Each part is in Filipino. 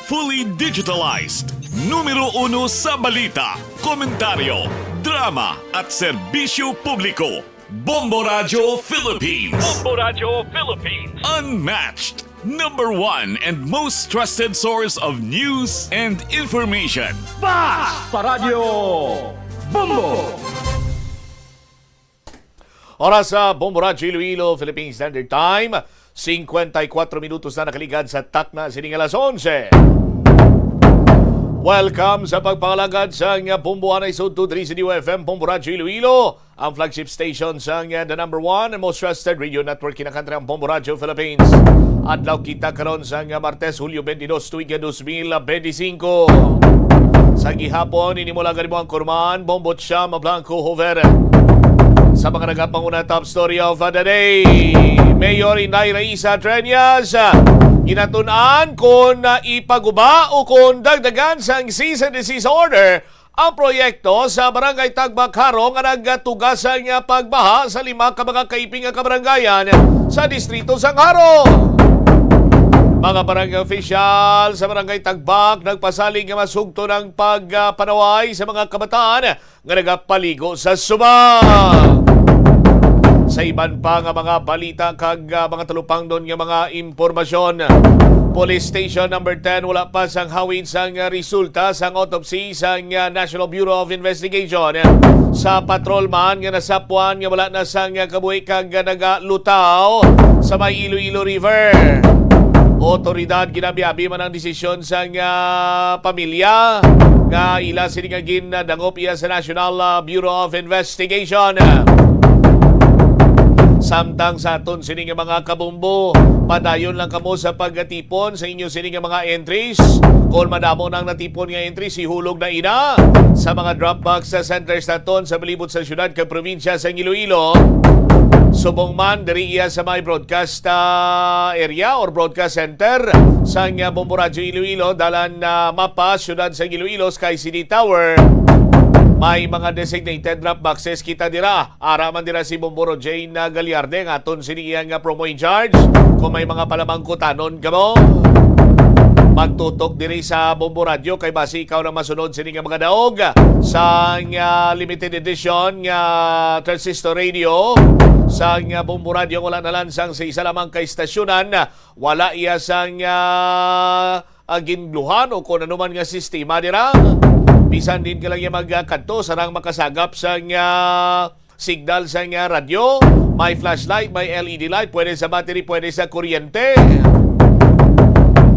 fully digitalized. Numero 1 sa balita, komentaryo, drama at serbisyo publiko. Bombo Radio Philippines. Bombo Radio Philippines. Unmatched. Number 1 and most trusted source of news and information. Basta Radio Bombo. Oras sa Bombo Radio Iloilo, Philippine Standard Time. 54 minutos na nakaligad sa takna sining alas 11. Welcome sa pagpangalagad sa Bombo Anay Sud 2 FM Bombo Radio Iloilo, ang flagship station sa the number 1 and most trusted radio network kinakantri ang Bombo Radio Philippines. Adlaw kita karon sa Martes, Hulyo 22, tuiga 2025. Sa gihapon, inimulagan mo ang kurman, Bombo Cham Blanco Hover. Sa mga nagapanguna top story of the day, Mayor Inday Raisa Treñas, ginatunan kung ipaguba o kung dagdagan sa cease and desist order ang proyekto sa Barangay Tagbakaro nga nagtugasan nga pagbaha sa 5 ka mga kaiping nga kabarangayan sa Distrito Sangharo. Mga barangay official sa Barangay Tagbak nagpasalig nga masugto ng pagpanaway sa mga kabataan nga nagapaligo sa suba. Sa iban pa nga mga balita kag mga talupang doon nga mga impormasyon, Police Station number 10 wala pa sang hawid sang resulta sang autopsy sang National Bureau of Investigation sa patrolman nga nasapuan nga wala na sang kabuhi kag nagalutaw sa may Iloilo River. Otoridad ginabiabi man ang desisyon sang pamilya nga ila sinigagin dangop iya sa National Bureau of Investigation. Samtang sa aton sining mga kabumbo, padayon lang kamo sa paggatipon sa inyo sining mga entries. Kung madamo nang natipon nga entries, ihulog na ina sa mga Dropbox sa centers naton sa balibot sa syudad kag probinsya sa Iloilo. Subong man diri iya sa may broadcast area or broadcast center sa Bombo Radio Iloilo, dalan na mapa syudad sa Iloilo, Sky City Tower. May mga designated drop boxes kita dira. Araman dira si Bomboro Jane Galiarde nga aton siniyang promo in charge. Kung may mga palamangkutanon kamo, magtutok diri sa Bombo Radio kay basi ikaw na masunod sini nga mga daog sa limited edition nga transistor radio sa Bombo Radio. Wala na lansang sa isa lamang ka istasyonan, wala iya sang ginluhan o kung anuman nga sistema dira. Bisan din ka lang yung magkanto, sarang makasagap sa signal sa radyo. May flashlight, may LED light, pwede sa battery, pwede sa kuryente.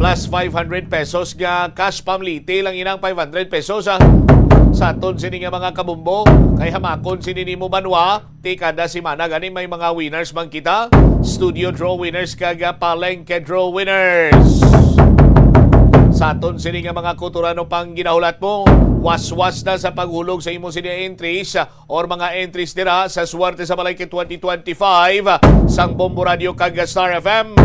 Plus 500 pesos nga cash pamliti lang inang 500 pesos sa aton sini nga mga kabumbo. Kay hamakon sini ni mo banwa, ti kada semana gani may mga winners man kita. Studio draw winners kaga palengke draw winners. Sa aton sini nga mga kuturano pang ginahulat mo, waswas na sa paghulog sa imo sini entries or mga entries dira sa Suwerte sa Balay 2025 sang Bombo Radio kag Star FM.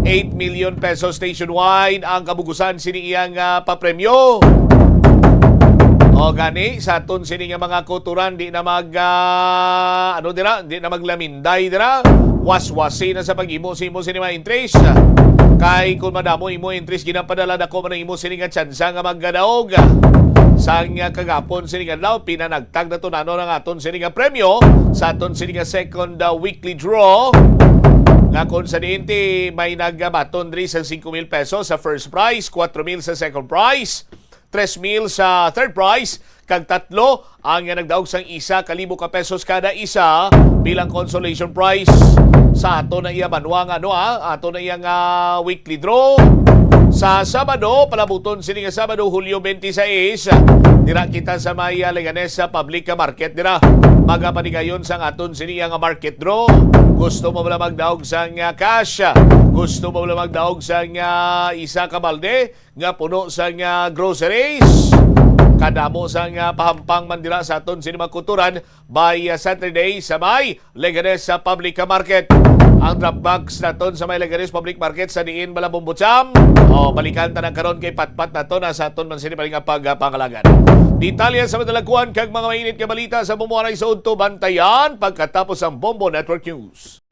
8 million pesos nationwide ang kabugusan sini iyang papremyo. O gani sa aton sini nga mga kuturan di na di na maglaminday dira. Waswasi na sa pag-imo sa imo sini mga entries. Kay kung madamo imo entries ginapadala nako man imo sini nga tsansa nga maggadaog. Sang kagapon sini nga law pinanagtag na tunano ng aton sini nga premyo sa aton sini nga second weekly draw. Nga kung sa diinti may nagbaton diri sa 5,000 pesos sa first prize, 4,000 sa second prize, 3,000 sa third prize, kag tatlo ang nagdaog sang 1,000 ka pesos kada isa bilang consolation prize. Sa ato na iya banwang ato na iyang weekly draw. Sa Sabado, palabuton sini nga Sabado, Hulyo 26, dira kita sa may Leganes sa public market dira. Magapanigayon sang aton sini nga market draw. Gusto mo ba magdaog sang cash? Gusto mo ba magdaog sang isa ka balde nga puno sang groceries? Kadamo sang pahampang mandira sa aton sini makuturan by Saturday sa may Leganes sa public market. Ang Dropbox naton sa may Leganes Public Market sa diin Balabombotsam. O balikan tanang karon kay patpat naton sa aton man sini paling pagpangalagan. Detalye sa madalakuan kag mga mainit nga balita sa Bombo Anay Sud bantayan pagkatapos ang Bombo Network News.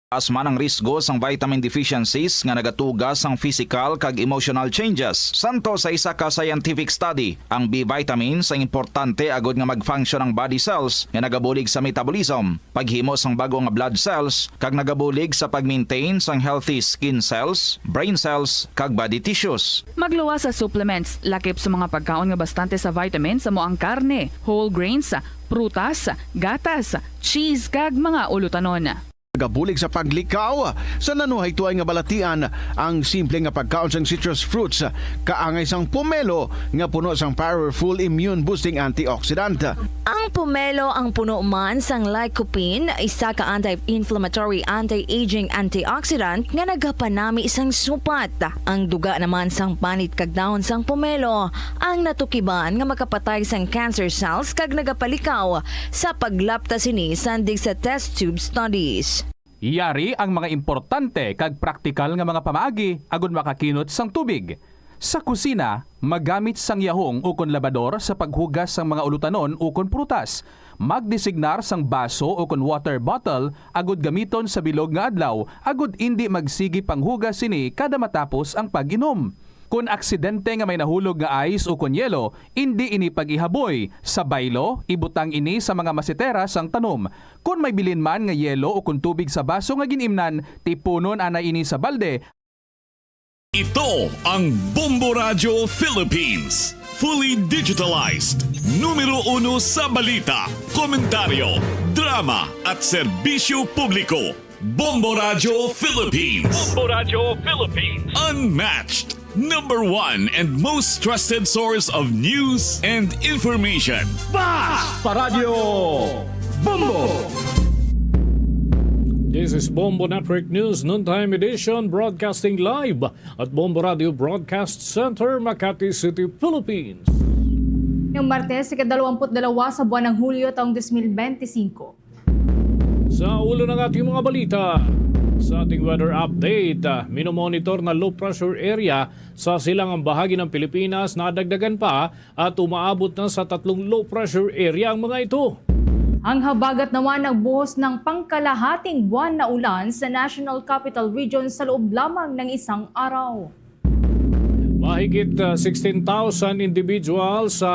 Asman ang risgo sang vitamin deficiencies nga nagatugas sang physical kag emotional changes. Santo sa isa ka scientific study, ang B vitamins ang importante agod nga mag-function ang body cells nga nagabulig sa metabolism, paghimo sang bago nga blood cells kag nagabulig sa pag-maintain sang healthy skin cells, brain cells kag body tissues. Magluwas sa supplements, lakip sa mga pagkaon nga bastante sa vitamins sa moang karne, whole grains, prutas, gatas, cheese kag mga ulutanon. Gabulig sa paglikaw sa nanuhay tuay nga balatian ang simple nga pagkaon sang citrus fruits kaangay sang pomelo nga puno sang powerful immune boosting antioxidant. Ang pomelo ang puno man sang lycopene, isa ka anti-inflammatory, anti-aging antioxidant nga nagapanami isang supat. Ang duga naman sang panit kag dahon sang pomelo ang natukiban nga makapatay sang cancer cells kag nagapalikaw sa paglapta sini sandig sa test tube studies. Yari ang mga importante kag praktikal nga mga pamaagi agon makakinot sang tubig. Sa kusina, magamit sang yahong ukon labador sa paghugas sang mga ulutanon ukon prutas. Magdesignar sang baso ukon water bottle agod gamiton sa bilog nga adlaw agod indi magsigi panghugas sini kada matapos ang pag-inom. Kung aksidente nga may nahulog nga ice o kunyelo, hindi ini pag-ihaboy. Sa baylo, ibutang ini sa mga masitera sang tanom. Kung may bilin man nga yelo o kung tubig sa baso nga ginimnan, tipunon ana ini sa balde. Ito ang Bombo Radio Philippines. Fully digitalized. Numero 1 sa balita, komentaryo, drama at serbisyo publiko. Bombo Radio Philippines. Bombo Radio Philippines. Unmatched. Number 1 and most trusted source of news and information. Sa Radyo Bombo. This is Bombo Network News Noontime Edition, broadcasting live at Bombo Radio Broadcast Center, Makati City, Philippines. Ng Martes, ika-22 sa buwan ng Hulyo taong 2025. Sa ulo ng ating mga balita, sa ating weather update, minomonitor na low pressure area sa silangang bahagi ng Pilipinas na dagdagan pa at umaabot na sa 3 low pressure area ang mga ito. Ang habagat naman nagbuhos ng pangkalahating buwan na ulan sa National Capital Region sa loob lamang ng isang araw. Mahigit 16,000 individuals sa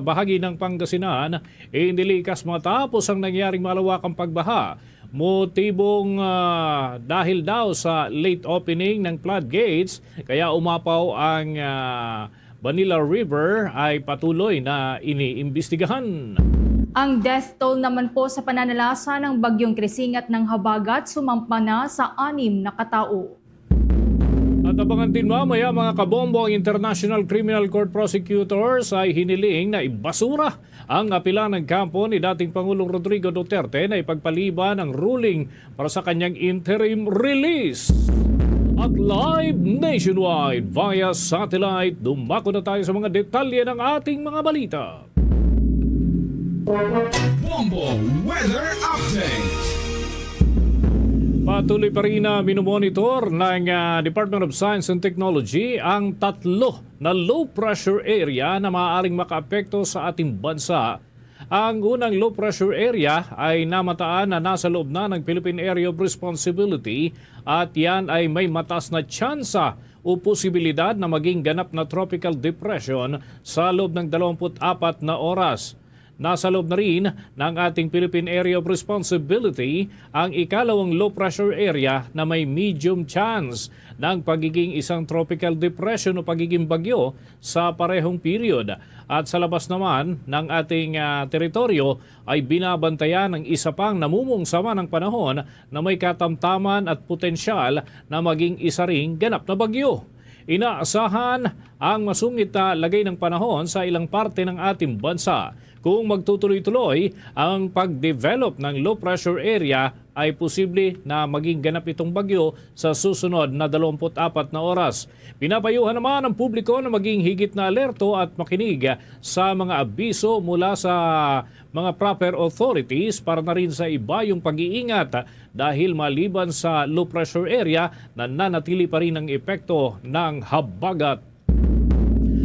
bahagi ng Pangasinan inilikas matapos ang nangyaring malawakang pagbaha. Motibong dahil daw sa late opening ng floodgates, kaya umapaw ang Manila River ay patuloy na iniimbestigahan. Ang death toll naman po sa pananalasa ng bagyong Krisingat ng habagat sumampa na sa 6 na katao. At abangan din mamaya mga kabombo, ang International Criminal Court prosecutors ay hiniling na ibasura ang apela ng kampo ni dating Pangulong Rodrigo Duterte na ipagpaliban ang ruling para sa kanyang interim release. At live nationwide via satellite, dumako na tayo sa mga detalye ng ating mga balita. Bombo Weather Update. Patuloy pa rin na minomonitor ng Department of Science and Technology ang 3 na low pressure area na maaaring makaapekto sa ating bansa. Ang unang low pressure area ay namataan na nasa loob na ng Philippine Area of Responsibility at yan ay may mataas na tsansa o posibilidad na maging ganap na tropical depression sa loob ng 24 na oras. Nasa loob na rin ng ating Philippine Area of Responsibility ang ikalawang low pressure area na may medium chance ng pagiging isang tropical depression o pagiging bagyo sa parehong period. At sa labas naman ng ating teritoryo ay binabantayan ng isa pang namumungsama ng panahon na may katamtaman at potensyal na maging isa ring ganap na bagyo. Inaasahan ang masungit na lagay ng panahon sa ilang parte ng ating bansa. Kung magtutuloy-tuloy ang pag-develop ng low pressure area ay posible na maging ganap itong bagyo sa susunod na 24 na oras. Pinapayuhan naman ang publiko na maging higit na alerto at makinig sa mga abiso mula sa mga proper authorities para na rin sa iba yung pag-iingat dahil maliban sa low pressure area, nananatili pa rin ang epekto ng habagat.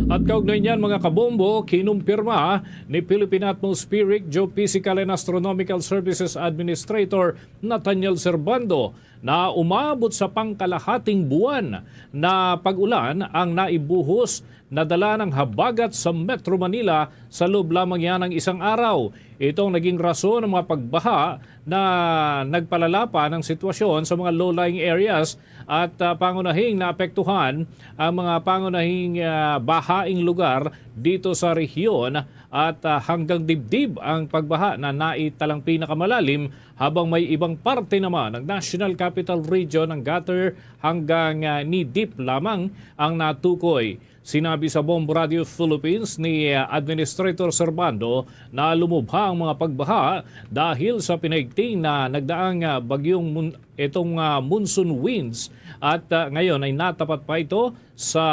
At kaugnay niyan mga kabombo, kinumpirma ni Philippine Atmospheric, Geophysical and Astronomical Services Administrator Nathaniel Servando na umabot sa pangkalahating buwan na pag-ulan ang naibuhos na dala ng habagat sa Metro Manila sa loob lamang yan ng isang araw. Itong naging rason ng mga pagbaha na nagpalala pa ng sitwasyon sa mga low-lying areas at pangunahing naapektuhan ang mga pangunahing bahaing lugar dito sa rehiyon at hanggang dibdib ang pagbaha na naitalang pinakamalalim habang may ibang parte naman ng National Capital Region ng gutter hanggang knee-deep lamang ang natukoy. Sinabi sa Bombo Radio Philippines ni Administrator Servando na lumubha ang mga pagbaha dahil sa pinaigting na nagdaang bagyong itong monsoon winds at ngayon ay natapat pa ito sa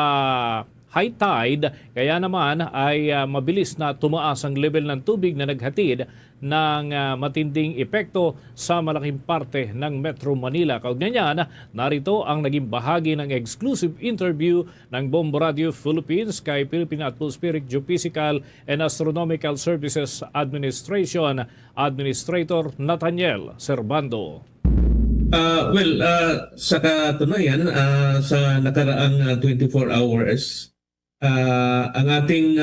high tide, kaya naman ay mabilis na tumaas ang level ng tubig na naghatid ng matinding epekto sa malaking parte ng Metro Manila. Kaugnay niyan, narito ang naging bahagi ng exclusive interview ng Bombo Radio Philippines kay Philippine Atmospheric Geophysical and Astronomical Services Administration Administrator Nathaniel Servando. Sa katunayan, sa nakaraang 24 hours, ang ating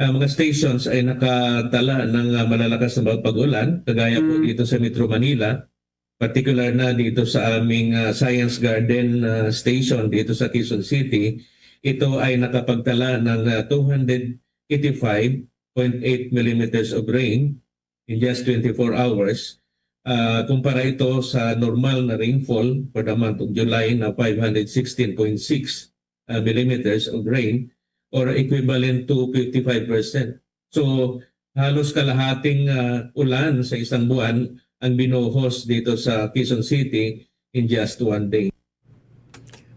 mga stations ay nakatala ng malalakas na pag-ulan, kagaya po dito sa Metro Manila, particular na dito sa aming Science Garden station dito sa Quezon City. Ito ay nakapagtala ng 285.8 millimeters of rain in just 24 hours. Kumpara ito sa normal na rainfall for the month of July na 516.6 millimeters of rain or equivalent to 55%. So halos kalahating ulan sa isang buwan ang binuhos dito sa Quezon City in just one day.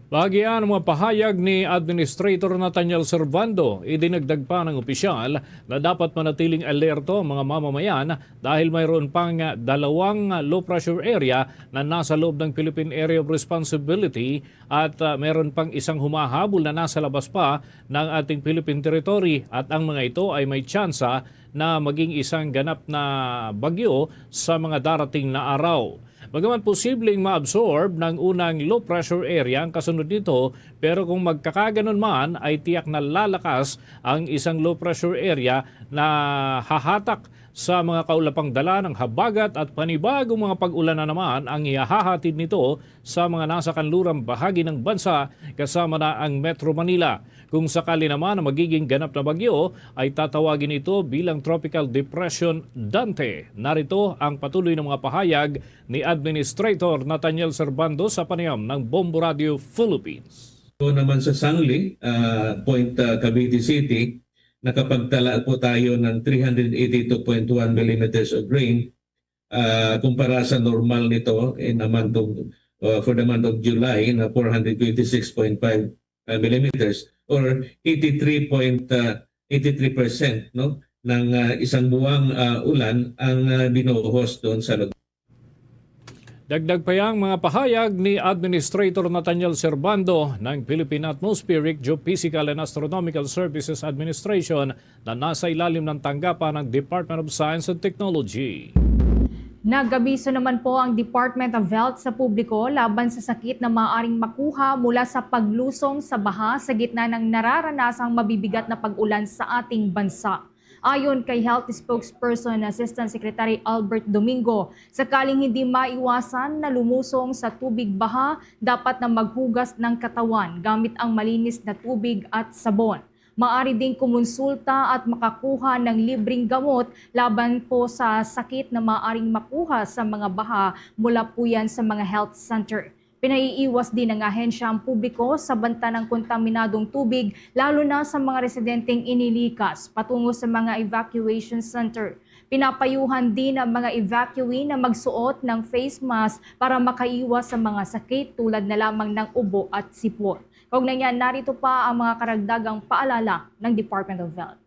Bahagian ang mga pahayag ni Administrator Nathaniel Servando, idinagdag pa ng opisyal na dapat manatiling alerto ang mga mamamayan dahil mayroon pang dalawang low pressure area na nasa loob ng Philippine Area of Responsibility at mayroon pang isang humahabol na nasa labas pa ng ating Philippine territory at ang mga ito ay may tsansa na maging isang ganap na bagyo sa mga darating na araw. Bagaman posibleng ma-absorb ng unang low pressure area ang kasunod nito, pero kung magkakaganon man ay tiyak na lalakas ang isang low pressure area na hahatak sa mga kaulapang dala ng habagat at panibagong mga pag-ulan na naman ang ihahatid nito sa mga nasa kanlurang bahagi ng bansa kasama na ang Metro Manila. Kung sakali naman na magiging ganap na bagyo ay tatawagin ito bilang Tropical Depression Dante. Narito ang patuloy ng mga pahayag ni Administrator Nathaniel Servando sa panayam ng Bombo Radio Philippines. Ito naman sa Sangli, Point Cavite City, nakapagtala po tayo ng 382.1 millimeters of rain kumpara sa normal nito in a month of, for the month of July na 426.5 millimeters or 83% no, ng isang buwang ulan ang binuhos doon sa lugar. Dagdag pa yang mga pahayag ni Administrator Nathaniel Servando ng Philippine Atmospheric Geophysical and Astronomical Services Administration na nasa ilalim ng tanggapan ng Department of Science and Technology. Nag-abiso naman po ang Department of Health sa publiko laban sa sakit na maaaring makuha mula sa paglusong sa baha sa gitna ng nararanasang mabibigat na pag-ulan sa ating bansa. Ayon kay Health Spokesperson Assistant Secretary Albert Domingo, sakaling hindi maiwasan na lumusong sa tubig baha, dapat na maghugas ng katawan gamit ang malinis na tubig at sabon. Maaari ding kumonsulta at makakuha ng libreng gamot laban po sa sakit na maaaring makuha sa mga baha mula po yan sa mga health center. Pinaiiwas din ng ahensya ang publiko sa banta ng kontaminadong tubig, lalo na sa mga residenteng inilikas patungo sa mga evacuation center. Pinapayuhan din ang mga evacuee na magsuot ng face mask para makaiwas sa mga sakit tulad na lamang ng ubo at sipon. Kaugnay niyan, narito pa ang mga karagdagang paalala ng Department of Health.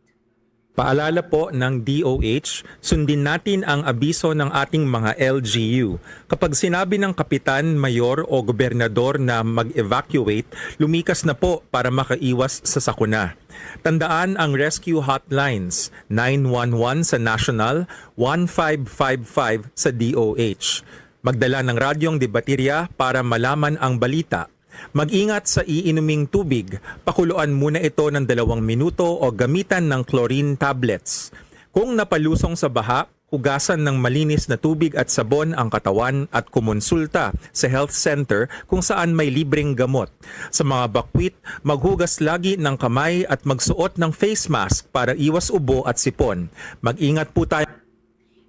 Paalala po ng DOH, sundin natin ang abiso ng ating mga LGU. Kapag sinabi ng kapitan, mayor o gobernador na mag-evacuate, lumikas na po para makaiwas sa sakuna. Tandaan ang rescue hotlines, 911 sa national, 1555 sa DOH. Magdala ng radyong de baterya para malaman ang balita. Mag-ingat sa iinuming tubig. Pakuluan muna ito ng 2 minuto o gamitan ng chlorine tablets. Kung napalusong sa baha, hugasan ng malinis na tubig at sabon ang katawan at kumonsulta sa health center kung saan may libreng gamot. Sa mga bakwit, maghugas lagi ng kamay at magsuot ng face mask para iwas ubo at sipon. Mag-ingat po tayo.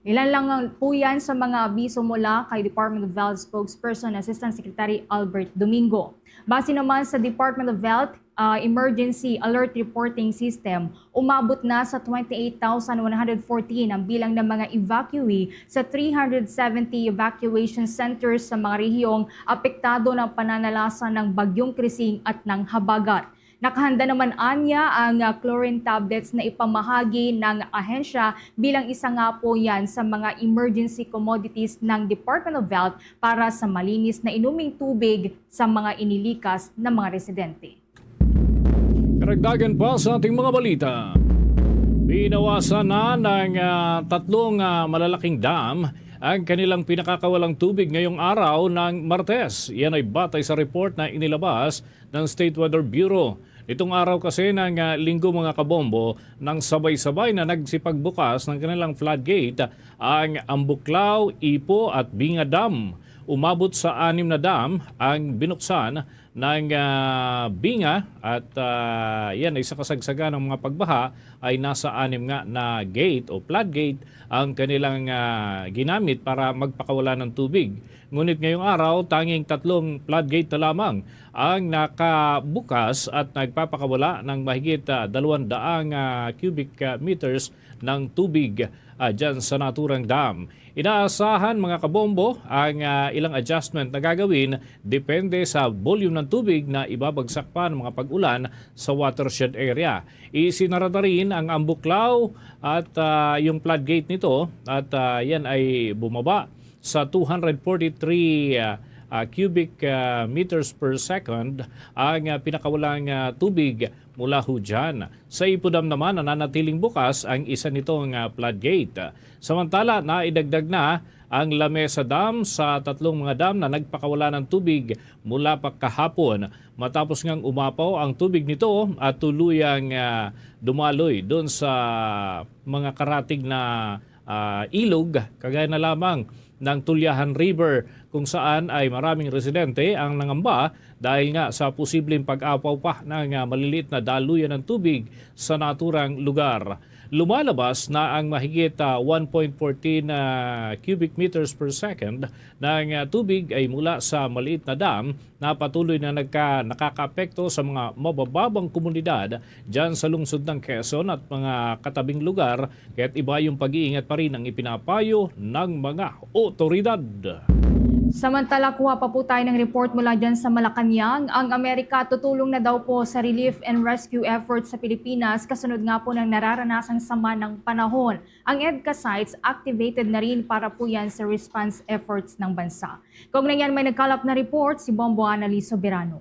Ilan lang po yan sa mga abiso mula kay Department of Health spokesperson Assistant Secretary Albert Domingo. Base naman sa Department of Health Emergency Alert Reporting System, umabot na sa 28,114 ang bilang ng mga evacuee sa 370 evacuation centers sa mga rehiyong apektado ng pananalasa ng Bagyong Krising at ng Habagat. Nakahanda naman anya ang chlorine tablets na ipamahagi ng ahensya bilang isa nga po yan sa mga emergency commodities ng Department of Health para sa malinis na inuming tubig sa mga inilikas ng mga residente. Karagdagan pa sa ating mga balita. Binawasan na ng 3 malalaking dam ang kanilang pinakakawalang tubig ngayong araw ng Martes. Yan ay batay sa report na inilabas ng State Weather Bureau. Itong araw kasi ng linggo mga kabombo, nang sabay-sabay na nagsipagbukas ng kanilang floodgate ang Ambuklao, Ipo at Binga Dam. Umabot sa 6 na dam ang binuksan ng Binga at yan ay sa kasagsagan ng mga pagbaha ay nasa 6 nga na gate o floodgate ang kanilang ginamit para magpakawala ng tubig. Ngunit ngayong araw, tanging 3 floodgate na lamang ang nakabukas at nagpapakawala ng mahigit 200 cubic meters ng tubig dyan sa naturang dam. Inaasahan mga kabombo ang ilang adjustment na gagawin depende sa volume ng tubig na ibabagsak pa ng mga pag-ulan sa watershed area. Isinarada rin ang Ambuklao at yung floodgate nito at yan ay bumaba sa 243 cubic meters per second ang pinakawalang tubig mula ho dyan. Sa Ipodam naman, nananatiling bukas ang isa nitong floodgate. Samantala, naidagdag na ang Lamesa Dam sa 3 mga dam na nagpakawala ng tubig mula pa kahapon. Matapos ngang umapaw ang tubig nito at tuluyang dumaloy doon sa mga karatig na ilog, kagaya na lamang ng Tulyahan River kung saan ay maraming residente ang nangamba dahil nga sa posibleng pag-apaw pa ng maliliit na daluyan ng tubig sa naturang lugar. Lumalabas na ang mahigit 1.14 cubic meters per second ng tubig ay mula sa maliit na dam na patuloy na nakakaapekto sa mga mabababang komunidad dyan sa lungsod ng Quezon at mga katabing lugar, kaya't iba yung pag-iingat pa rin ang ipinapayo ng mga otoridad. Samantala, kuha pa po tayo ng report mula dyan sa Malacanang. Ang Amerika tutulong na daw po sa relief and rescue efforts sa Pilipinas kasunod nga po ng nararanasang sama ng panahon. Ang EDCA sites activated na rin para po yan sa response efforts ng bansa. Kung na yan may nagkalap na report, si Bombo Annalise Soberano.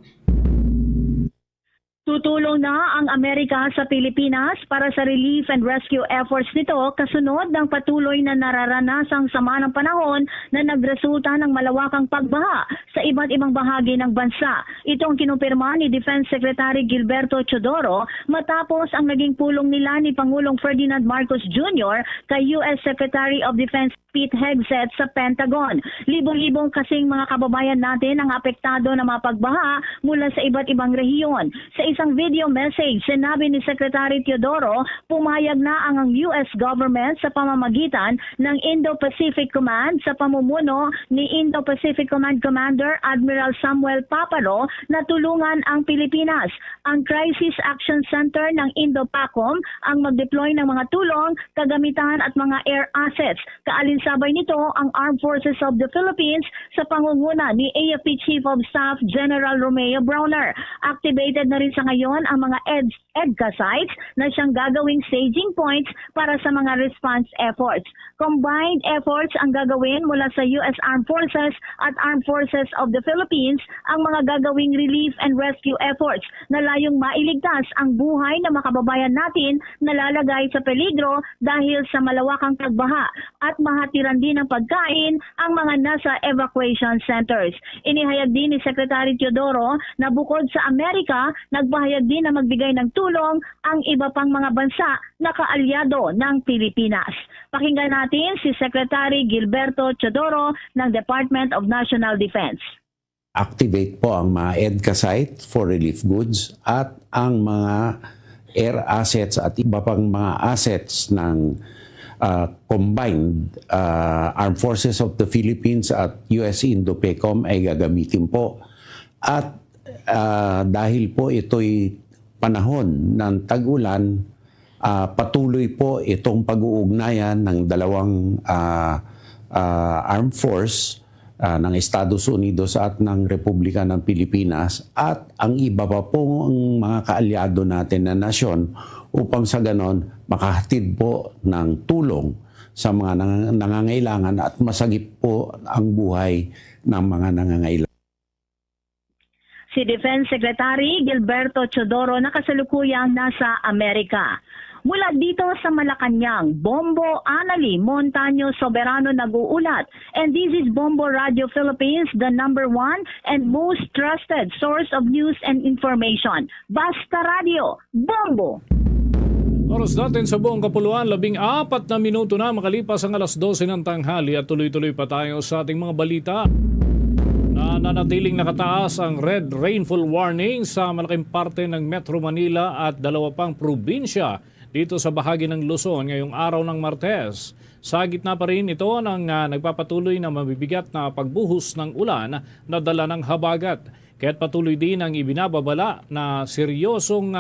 Tutulong na ang Amerika sa Pilipinas para sa relief and rescue efforts nito kasunod ng patuloy na nararanasang sama ng panahon na nagresulta ng malawakang pagbaha sa iba't ibang bahagi ng bansa. Ito ang kinumpirma ni Defense Secretary Gilberto Teodoro matapos ang naging pulong nila ni Pangulong Ferdinand Marcos Jr. kay U.S. Secretary of Defense Pete Hegseth sa Pentagon. Libong-libong kasing mga kababayan natin ang apektado ng mga pagbaha mula sa iba't ibang rehiyon. Sa isang video message, sinabi ni Secretary Teodoro, pumayag na ang U.S. government sa pamamagitan ng Indo-Pacific Command sa pamumuno ni Indo-Pacific Command Commander Admiral Samuel Paparo na tulungan ang Pilipinas. Ang Crisis Action Center ng Indo-PACOM ang mag-deploy ng mga tulong, kagamitan at mga air assets. Kaalinsabay nito ang Armed Forces of the Philippines sa pangunguna ni AFP Chief of Staff General Romeo Browner. Activated na rin sa ngayon ngayon ang mga EDCA sites na siyang gagawing staging points para sa mga response efforts. Combined efforts ang gagawin mula sa U.S. Armed Forces at Armed Forces of the Philippines ang mga gagawing relief and rescue efforts na layong mailigtas ang buhay ng mga kababayan natin na lalagay sa peligro dahil sa malawakang pagbaha at mahatiran din ng pagkain ang mga nasa evacuation centers. Inihayag din ni Secretary Teodoro na bukod sa Amerika, nagbahayag din na magbigay ng tulong ang iba pang mga bansa na kaalyado ng Pilipinas. Pakinggan natin si Secretary Gilberto Teodoro ng Department of National Defense. Activate po ang mga EDCA site for relief goods at ang mga air assets at iba pang mga assets ng combined Armed Forces of the Philippines at US Indo-PACOM ay gagamitin po. At dahil po ito'y panahon ng tag-ulan, patuloy po itong pag-uugnayan ng dalawang armed force ng Estados Unidos at ng Republika ng Pilipinas at ang iba pa po ang mga kaalyado natin na nasyon upang sa ganon makahatid po ng tulong sa mga nangangailangan at masagip po ang buhay ng mga nangangailangan. Si Defense Secretary Gilberto Teodoro na kasalukuyang nasa Amerika. Mula dito sa Malacanang, Bombo Anali Montaño Soberano nag-uulat. And this is Bombo Radio Philippines, the #1 and most trusted source of news and information. Basta Radio, Bombo! Oras natin sa buong kapuluan, 14 na minuto na makalipas ang alas 12 ng tanghali at tuloy-tuloy pa tayo sa ating mga balita. Nanatiling nakataas ang red rainfall warning sa malaking parte ng Metro Manila at 2 pang probinsya dito sa bahagi ng Luzon ngayong araw ng Martes. Sa gitna pa rin ito ng nagpapatuloy na mabibigat na pagbuhos ng ulan na dala ng habagat. Kaya't patuloy din ang ibinababala na seryosong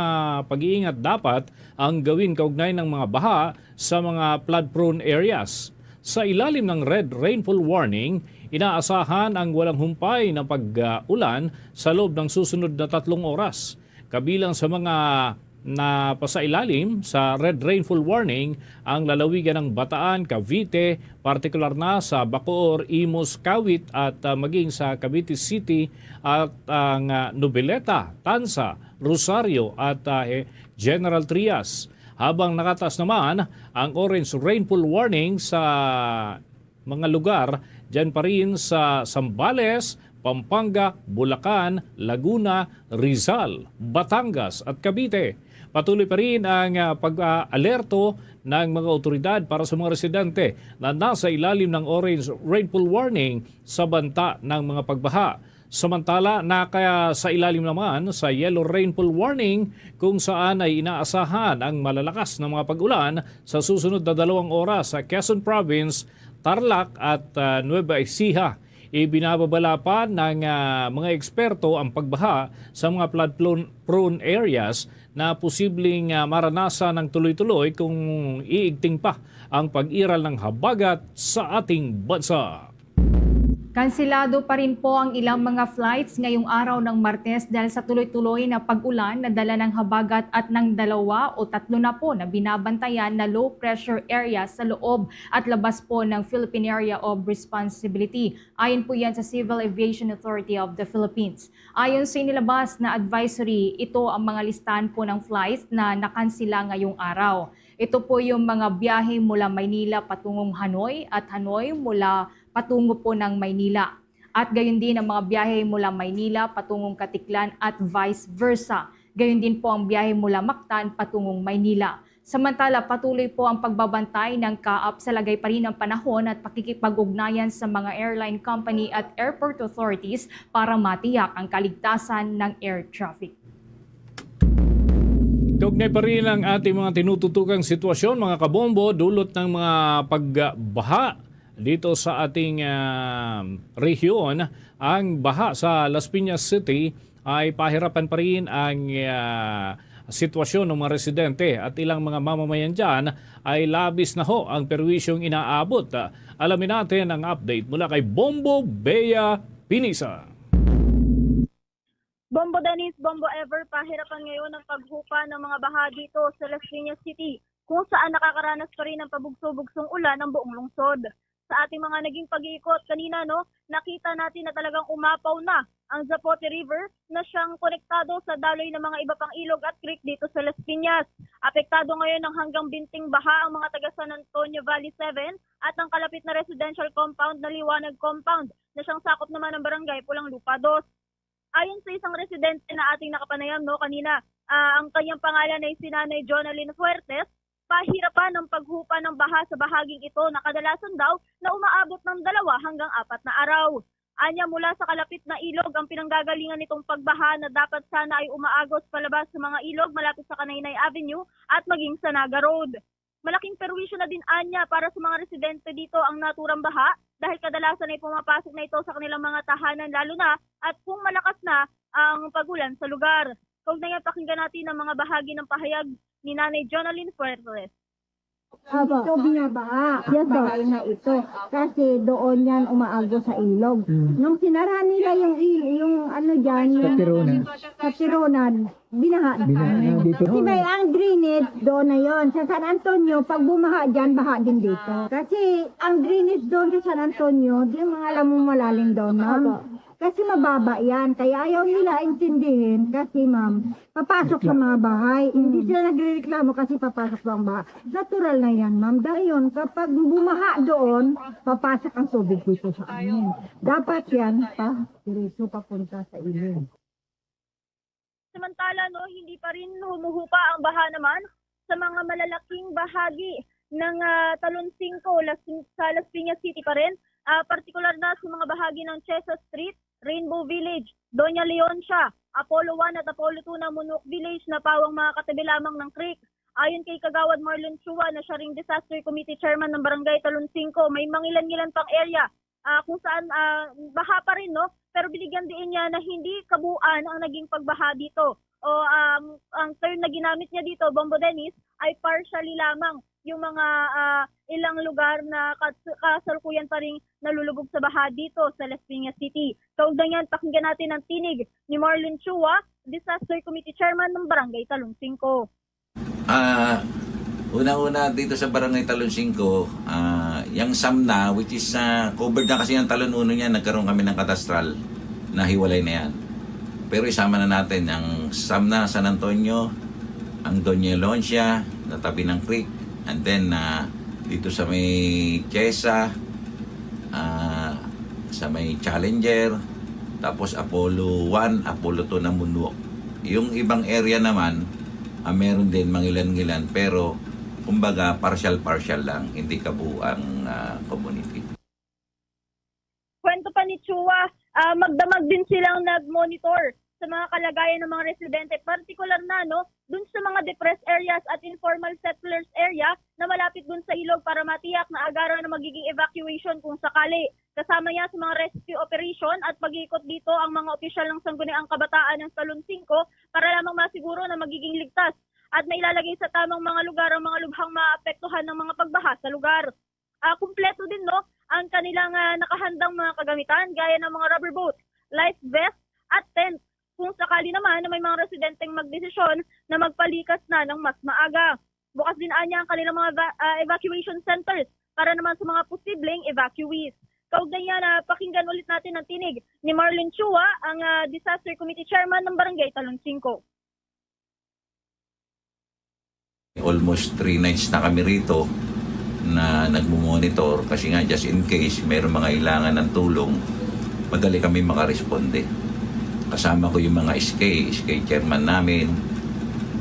pag-iingat dapat ang gawin kaugnay ng mga baha sa mga flood-prone areas. Sa ilalim ng red rainfall warning, inaasahan ang walang humpay na pag-ulan sa loob ng susunod na 3 oras. Kabilang sa mga na pasailalim sa red rainfall warning ang lalawigan ng Bataan, Cavite, partikular na sa Bacoor, Imus, Kawit at maging sa Cavite City at ang Noveleta, Tansa, Rosario at General Trias. Habang nakataas naman ang orange rainfall warning sa mga lugar dyan pa rin sa Zambales, Pampanga, Bulacan, Laguna, Rizal, Batangas at Cavite. Patuloy pa rin ang pag-alerto ng mga otoridad para sa mga residente na nasa ilalim ng orange rainfall warning sa banta ng mga pagbaha. Samantala, kaya sa ilalim naman sa yellow rainfall warning kung saan ay inaasahan ang malalakas na mga pag-ulan sa susunod na 2 oras sa Quezon Province, Tarlac at Nueva Ecija. Ibinababala pa ng mga eksperto ang pagbaha sa mga flood-prone areas na posibleng maranasan ng tuloy-tuloy kung iigting pa ang pag-iral ng habagat sa ating bansa. Kansilado pa rin po ang ilang mga flights ngayong araw ng Martes dahil sa tuloy-tuloy na pag-ulan na dala ng habagat at ng 2 o 3 na po na binabantayan na low pressure area sa loob at labas po ng Philippine Area of Responsibility. Ayon po yan sa Civil Aviation Authority of the Philippines. Ayon sa inilabas na advisory, ito ang mga listahan po ng flights na nakansila ngayong araw. Ito po yung mga biyahe mula Maynila patungong Hanoi at Hanoi mula patungo po ng Maynila. At gayon din ang mga biyahe mula Maynila patungong Katiklan at vice versa. Gayon din po ang biyahe mula Mactan patungong Maynila. Samantala, patuloy po ang pagbabantay ng CAAP sa lagay pa rin ng panahon at pakikipag-ugnayan sa mga airline company at airport authorities para matiyak ang kaligtasan ng air traffic. Kaugnay pa rin ang ating mga tinututukang sitwasyon, mga kabombo, dulot ng mga pagbaha dito sa ating rehiyon. Ang baha sa Las Piñas City ay pahirapan pa rin ang sitwasyon ng mga residente at ilang mga mamamayan dyan ay labis na ho ang perwisyong inaabot. Alamin natin ang update mula kay Bombo Bea Pinisa. Bombo Dennis, Bombo Ever, pahirapan ngayon ang paghupa ng mga baha dito sa Las Piñas City, kung saan nakakaranas pa rin ng pabugso-bugsong ulan ng buong lungsod. Sa ating mga naging pag-iikot kanina, nakita natin na talagang umapaw na ang Zapote River na siyang konektado sa daloy ng mga iba pang ilog at creek dito sa Las Piñas. Apektado ngayon ng hanggang binting baha ang mga taga San Antonio Valley 7 at ang kalapit na residential compound na Liwanag Compound na siyang sakop naman ng barangay Pulang Lupa 2. Ayon sa isang residente na ating nakapanayam kanina, ang kanyang pangalan ay si Nanay Jonalyn Fuertes, pahirapan ng paghupa ng baha sa bahaging ito na kadalasan daw na umaabot ng 2 hanggang 4 na araw. Anya mula sa kalapit na ilog ang pinanggagalingan nitong pagbaha na dapat sana ay umaagos palabas sa mga ilog malapit sa Kanaynay Avenue at maging sa Naga Road. Malaking perwisyo na din anya para sa mga residente dito ang naturang baha dahil kadalasan ay pumapasok na ito sa kanilang mga tahanan lalo na at kung malakas na ang pagulan sa lugar. Kaugnay pakinggan natin ang mga bahagi ng pahayag ni Nanay Jonalyn Fuertes. Ito binabaha. Bahay na ito. Kasi doon yan umaago sa ilog. Nung sinara nila yung ano dyan, sa Tironan, binaha dito. Kasi may ang drainage doon na yon. Sa San Antonio, pag bumaha dyan, baha din dito. Kasi ang drainage doon sa San Antonio, di mga lamang malalim doon, ma'am. Kasi mababa yan. Kaya ayaw nila intindihin kasi ma'am, papasok sa mga bahay. Hindi sila nagrereklamo kasi papasok sa mga bahay. Natural na yan ma'am. Dahil yun, kapag bumaha doon, papasok ang tubig dito sa amin. Dapat yan diretso papunta sa ilog. Samantala, hindi pa rin humuhupa ang baha naman sa mga malalaking bahagi ng Talon 5 sa Las Piñas City pa rin. Partikular na sa mga bahagi ng Chesa Street, Rainbow Village, Doña Leoncia, Apollo 1 at Apollo 2 ng Munok Village na pawang mga katabi lamang ng creek. Ayon kay Kagawad Marlon Chua na siya ring Disaster Committee Chairman ng Barangay Talon 5, may mangilan-ngilan pang area kung saan baha pa rin, pero binigyan din niya na hindi kabuuan ang naging pagbaha dito. Ang term na ginamit niya dito, Bombo Dennis, ay partially lamang yung mga ilang lugar na kasalukuyan pa rin nalulubog sa baha dito sa Las Piñas City. Kaugnay yan, pakinggan natin ang tinig ni Marlon Chua, Disaster Committee Chairman ng Barangay Talon 5. Una-una dito sa Barangay Talon 5, yung SAMNA, which is covered na kasi yung Talon 1 niya, nagkaroon kami ng katastral na hiwalay na yan. Pero isama na natin ang SAMNA San Antonio, ang Doña Leoncia, na tabi ng creek, and then dito sa may Chesa, sa may Challenger, tapos Apollo 1, Apollo 2 na Munok. Yung ibang area naman, meron din mangilan-ngilan, pero kumbaga partial lang, hindi kabuang community. Kwento pa ni Chua, magdamag din silang nag-monitor sa mga kalagayan ng mga residente, partikular na dun sa mga depressed areas at informal settlers area na malapit dun sa ilog para matiyak na agara na magiging evacuation kung sakali. Kasama niya sa mga rescue operation at pag-iikot dito ang mga opisyal ng Sangguniang Kabataan ng Talon 5 para lamang masiguro na magiging ligtas at mailalagay sa tamang mga lugar ang mga lubhang maapektuhan ng mga pagbaha sa lugar. Kumpleto din ang kanilang nakahandang mga kagamitan gaya ng mga rubber boat, life vest at tent kung sakali naman na may mga residenteng magdesisyon na magpalikas na ng mas maaga. Bukas din anya ang kanilang mga evacuation centers para naman sa mga posibleng evacuees. Kaugnay yan, pakinggan ulit natin ang tinig ni Marlon Chua, ang Disaster Committee Chairman ng Barangay Talon 5. Almost 3 nights na kami rito na nagmumonitor kasi nga just in case mayroong mga ilangan ng tulong, madali kami makaresponde. Kasama ko yung mga SK chairman namin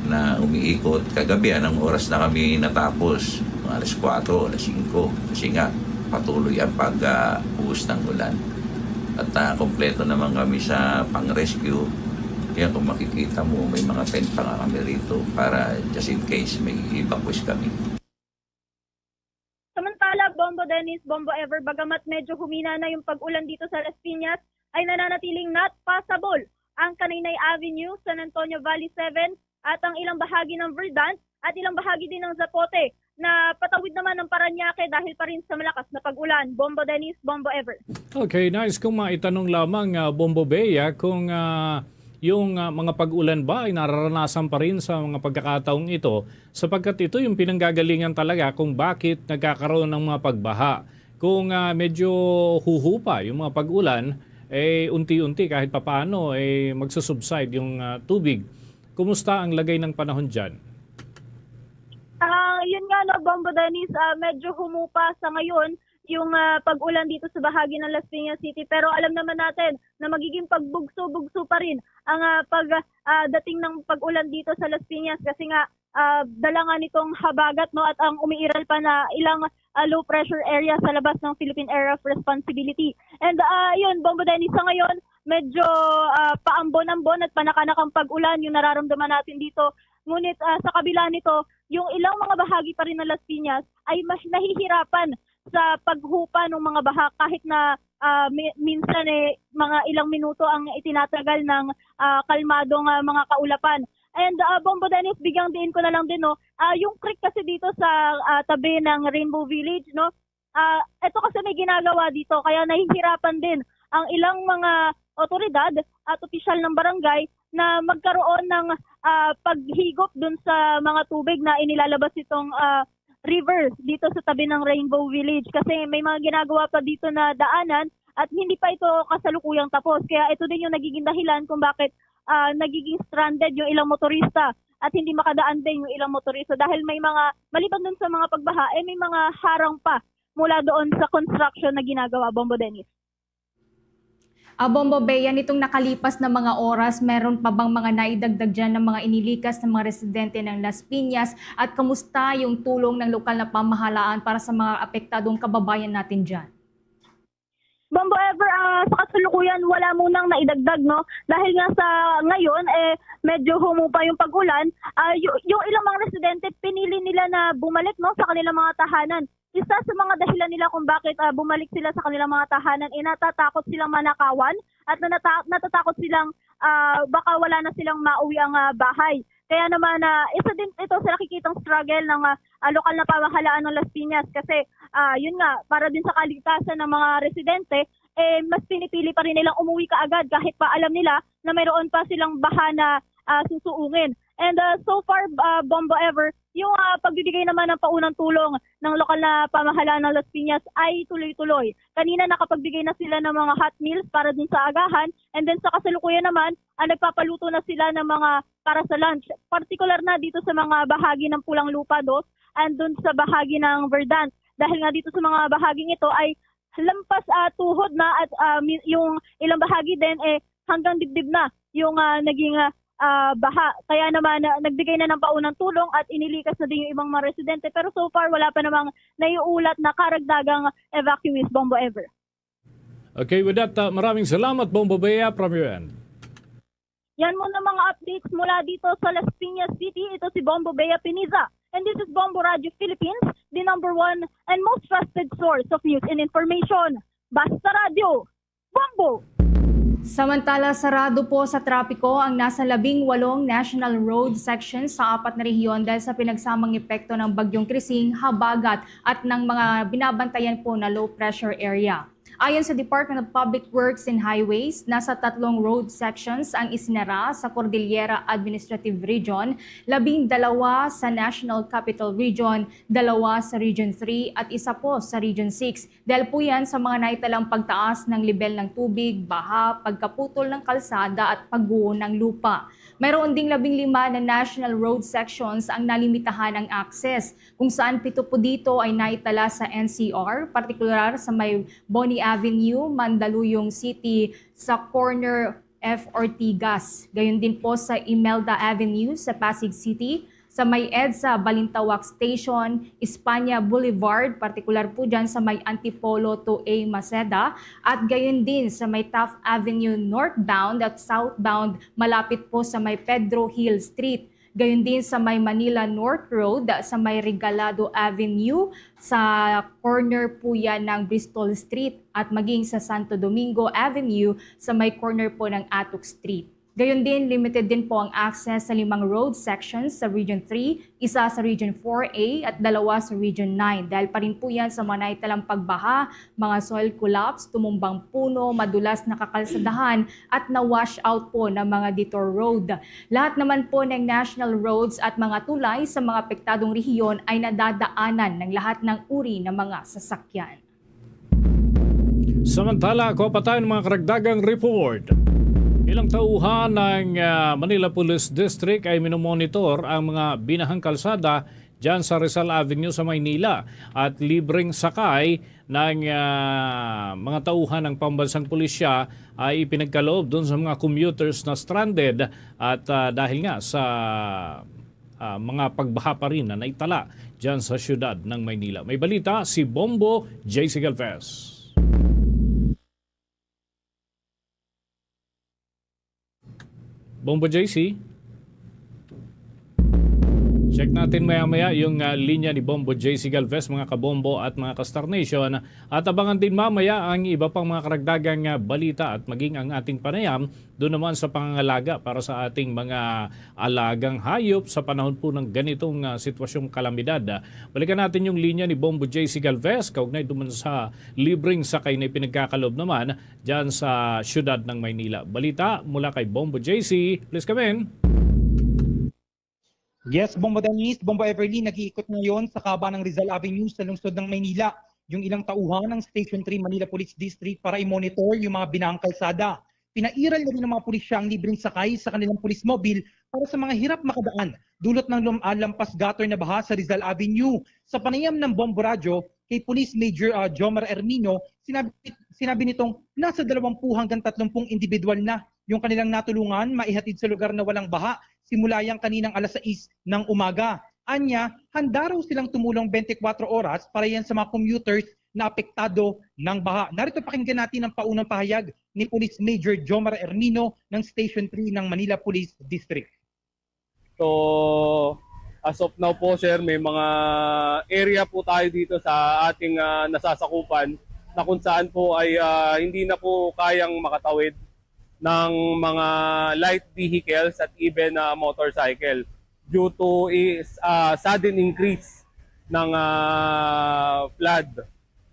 na umiikot. Kagabi, anong oras na kami natapos? Mga alas 4, alas 5. Kasi nga, patuloy ang pag-uus ng ulan. At kompleto naman kami sa pang-rescue. Kaya kung makikita mo, may mga tent pa nga kami rito para just in case may evacuees kami. Samantala, Bombo Dennis, Bombo Ever, bagamat medyo humina na yung pag-ulan dito sa Las Piñas, ay nananatiling not passable ang Kanaynay Avenue, San Antonio Valley 7 at ang ilang bahagi ng Verdant at ilang bahagi din ng Zapote na patawid naman ng Parañaque dahil pa rin sa malakas na pag-ulan. Bombo Dennis, Bombo Ever. Okay, nice kung maitanong lamang Bombo Bea kung yung mga pag-ulan ba ay nararanasan pa rin sa mga pagkakataong ito sapagkat ito yung pinanggagalingan talaga kung bakit nagkakaroon ng mga pagbaha. Kung medyo huhupa yung mga pag-ulan, unti-unti kahit papaano magsusubside yung tubig. Kumusta ang lagay ng panahon dyan? Yun nga no, Bombo Dennis, medyo humupa sa ngayon yung pag-ulan dito sa bahagi ng Las Piñas City. Pero alam naman natin na magiging pagbugso-bugso pa rin ang pagdating ng pag-ulan dito sa Las Piñas kasi nga dala nga nitong habagat no, at ang umiiral pa na ilang low pressure area sa labas ng Philippine Area of Responsibility. And yun, Bombo Dennis, sa ngayon medyo paambon-ambon at panakanakang pag-ulan yung nararamdaman natin dito. Ngunit sa kabila nito, yung ilang mga bahagi pa rin ng Las Piñas ay mas nahihirapan sa paghupa ng mga baha kahit na minsan mga ilang minuto ang itinatagal ng kalmadong mga kaulapan. And Bombo Dennis, bigyang diin ko na lang din no, yung creek kasi dito sa tabi ng Rainbow Village no. Ito kasi may ginagawa dito kaya nahihirapan din ang ilang mga otoridad at opisyal ng barangay na magkaroon ng paghigop dun sa mga tubig na inilalabas itong river dito sa tabi ng Rainbow Village kasi may mga ginagawa pa dito na daanan at hindi pa ito kasalukuyang tapos. Kaya ito din yung nagiging dahilan kung bakit nagiging stranded yung ilang motorista at hindi makadaan din yung ilang motorista dahil may mga, maliban dun sa mga pagbaha, may mga harang pa mula doon sa construction na ginagawa, Bombo Dennis. Bombo Bea, nitong nakalipas na mga oras, meron pa bang mga naidagdag dyan ng mga inilikas ng mga residente ng Las Piñas at kamusta yung tulong ng lokal na pamahalaan para sa mga apektadong kababayan natin dyan? Bombo Ever, sa kasalukuyan wala munang naidagdag no dahil nga sa ngayon medyo humupa yung pag-ulan. Yung ilang mga residente pinili nila na bumalik no sa kanilang mga tahanan. Isa sa mga dahilan nila kung bakit bumalik sila sa kanilang mga tahanan, natatakot silang manakawan at natatakot silang baka wala na silang mauwi ang bahay. Kaya naman isa din ito sa nakikitang struggle ng lokal na pamahalaan ng Las Piñas kasi yun nga, para din sa kaligtasan ng mga residente, mas pinipili pa rin nilang umuwi kaagad kahit pa alam nila na mayroon pa silang baha na susuungin. And so far, Bombo Ever, yung pagbibigay naman ng paunang tulong ng lokal na pamahalaan ng Las Piñas ay tuloy-tuloy. Kanina nakapagbigay na sila ng mga hot meals para dun sa agahan and then sa kasalukuyan naman, nagpapaluto na sila ng mga para sa lunch. Particular na dito sa mga bahagi ng Pulang Lupa 2 and dun sa bahagi ng Verdant. Dahil nga dito sa mga bahaging ito ay lampas tuhod na at yung ilang bahagi din hanggang dibdib na yung naging baha. Kaya naman nagbigay na ng paunang tulong at inilikas na din yung ibang mga residente. Pero so far wala pa namang naiulat na karagdagang evacuees, Bombo Ever. Okay, with that, maraming salamat Bombo Bea from your end. Yan muna mga updates mula dito sa Las Piñas City. Ito si Bombo Bea Piniza. And this is Bombo Radio Philippines, the #1 and most trusted source of news and information. Basta Radio, Bombo! Samantala, sarado po sa trapiko ang nasa 18 national road sections sa 4 na rehiyon dahil sa pinagsamang epekto ng Bagyong Krising, Habagat at ng mga binabantayan po na low pressure area. Ayon sa Department of Public Works and Highways, nasa 3 road sections ang isinara sa Cordillera Administrative Region, 12 sa National Capital Region, 2 sa Region 3 at isa po sa Region 6. Dahil po yan sa mga naitalang pagtaas ng level ng tubig, baha, pagkaputol ng kalsada at pagguho ng lupa. Mayroon ding 15 na national road sections ang nalimitahan ng access, kung saan 7 po dito ay naitala sa NCR, partikular sa may Boni Avenue, Mandaluyong City, sa corner F. Ortigas. Gayon din po sa Imelda Avenue sa Pasig City, sa may EDSA Balintawak Station, Espanya Boulevard, partikular po dyan sa may Antipolo to A. Maceda, at gayon din sa may Taft Avenue northbound at southbound malapit po sa may Pedro Hill Street. Gayon din sa may Manila North Road, sa may Regalado Avenue, sa corner po yan ng Bristol Street at maging sa Santo Domingo Avenue sa may corner po ng Atok Street. Gayon din, limited din po ang access sa 5 road sections sa Region 3, isa sa Region 4A at 2 sa Region 9. Dahil pa rin po yan sa mga naitalang pagbaha, mga soil collapse, tumumbang puno, madulas na kakalsadahan at na-wash out po ng mga detour road. Lahat naman po ng national roads at mga tulay sa mga apektadong rehiyon ay nadadaanan ng lahat ng uri ng mga sasakyan. Samantala, ako pa tayo ng mga karagdagang report. Ilang tauhan ng Manila Police District ay minomonitor ang mga binahang kalsada dyan sa Rizal Avenue sa Maynila at libreng sakay ng mga tauhan ng pambansang pulisya ay ipinagkaloob doon sa mga commuters na stranded at dahil nga sa mga pagbaha pa rin na naitala dyan sa syudad ng Maynila. May balita si Bombo JC Galvez. Bombo JC. Check natin maya-maya yung linya ni Bombo JC Galvez, mga kabombo at mga ka-Star Nation. At abangan din mamaya ang iba pang mga karagdagang balita at maging ang ating panayam doon naman sa pangangalaga para sa ating mga alagang hayop sa panahon po ng ganitong sitwasyong kalamidad. Balikan natin yung linya ni Bombo JC Galvez, kaugnay duman sa libreng sakay na pinagkakalob naman dyan sa syudad ng Maynila. Balita mula kay Bombo JC. Please come in. Yes, Bombo Dennis, Bombo Everly, nag-iikot ngayon sa kaba ng Rizal Avenue sa lungsod ng Maynila yung ilang tauhan ng Station 3 Manila Police District para i-monitor yung mga binahang kalsada. Pinairal na rin ng mga pulisya ang libreng sakay sa kanilang police mobile para sa mga hirap makadaan dulot ng lampas gutter na baha sa Rizal Avenue. Sa panayam ng Bombo Radio kay Police Major Jomar Ermino, sinabi nitong nasa 20 hanggang 30 individual na yung kanilang natulungan maihatid sa lugar na walang baha simula yang kaninang alas 6 ng umaga. Anya, handa raw silang tumulong 24 oras para yan sa mga commuters na apektado ng baha. Narito pakinggan natin ang paunang pahayag ni Police Major Jomar Ermino ng Station 3 ng Manila Police District. So, as of now po sir, may mga area po tayo dito sa ating nasasakupan na kung saan po ay hindi na po kayang makatawid ng mga light vehicles at even motorcycle due to sudden increase ng flood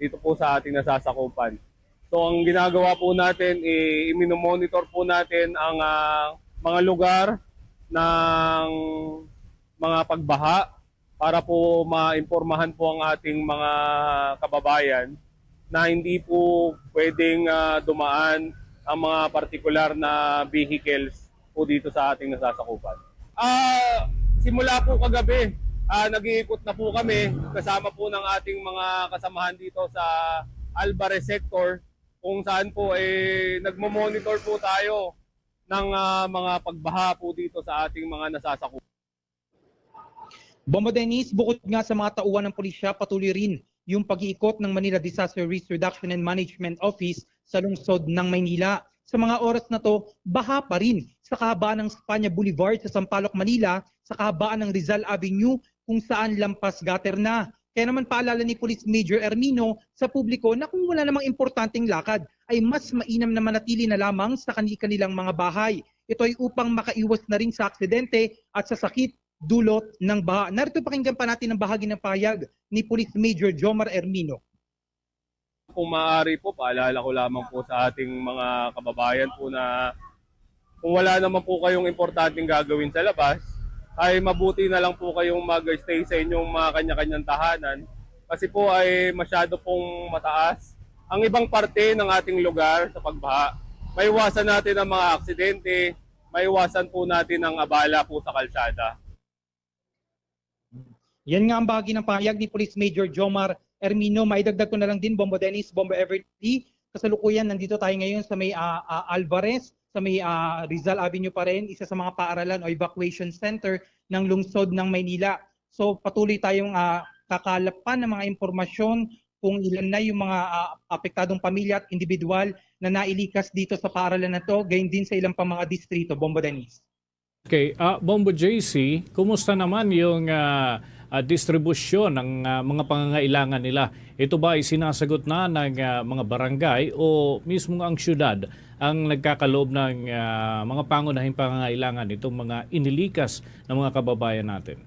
dito po sa ating nasasakupan. So ang ginagawa po natin, i-monitor po natin ang mga lugar ng mga pagbaha para po maimpormahan po ang ating mga kababayan na hindi po pwedeng dumaan ang mga partikular na vehicles po dito sa ating nasasakupan. Simula po kagabi, nag-iikot na po kami kasama po ng ating mga kasamahan dito sa Alvarez sector kung saan po nagmo-monitor po tayo ng mga pagbaha po dito sa ating mga nasasakupan. Bombo Dennis, bukod nga sa mga tauhan ng pulisya, patuloy rin yung pag-iikot ng Manila Disaster Risk Reduction and Management Office sa lungsod ng Maynila. Sa mga oras na to, baha pa rin sa kahabaan ng Spanya Boulevard sa Sampaloc, Manila, sa kahabaan ng Rizal Avenue kung saan lampas gutter na. Kaya naman paalala ni Police Major Ermino sa publiko na kung wala namang importanteng lakad ay mas mainam na manatili na lamang sa kanilang mga bahay. Ito ay upang makaiwas na rin sa aksidente at sa sakit dulot ng baha. Narito pakinggan pa natin ang bahagi ng pahayag ni Police Major Jomar Ermino. Kung maaari po, paalala ko lamang po sa ating mga kababayan po na kung wala naman po kayong importanteng gagawin sa labas, ay mabuti na lang po kayong mag-stay sa inyong mga kanya-kanyang tahanan kasi po ay masyado pong mataas ang ibang parte ng ating lugar sa pagbaha. Maiwasan natin ang mga aksidente, maiwasan po natin ang abala po sa kalsada. Yan nga ang bahagi ng pahayag ni Police Major Jomar Ermino. Maidagdag ko na lang din, Bombo Dennis, Bombo Everly. Kasalukuyan, nandito tayo ngayon sa may Alvarez, sa may Rizal Avenue pa rin, isa sa mga paaralan o evacuation center ng lungsod ng Maynila. So patuloy tayong kakalap pa ng mga impormasyon kung ilan na yung mga apektadong pamilya at individual na nailikas dito sa paaralan na to, gayon din sa ilang pang mga distrito. Bombo Dennis. Okay, Bombo JC, kumusta naman yung distribusyon ng mga pangangailangan nila? Ito ba ay sinasagot na ng mga barangay o mismo ang syudad ang nagkakaloob ng mga pangunahing pangangailangan itong mga inilikas ng mga kababayan natin?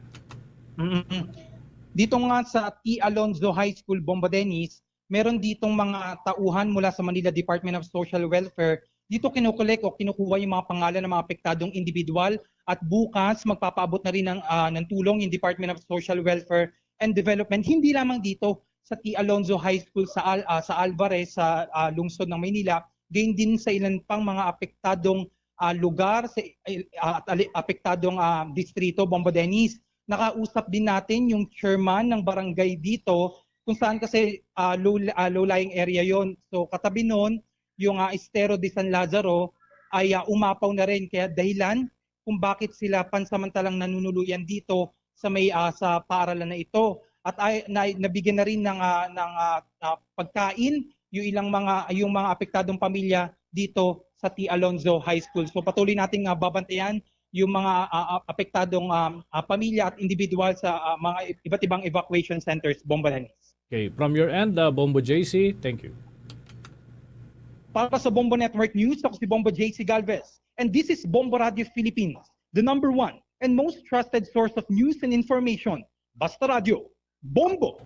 Dito nga sa T. Alonzo High School, Bombodenis, meron ditong mga tauhan mula sa Manila Department of Social Welfare. Dito kinukolek o kinukuha yung mga pangalan ng mga apektadong individual at bukas magpapaabot na rin ng tulong yung Department of Social Welfare and Development. Hindi lamang dito sa T. Alonzo High School sa Alvarez sa lungsod ng Maynila, gayon din sa ilan pang mga apektadong lugar sa apektadong distrito, Bombodenis. Nakausap din natin yung chairman ng barangay dito kung saan kasi low-lying area yon. So katabi noon, yung Estero de San Lazaro ay umapaw na rin, kaya dahilan kung bakit sila pansamantalang nanunuluyan dito sa sa paaralan na ito. At nabigyan na rin ng pagkain yung mga apektadong pamilya dito sa T. Alonzo High School. So patuloy nating babantayan yung mga apektadong pamilya at individual sa mga iba't ibang evacuation centers, Bombodenis. Okay, from your end, Bombo JC, thank you. Para sa Bombo Network News, ako si Bombo JC Galvez. And this is Bombo Radio Philippines, the #1 and most trusted source of news and information. Basta Radio, Bombo!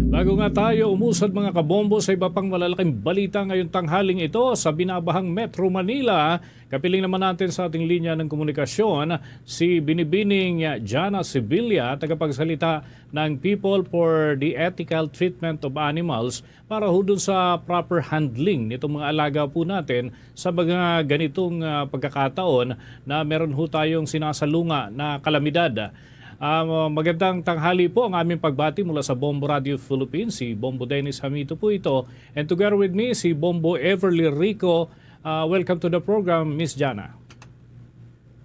Bago nga tayo umusad mga kabombo sa iba pang malalaking balita ngayong tanghaling ito sa binabahang Metro Manila, kapiling naman natin sa ating linya ng komunikasyon si Binibining Jana Sibilia, tagapagsalita ng People for the Ethical Treatment of Animals para ho dun sa proper handling nitong mga alaga po natin sa mga ganitong pagkakataon na meron ho tayong sinasalunga na kalamidad. Magandang tanghali po ang aming pagbati mula sa Bombo Radio Philippines. Si Bombo Dennis Hamito po ito. And together with me, si Bombo Everly Rico. Welcome to the program, Miss Jana.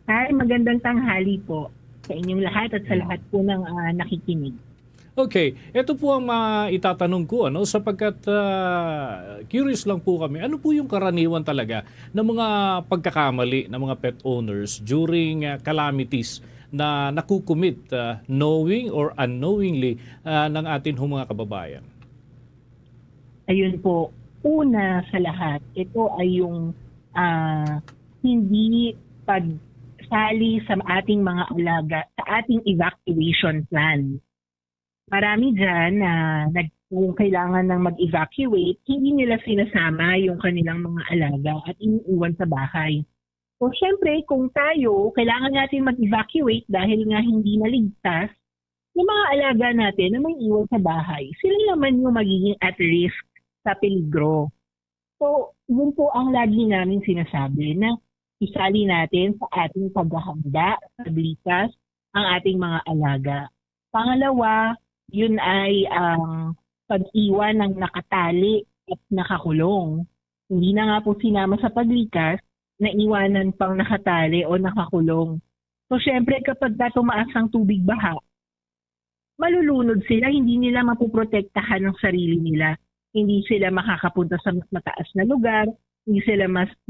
Hi, magandang tanghali po sa inyong lahat at sa lahat po ng nakikinig. Okay, ito po ang itatanong ko sapagkat curious lang po kami. Ano po yung karaniwan talaga ng mga pagkakamali ng mga pet owners during calamities na nakukumit knowing or unknowingly ng atin mga kababayan? Ayun po, una sa lahat, ito ay yung hindi pagsali sa ating mga alaga sa ating evacuation plan. Marami dyan na kung kailangan ng mag-evacuate, hindi nila sinasama yung kanilang mga alaga at iniiwan sa bahay. So, syempre, kung tayo, kailangan natin mag-evacuate dahil nga hindi naligtas, yung mga alaga natin na may iwan sa bahay, sila naman yung magiging at risk sa peligro. So, yun po ang lagi namin sinasabi na isali natin sa ating paghahanda, paglitas, ang ating mga alaga. Pangalawa, yun ay ang pag-iwan ng nakatali at nakakulong. Hindi na nga po sinama sa paglikas, na iwanan pang nakatali o nakakulong. So, syempre, kapag tumaas ang tubig baha, malulunod sila, hindi nila mapuprotektahan ng sarili nila. Hindi sila makakapunta sa mas mataas na lugar, hindi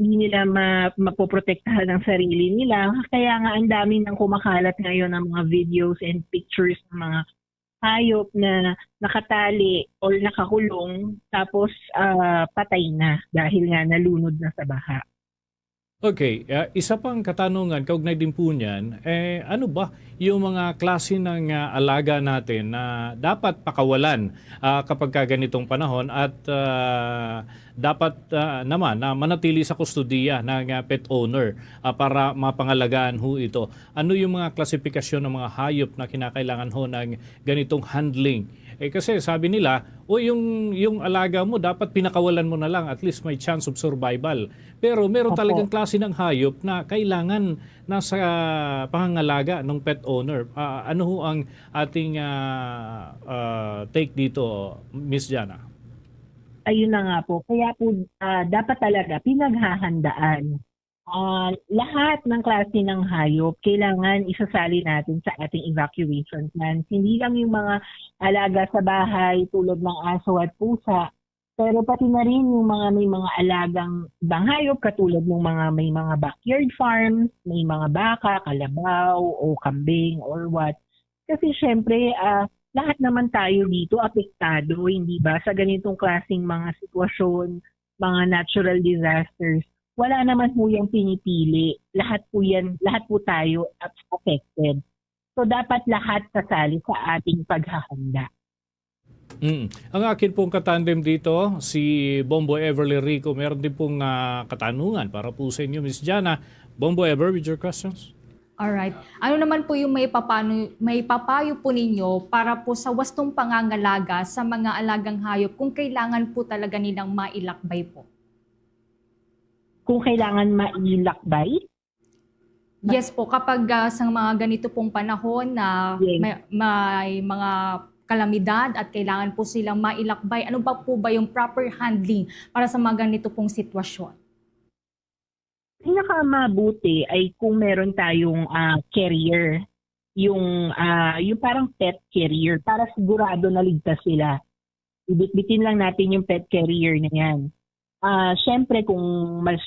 nila mapoprotektahan ng sarili nila. Kaya nga, ang dami nang kumakalat ngayon ng mga videos and pictures ng mga hayop na nakatali o nakakulong, tapos patay na dahil nga nalunod na sa baha. Okay, isa pang katanungan, kaugnay din po niyan, ano ba yung mga klase ng alaga natin na dapat pakawalan kapag ganitong panahon at dapat naman na manatili sa kustudiya ng pet owner para mapangalagaan ho ito? Ano yung mga klasifikasyon ng mga hayop na kinakailangan ho ng ganitong handling? Kasi sabi nila, yung alaga mo dapat pinakawalan mo na lang, at least may chance of survival. Pero meron talagang klase ng hayop na kailangan nasa pangangalaga ng pet owner. Ano ho ang ating take dito, Miss Jana? Ayun na nga po. Kaya po dapat talaga pinaghahandaan. Lahat ng klase ng hayop kailangan isasali natin sa ating evacuation plans. Hindi lang yung mga alaga sa bahay tulad ng aso at pusa, pero pati na rin yung may mga alagang ibang hayop katulad ng may mga backyard farms, may mga baka, kalabaw o kambing or what. Kasi syempre lahat naman tayo dito apektado, hindi ba, sa ganitong klaseng mga sitwasyon mga natural disasters, wala naman po yung pinipili. Lahat po tayo affected. So dapat lahat kasali sa ating paghahanda. Ang akin pong katandem dito, si Bombo Everly Rico, meron din pong katanungan para po sa inyo, Ms. Jana. Bombo Ever, with your questions? Alright. Ano naman po yung may papayo po ninyo para po sa wastong pangangalaga sa mga alagang hayop kung kailangan po talaga nilang mailakbay po? Kung kailangan mailakbay? Yes po, kapag sa mga ganito pong panahon na may mga kalamidad at kailangan po silang mailakbay, ano ba po ba yung proper handling para sa mga ganito pong sitwasyon? Pinakamabuti ay kung meron tayong carrier, yung parang pet carrier para sigurado na ligtas sila. Ibitbitin lang natin yung pet carrier na yan. Siyempre kung mas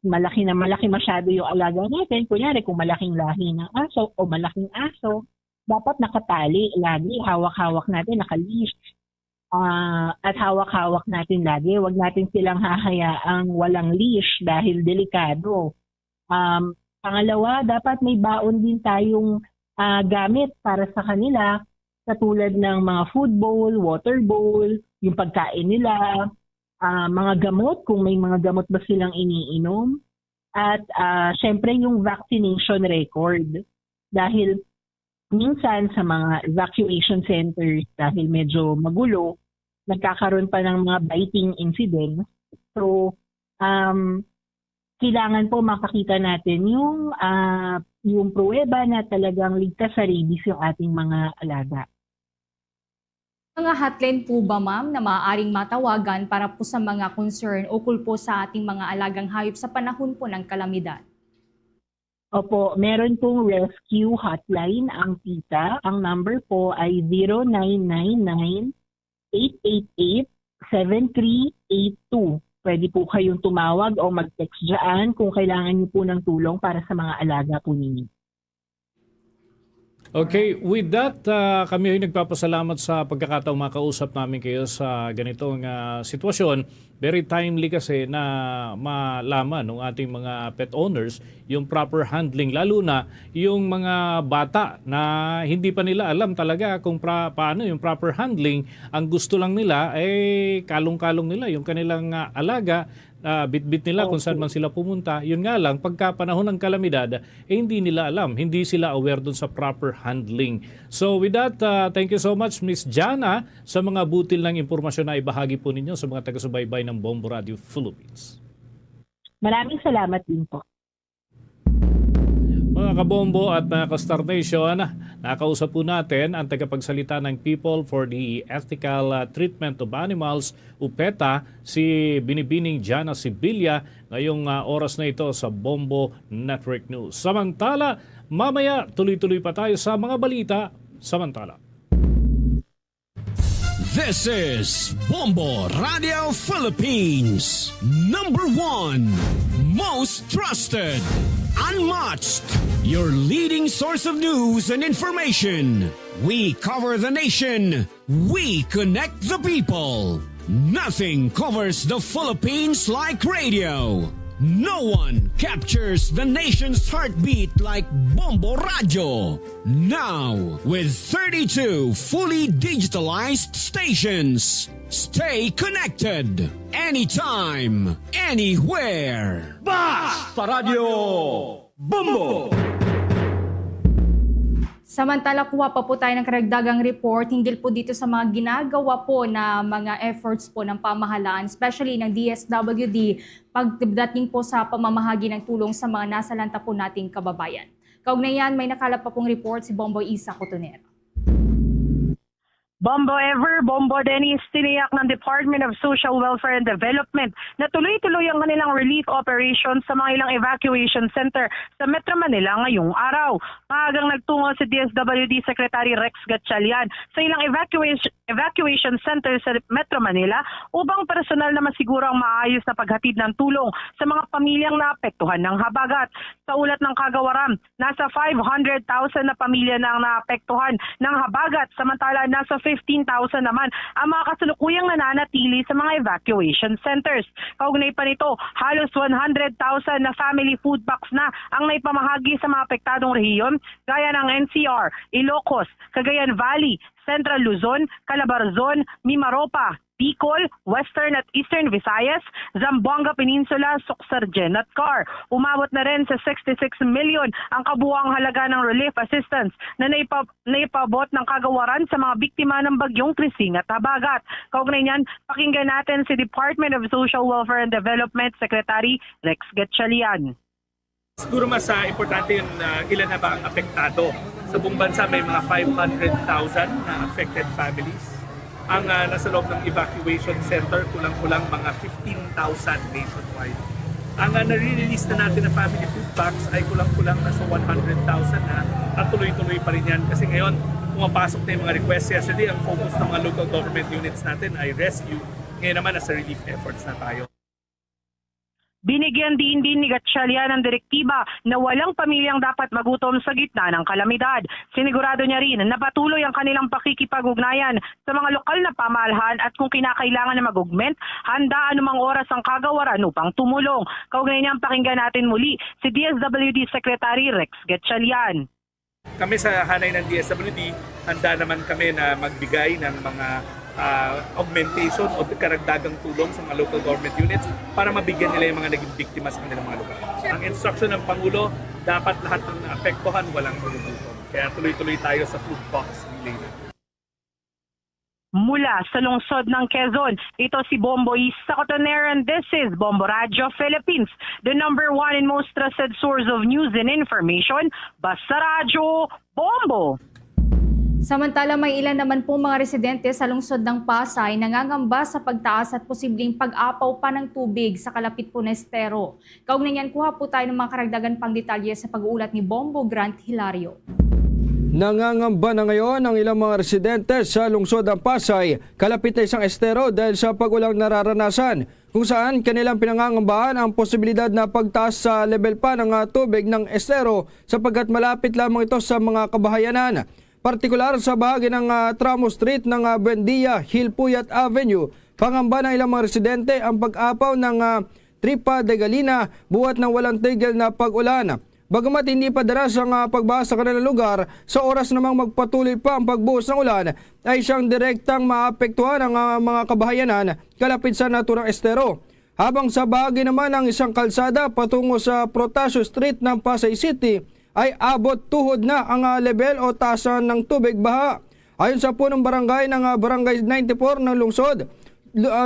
malaki masyado yung alaga natin, kunyari kung malaking lahi ng aso o malaking aso, dapat nakatali lagi, hawak-hawak natin, nakaleash. At hawak-hawak natin lagi. Huwag natin silang hahayaang walang leash dahil delikado. Pangalawa, dapat may baon din tayong gamit para sa kanila, katulad ng mga food bowl, water bowl, yung pagkain nila, mga gamot, kung may mga gamot ba silang iniinom, at syempre yung vaccination record. Dahil minsan sa mga evacuation centers, dahil medyo magulo, nagkakaroon pa ng mga biting incidents. So, kailangan po makakita natin yung pruweba na talagang ligtas sa rabies yung ating mga alaga. Mga hotline po ba, ma'am, na maaaring matawagan para po sa mga concern ukol po sa ating mga alagang hayop sa panahon po ng kalamidad? Opo, meron pong rescue hotline ang PITA. Ang number po ay 0999-888-7382. Pwede po kayong tumawag o mag-text dyan kung kailangan niyo po ng tulong para sa mga alaga po ninyo. Okay, with that, kami ay nagpapasalamat sa pagkakataong makausap namin kayo sa ganitong sitwasyon. Very timely kasi na malaman ng ating mga pet owners yung proper handling, lalo na yung mga bata na hindi pa nila alam talaga kung paano yung proper handling. Ang gusto lang nila ay kalong-kalong nila yung kanilang alaga, bit-bit nila kung saan man sila pumunta. Yun nga lang, pagka panahon ng kalamidad, hindi nila alam, hindi sila aware dun sa proper handling. So with that, thank you so much, Ms. Jana, sa mga butil ng impormasyon na ibahagi po ninyo sa mga taga-subaybay ng Bombo Radio Philippines. Maraming salamat din po. Mga kabombo at mga ka-Star Nation, nakausap po natin ang tagapagsalita ng People for the Ethical Treatment of Animals, UPETA, si Binibining Jana Sibilia, ngayong oras na ito sa Bombo Network News. Samantala, mamaya tuloy-tuloy pa tayo sa mga balita. Samantala. This is Bombo Radio Philippines, #1 most trusted, unmatched, your leading source of news and information. We cover the nation. We connect the people. Nothing covers the Philippines like radio. No one captures the nation's heartbeat like Bombo Radio. Now, with 32 fully digitalized stations. Stay connected. Anytime, anywhere. Basta Radio Bombo! Samantala, kuha pa po tayo ng karagdagang report hinggil po dito sa mga ginagawa po na mga efforts po ng pamahalaan, especially ng DSWD, pagdating po sa pamamahagi ng tulong sa mga nasalanta po nating kababayan. Kaugnayan, may nakalap pa pong report si Bombo Isa Cotonero. Bombo Ever, Bombo Dennis, tiniyak ng Department of Social Welfare and Development na tuloy-tuloy ang kanilang relief operations sa mga ilang evacuation center sa Metro Manila ngayong araw. Maagang nagtungo si DSWD Secretary Rex Gatchalian sa ilang evacuation center sa Metro Manila upang personal na masiguro ang maayos na paghatid ng tulong sa mga pamilyang naapektuhan ng habagat. Sa ulat ng kagawaran, nasa 500,000 na pamilya na ang naapektuhan ng habagat, samantala nasa 15,000 naman ang mga kasalukuyang nananatili sa mga evacuation centers. Kaugnay pa nito, halos 100,000 na family food packs na ang naipamahagi sa mga apektadong rehiyon gaya ng NCR, Ilocos, Cagayan Valley, Central Luzon, Calabarzon, Mimaropa, Bicol, Western at Eastern Visayas, Zamboanga Peninsula, Suxargen at Car. Umabot na rin sa 66 million ang kabuuang halaga ng relief assistance na naipabot ng kagawaran sa mga biktima ng bagyong Krising at Habagat. Kaugnay niyan, pakinggan natin si Department of Social Welfare and Development Secretary Rex Gatchalian. Siguro mas importante yung ilan na ba ang apektado. Sa buong bansa may mga 500,000 na affected families. Ang nasa loob ng evacuation center, kulang-kulang mga 15,000 nationwide. Ang nare-release na natin na family food packs ay kulang-kulang nasa 100,000 na at tuloy-tuloy pa rin yan. Kasi ngayon, pumapasok na yung mga requests. Yesterday, ang focus ng mga local government units natin ay rescue. Ngayon naman, nasa relief efforts na tayo. Binigyan din ni Gatchalian ng direktiba na walang pamilyang dapat magutom sa gitna ng kalamidad. Sinigurado niya rin na patuloy ang kanilang pakikipag-ugnayan sa mga lokal na pamahalaan at kung kinakailangan na mag-augment, handa anumang oras ang kagawaran upang tumulong. Kaugnay niyang pakinggan natin muli si DSWD Secretary Rex Gatchalian. Kami sa hanay ng DSWD, handa naman kami na magbigay ng mga augmentation o karagdagang tulong sa mga local government units para mabigyan nila yung mga naging biktima sa kanilang mga lugar. Ang instruction ng Pangulo, dapat lahat ng naapektuhan walang magugutom. Kaya tuloy-tuloy tayo sa food box relay na. Mula sa lungsod ng Quezon, ito si Bombo Isa Cotoner and this is Bombo Radio Philippines, the number one and most trusted source of news and information. Basta Radio, Bombo! Samantala, may ilan naman po mga residente sa lungsod ng Pasay nangangamba sa pagtaas at posibleng pag-apaw pa ng tubig sa kalapit po na estero. Kaugnay niyan, kuha po tayo ng mga karagdagan pang detalye sa pag-uulat ni Bombo Grant Hilario. Nangangamba na ngayon ang ilang mga residente sa lungsod ng Pasay kalapit na isang estero dahil sa pag-ulang nararanasan kung saan kanilang pinangangambahan ang posibilidad na pagtaas sa level pa ng tubig ng estero sapagkat malapit lamang ito sa mga kabahayanan. Partikular sa bahagi ng Tramo Street ng Buendia, Hilpuyat Avenue, pangamba ng ilang mga residente ang pag-apaw ng Tripa de Galina buhat ng walang tigil na pag-ulan. Bagamat hindi pa daras ang pagbaha sa kanilang lugar, sa oras namang magpatuloy pa ang pagbuhos ng ulan, ay siyang direktang maapektuhan ang mga kabahayanan kalapit sa naturang estero. Habang sa bahagi naman ng isang kalsada patungo sa Protasio Street ng Pasay City, ay abot tuhod na ang level o taasan ng tubig baha. Ayon sa punong barangay ng Barangay 94 ng lungsod,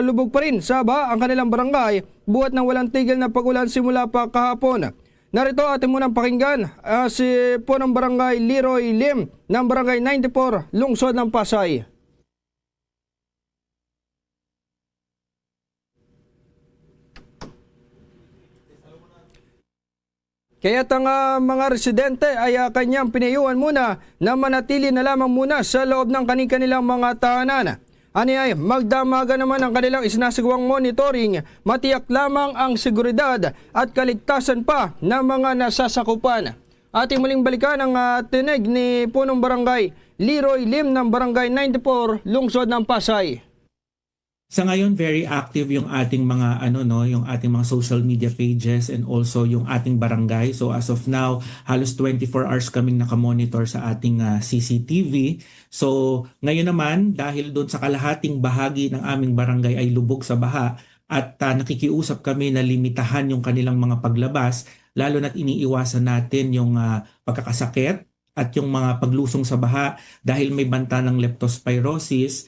lubog pa rin sa baha ang kanilang barangay buhat ng walang tigil na pag-ulan simula pa kahapon. Narito ating munang pakinggan si punong barangay Leroy Lim ng Barangay 94, lungsod ng Pasay. Kaya't ang mga residente ay kanyang pinayuhan muna na manatili na lamang muna sa loob ng kanilang mga tahanan. Ani ay magdamaga naman ang kanilang isinasagawang monitoring, matiyak lamang ang seguridad at kaligtasan pa ng mga nasasakupan. Ating muling balikan ang tinig ni punong barangay Leroy Lim ng Barangay 94, lungsod ng Pasay. Sa ngayon, very active yung ating mga yung ating mga social media pages and also yung ating barangay. So as of now, halos 24 hours kaming nakamonitor sa ating CCTV. So ngayon naman, dahil doon sa kalahating bahagi ng aming barangay ay lubog sa baha at nakikiusap kami na limitahan yung kanilang mga paglabas, lalo na't iniiwasan natin yung pagkakasakit at yung mga paglusong sa baha dahil may banta ng leptospirosis.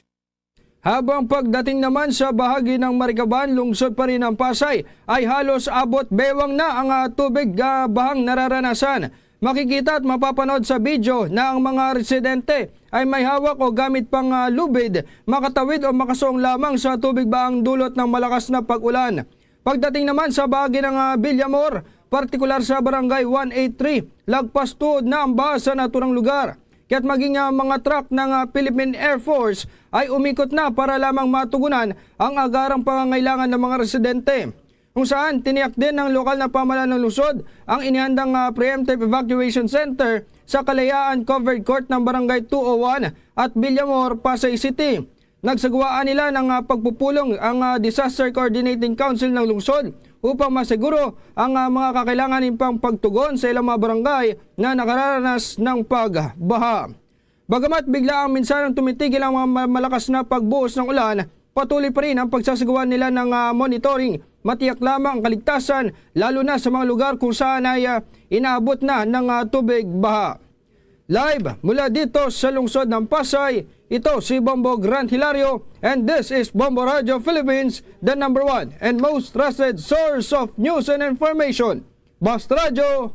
Habang pagdating naman sa bahagi ng Maricaban, lungsod pa rin ng Pasay, ay halos abot bewang na ang tubig bahang nararanasan. Makikita at mapapanood sa video na ang mga residente ay may hawak o gamit pang lubid, makatawid o makasuong lamang sa tubig bahang dulot ng malakas na pag-ulan. Pagdating naman sa bahagi ng Villamor, partikular sa Barangay 183, lagpas tuhod na ang baha sa naturang lugar. Kaya't maging mga truck ng Philippine Air Force ay umikot na para lamang matugunan ang agarang pangangailangan ng mga residente. Kung saan tiniyak din ng lokal na pamahalaan ng lungsod ang inihandang preemptive evacuation center sa Kalayaan Covered Court ng Barangay 201 at Villamor, Pasay City. Nagsagawaan nila ng pagpupulong ang Disaster Coordinating Council ng lungsod upang masiguro ang mga kakailanganin pang pagtugon sa ilang mga barangay na nakararanas ng pagbaha. Bagamat bigla ang minsan tumitigil ang mga malakas na pagbuhos ng ulan, patuloy pa rin ang pagsasagawa nila ng monitoring. Matiyak lamang ang kaligtasan lalo na sa mga lugar kung saan ay inaabot na ng tubig baha. Live mula dito sa lungsod ng Pasay, ito si Bombo Grant Hilario and this is Bombo Radio Philippines, the number one and most trusted source of news and information. Basta Radio,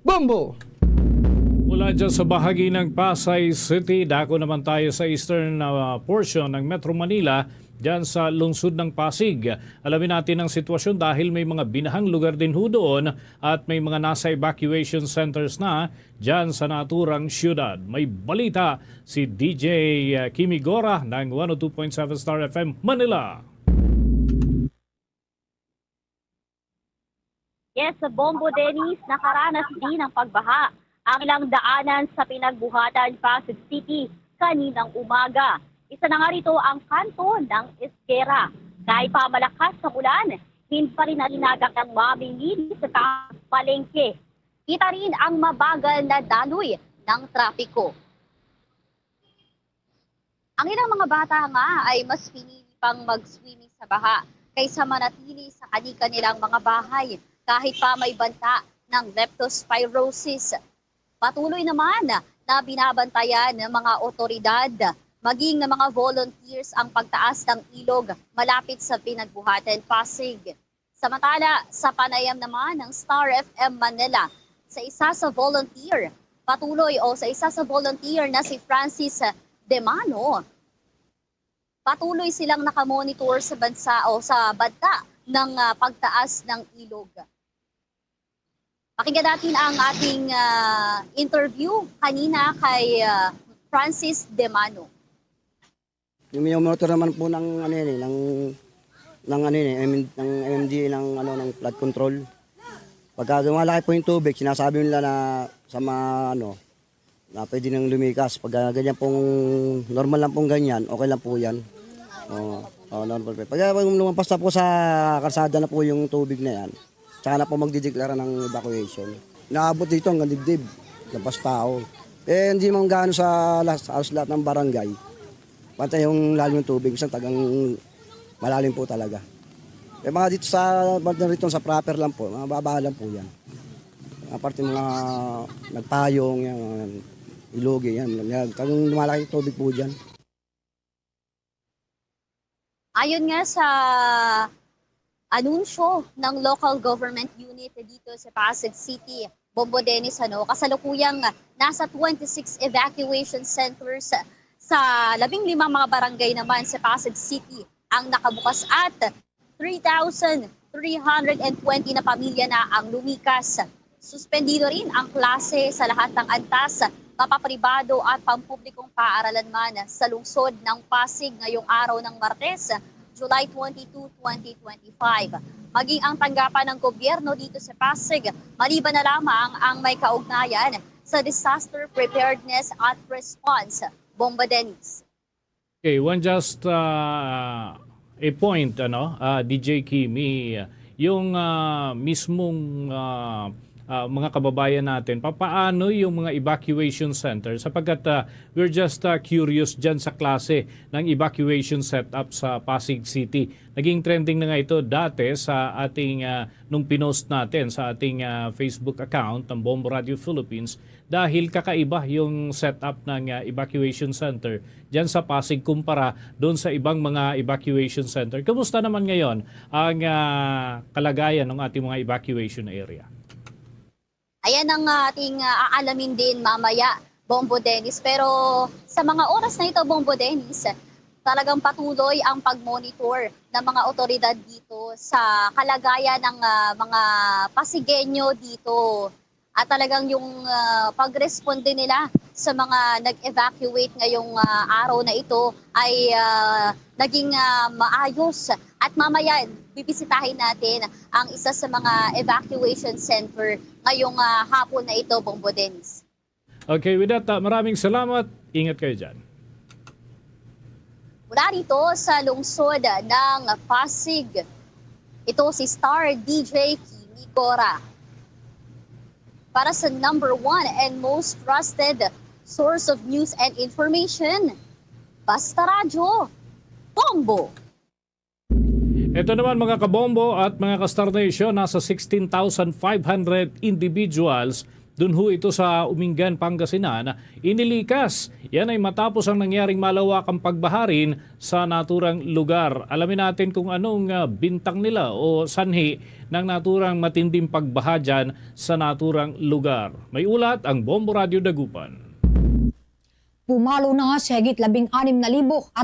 Bombo! Mula dyan sa bahagi ng Pasay City, dako naman tayo sa eastern portion ng Metro Manila, dyan sa lungsod ng Pasig. Alamin natin ang sitwasyon dahil may mga binahang lugar din ho doon at may mga nasa evacuation centers na dyan sa naturang syudad. May balita si DJ Kimi Gora ng 102.7 Star FM Manila. Yes, sa Bombo Dennis, nakaranas din ng pagbaha ang ilang daanan sa pinagbuhatan Pasig City kaninang umaga. Isa na nga rito ang kanto ng Esguera. Kahit pa malakas sa ulan, hindi pa rin nalinagak ng mamingin sa palengke. Kita rin ang mabagal na daloy ng trapiko. Ang ilang mga bata nga ay mas pinili pang mag-swimming sa baha kaysa manatili sa kani-kanilang mga bahay kahit pa may banta ng leptospirosis. Patuloy naman na binabantayan ng mga otoridad maging ng mga volunteers ang pagtaas ng ilog malapit sa pinagbuhatan Pasig. Samantala, sa panayam naman ng Star FM Manila, sa isa sa volunteer na si Francis Demano, patuloy silang nakamonitor sa bansa o sa banta ng pagtaas ng ilog. Pakinggan natin ang ating interview kanina kay Francis Demano. Yung monitor naman po ng MMDA ng flood control. Pagka lumalaki po yung tubig, sinasabi nila na sa mga na pwede nang lumikas. Pag ganyan pong normal lang pong ganyan, okay lang po 'yan. Normal po. Pag lumampas na po sa kalsada na po yung tubig na 'yan, tsaka na po magdideklara ng evacuation. Naabot dito hanggang dibdib, lampas tao. Hindi man gaano sa lahat ng barangay. Pantay yung lalim ng tubig, isang tagang malalim po talaga. Mga dito sa proper lang po, mga baba lang po yan. Aparte mga nagpayong, yan, ilogi, yan. Tagang lumalaki yung tubig po dyan. Ayon nga sa anunsyo ng local government unit dito sa Pasig City, Bombo Dennis, kasalukuyang nasa 26 evacuation centers sa 15 mga barangay naman sa Pasig City ang nakabukas at 3,320 na pamilya na ang lumikas. Suspendido rin ang klase sa lahat ng antas, papapribado at pampublikong paaralan man sa lungsod ng Pasig ngayong araw ng Martes, July 22, 2025. Maging ang tanggapan ng gobyerno dito sa Pasig, maliban na lamang ang may kaugnayan sa disaster preparedness at response. Bomba Dennis. Okay, just a point, DJ Kimi, yung mismong mga kababayan natin, paano yung mga evacuation center? Sapagkat we're just curious dyan sa klase ng evacuation setup sa Pasig City. Naging trending na nga ito dati sa ating, nung pinost natin sa ating Facebook account ng Bombo Radio Philippines dahil kakaiba yung setup ng evacuation center dyan sa Pasig kumpara doon sa ibang mga evacuation center. Kamusta naman ngayon ang kalagayan ng ating mga evacuation area? Ayan ang ating aalamin din mamaya, Bombo Dennis. Pero sa mga oras na ito, Bombo Dennis, talagang patuloy ang pag-monitor ng mga otoridad dito sa kalagayan ng mga Pasigueño dito. At talagang yung pag-responde nila sa mga nag-evacuate ngayong araw na ito ay naging maayos. At mamaya, bibisitahin natin ang isa sa mga evacuation center ngayong hapon na ito, Bombo Dennis. Okay, with that, maraming salamat. Ingat kayo dyan. Mula rito sa lungsod ng Pasig, ito si Star DJ Kimi Cora. Para sa number 1 and most trusted source of news and information, Basta Radyo, Bombo! Ito naman mga kabombo at mga ka-Star Nation, nasa 16,500 individuals dun ho ito sa Umingan, Pangasinan, inilikas. Yan ay matapos ang nangyaring malawakang pagbaharin sa naturang lugar. Alamin natin kung anong bintang nila o sanhi ng naturang matinding pagbaha dyan sa naturang lugar. May ulat ang Bombo Radio Dagupan. Pumalo na sa higit 16,500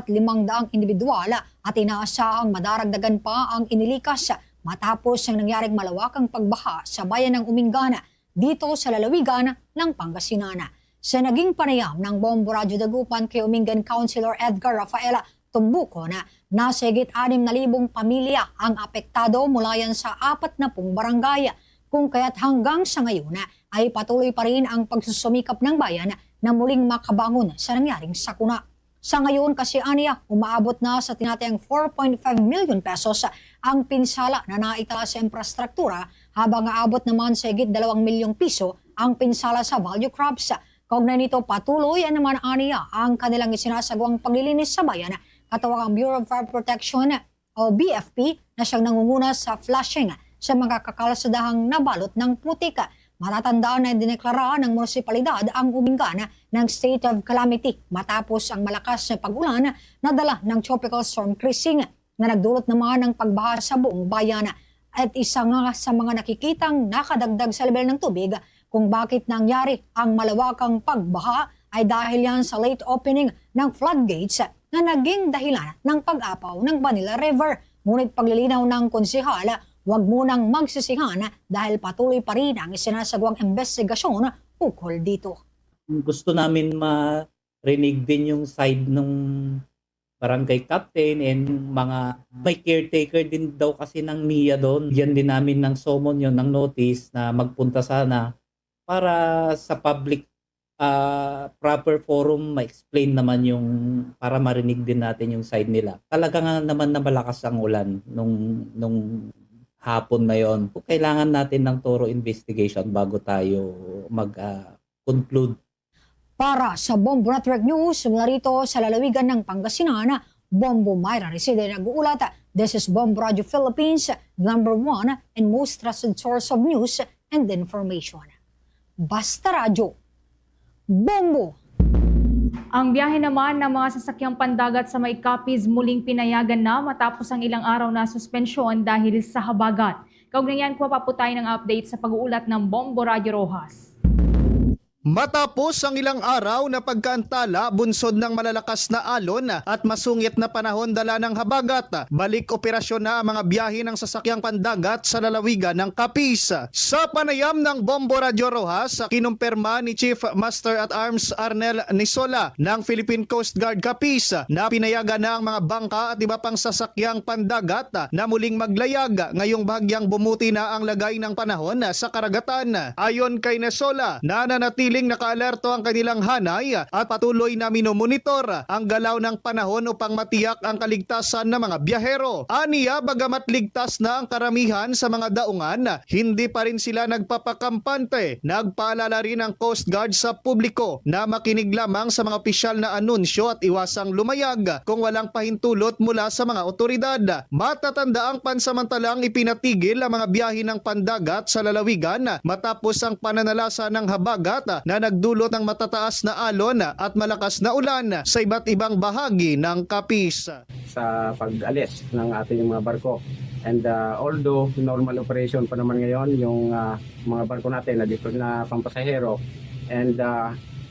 individual at inaasahang madaragdagan pa ang inilikas matapos ang nangyaring malawakang pagbaha sa bayan ng Umingan dito sa lalawigan ng Pangasinan. Sa naging panayam ng Bombo Radio Dagupan kay Umingan Councilor Edgar Rafaela Tumbuco na nasa higit 6,000 pamilya ang apektado mula yan sa 40 barangay, kung kaya't hanggang sa ngayon ay patuloy pa rin ang pagsusumikap ng bayan na muling makabangon sa nangyaring sakuna. Sa ngayon kasi aniya, umaabot na sa tinatayang 4.5 million pesos ang pinsala na naitala sa infrastruktura, habang aabot naman sa higit 2 milyong piso ang pinsala sa value crops. Kaugnay nito, patuloy naman aniya ang kanilang isinasagawang paglilinis sa bayan, katawang ang Bureau of Fire Protection o BFP na siyang nangunguna sa flushing sa mga kakalasadahang nabalot ng putik. Matatandaan na dineklara ng munisipalidad ang Umingan ng state of calamity matapos ang malakas na pag-ulan na dala ng tropical storm Krising na nagdulot naman ng pagbaha sa buong bayan. At isa nga sa mga nakikitang nakadagdag sa level ng tubig kung bakit nangyari ang malawakang pagbaha ay dahil yan sa late opening ng floodgates na naging dahilan ng pag-apaw ng Manila River. Ngunit paglilinaw ng konsehal, huwag munang magsisihan dahil patuloy pa rin ang isinasagawang investigasyon ukol dito. Gusto namin marinig din yung side ng barangay captain and mga may caretaker din daw kasi ng NIA doon. Yan din namin ng summon yun, ng notice na magpunta sana para sa public proper forum ma-explain naman yung para marinig din natin yung side nila. Talaga nga naman na malakas ang ulan nung hapon na yon. Kailangan natin ng thorough investigation bago tayo mag-conclude. Para sa Bombo Network News, mula rito sa lalawigan ng Pangasinan, Bombo Mayra Reside nag-uulat. This is Bombo Radio Philippines, number 1 and most trusted source of news and information. Basta Radyo, Bombo! Ang biyahe naman ng mga sasakyang pandagat sa may Capiz muling pinayagan na matapos ang ilang araw na suspensyon dahil sa habagat. Kaugnay yan, kuha pa po tayo ng update sa pag-uulat ng Bombo Radio Rojas. Matapos ang ilang araw na pagkaantala, bunsod ng malalakas na alon at masungit na panahon dala ng habagat, balik operasyon na ang mga biyahe ng sasakyang pandagat sa lalawigan ng Capiz. Sa panayam ng Bombo Radio Rojas, kinumpirma ni Chief Master at Arms Arnel Nisola ng Philippine Coast Guard Capiz na pinayagan na ang mga bangka at iba pang sasakyang pandagat na muling maglayag ngayong bahagyang bumuti na ang lagay ng panahon sa karagatan. Ayon kay Nisola, nananatili nakaalerto ang kanilang hanay at patuloy na minomonitor ang galaw ng panahon upang matiyak ang kaligtasan ng mga biyahero. Aniya, bagamat ligtas na ang karamihan sa mga daungan, hindi pa rin sila nagpapakampante. Nagpaalala rin ang Coast Guard sa publiko na makinig lamang sa mga opisyal na anunsyo at iwasang lumayag kung walang pahintulot mula sa mga otoridad. Matatanda ang pansamantalang ipinatigil ang mga biyahe ng pandagat sa lalawigan matapos ang pananalasa ng habagat na nagdulot ng matataas na alon at malakas na ulan sa iba't ibang bahagi ng Capiz. Sa pag-alis ng ating mga barko. And although normal operation pa naman ngayon yung mga barko natin na dito na pampasahero, and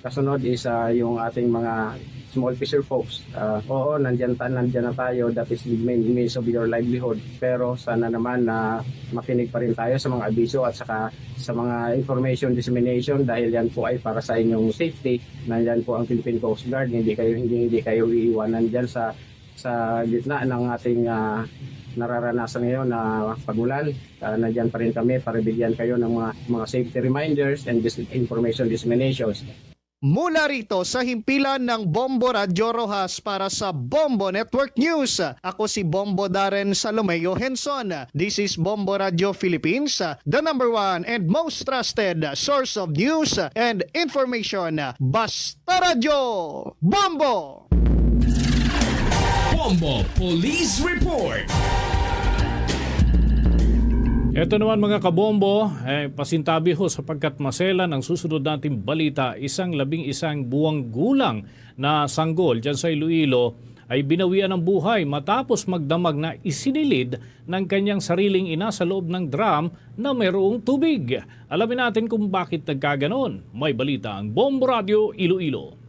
kasunod is yung ating mga small fisher folks. Oo, nandyan na tayo. That is the main means of your livelihood. Pero sana naman na makinig pa rin tayo sa mga abiso at saka sa mga information dissemination dahil yan po ay para sa inyong safety. Nandyan po ang Philippine Coast Guard. Hindi kayo iiwanan dyan sa gitna ng ating nararanasan ngayon na pagulan. Nandyan pa rin kami para bigyan kayo ng mga safety reminders and information disseminations. Mula rito sa himpilan ng Bombo Radio Rojas para sa Bombo Network News, ako si Bombo Darren Salomeo Henson. This is Bombo Radio Philippines, the #1 and most trusted source of news and information. Basta Radio! Bombo! Bombo Police Report. Ito naman mga kabombo, pasintabi ho sapagkat maselan ang susunod nating balita, 11 buwang gulang na sanggol dyan sa Iloilo ay binawian ng buhay matapos magdamag na isinilid ng kanyang sariling ina sa loob ng drum na mayroong tubig. Alamin natin kung bakit nagkaganon. May balita ang Bombo Radio Iloilo.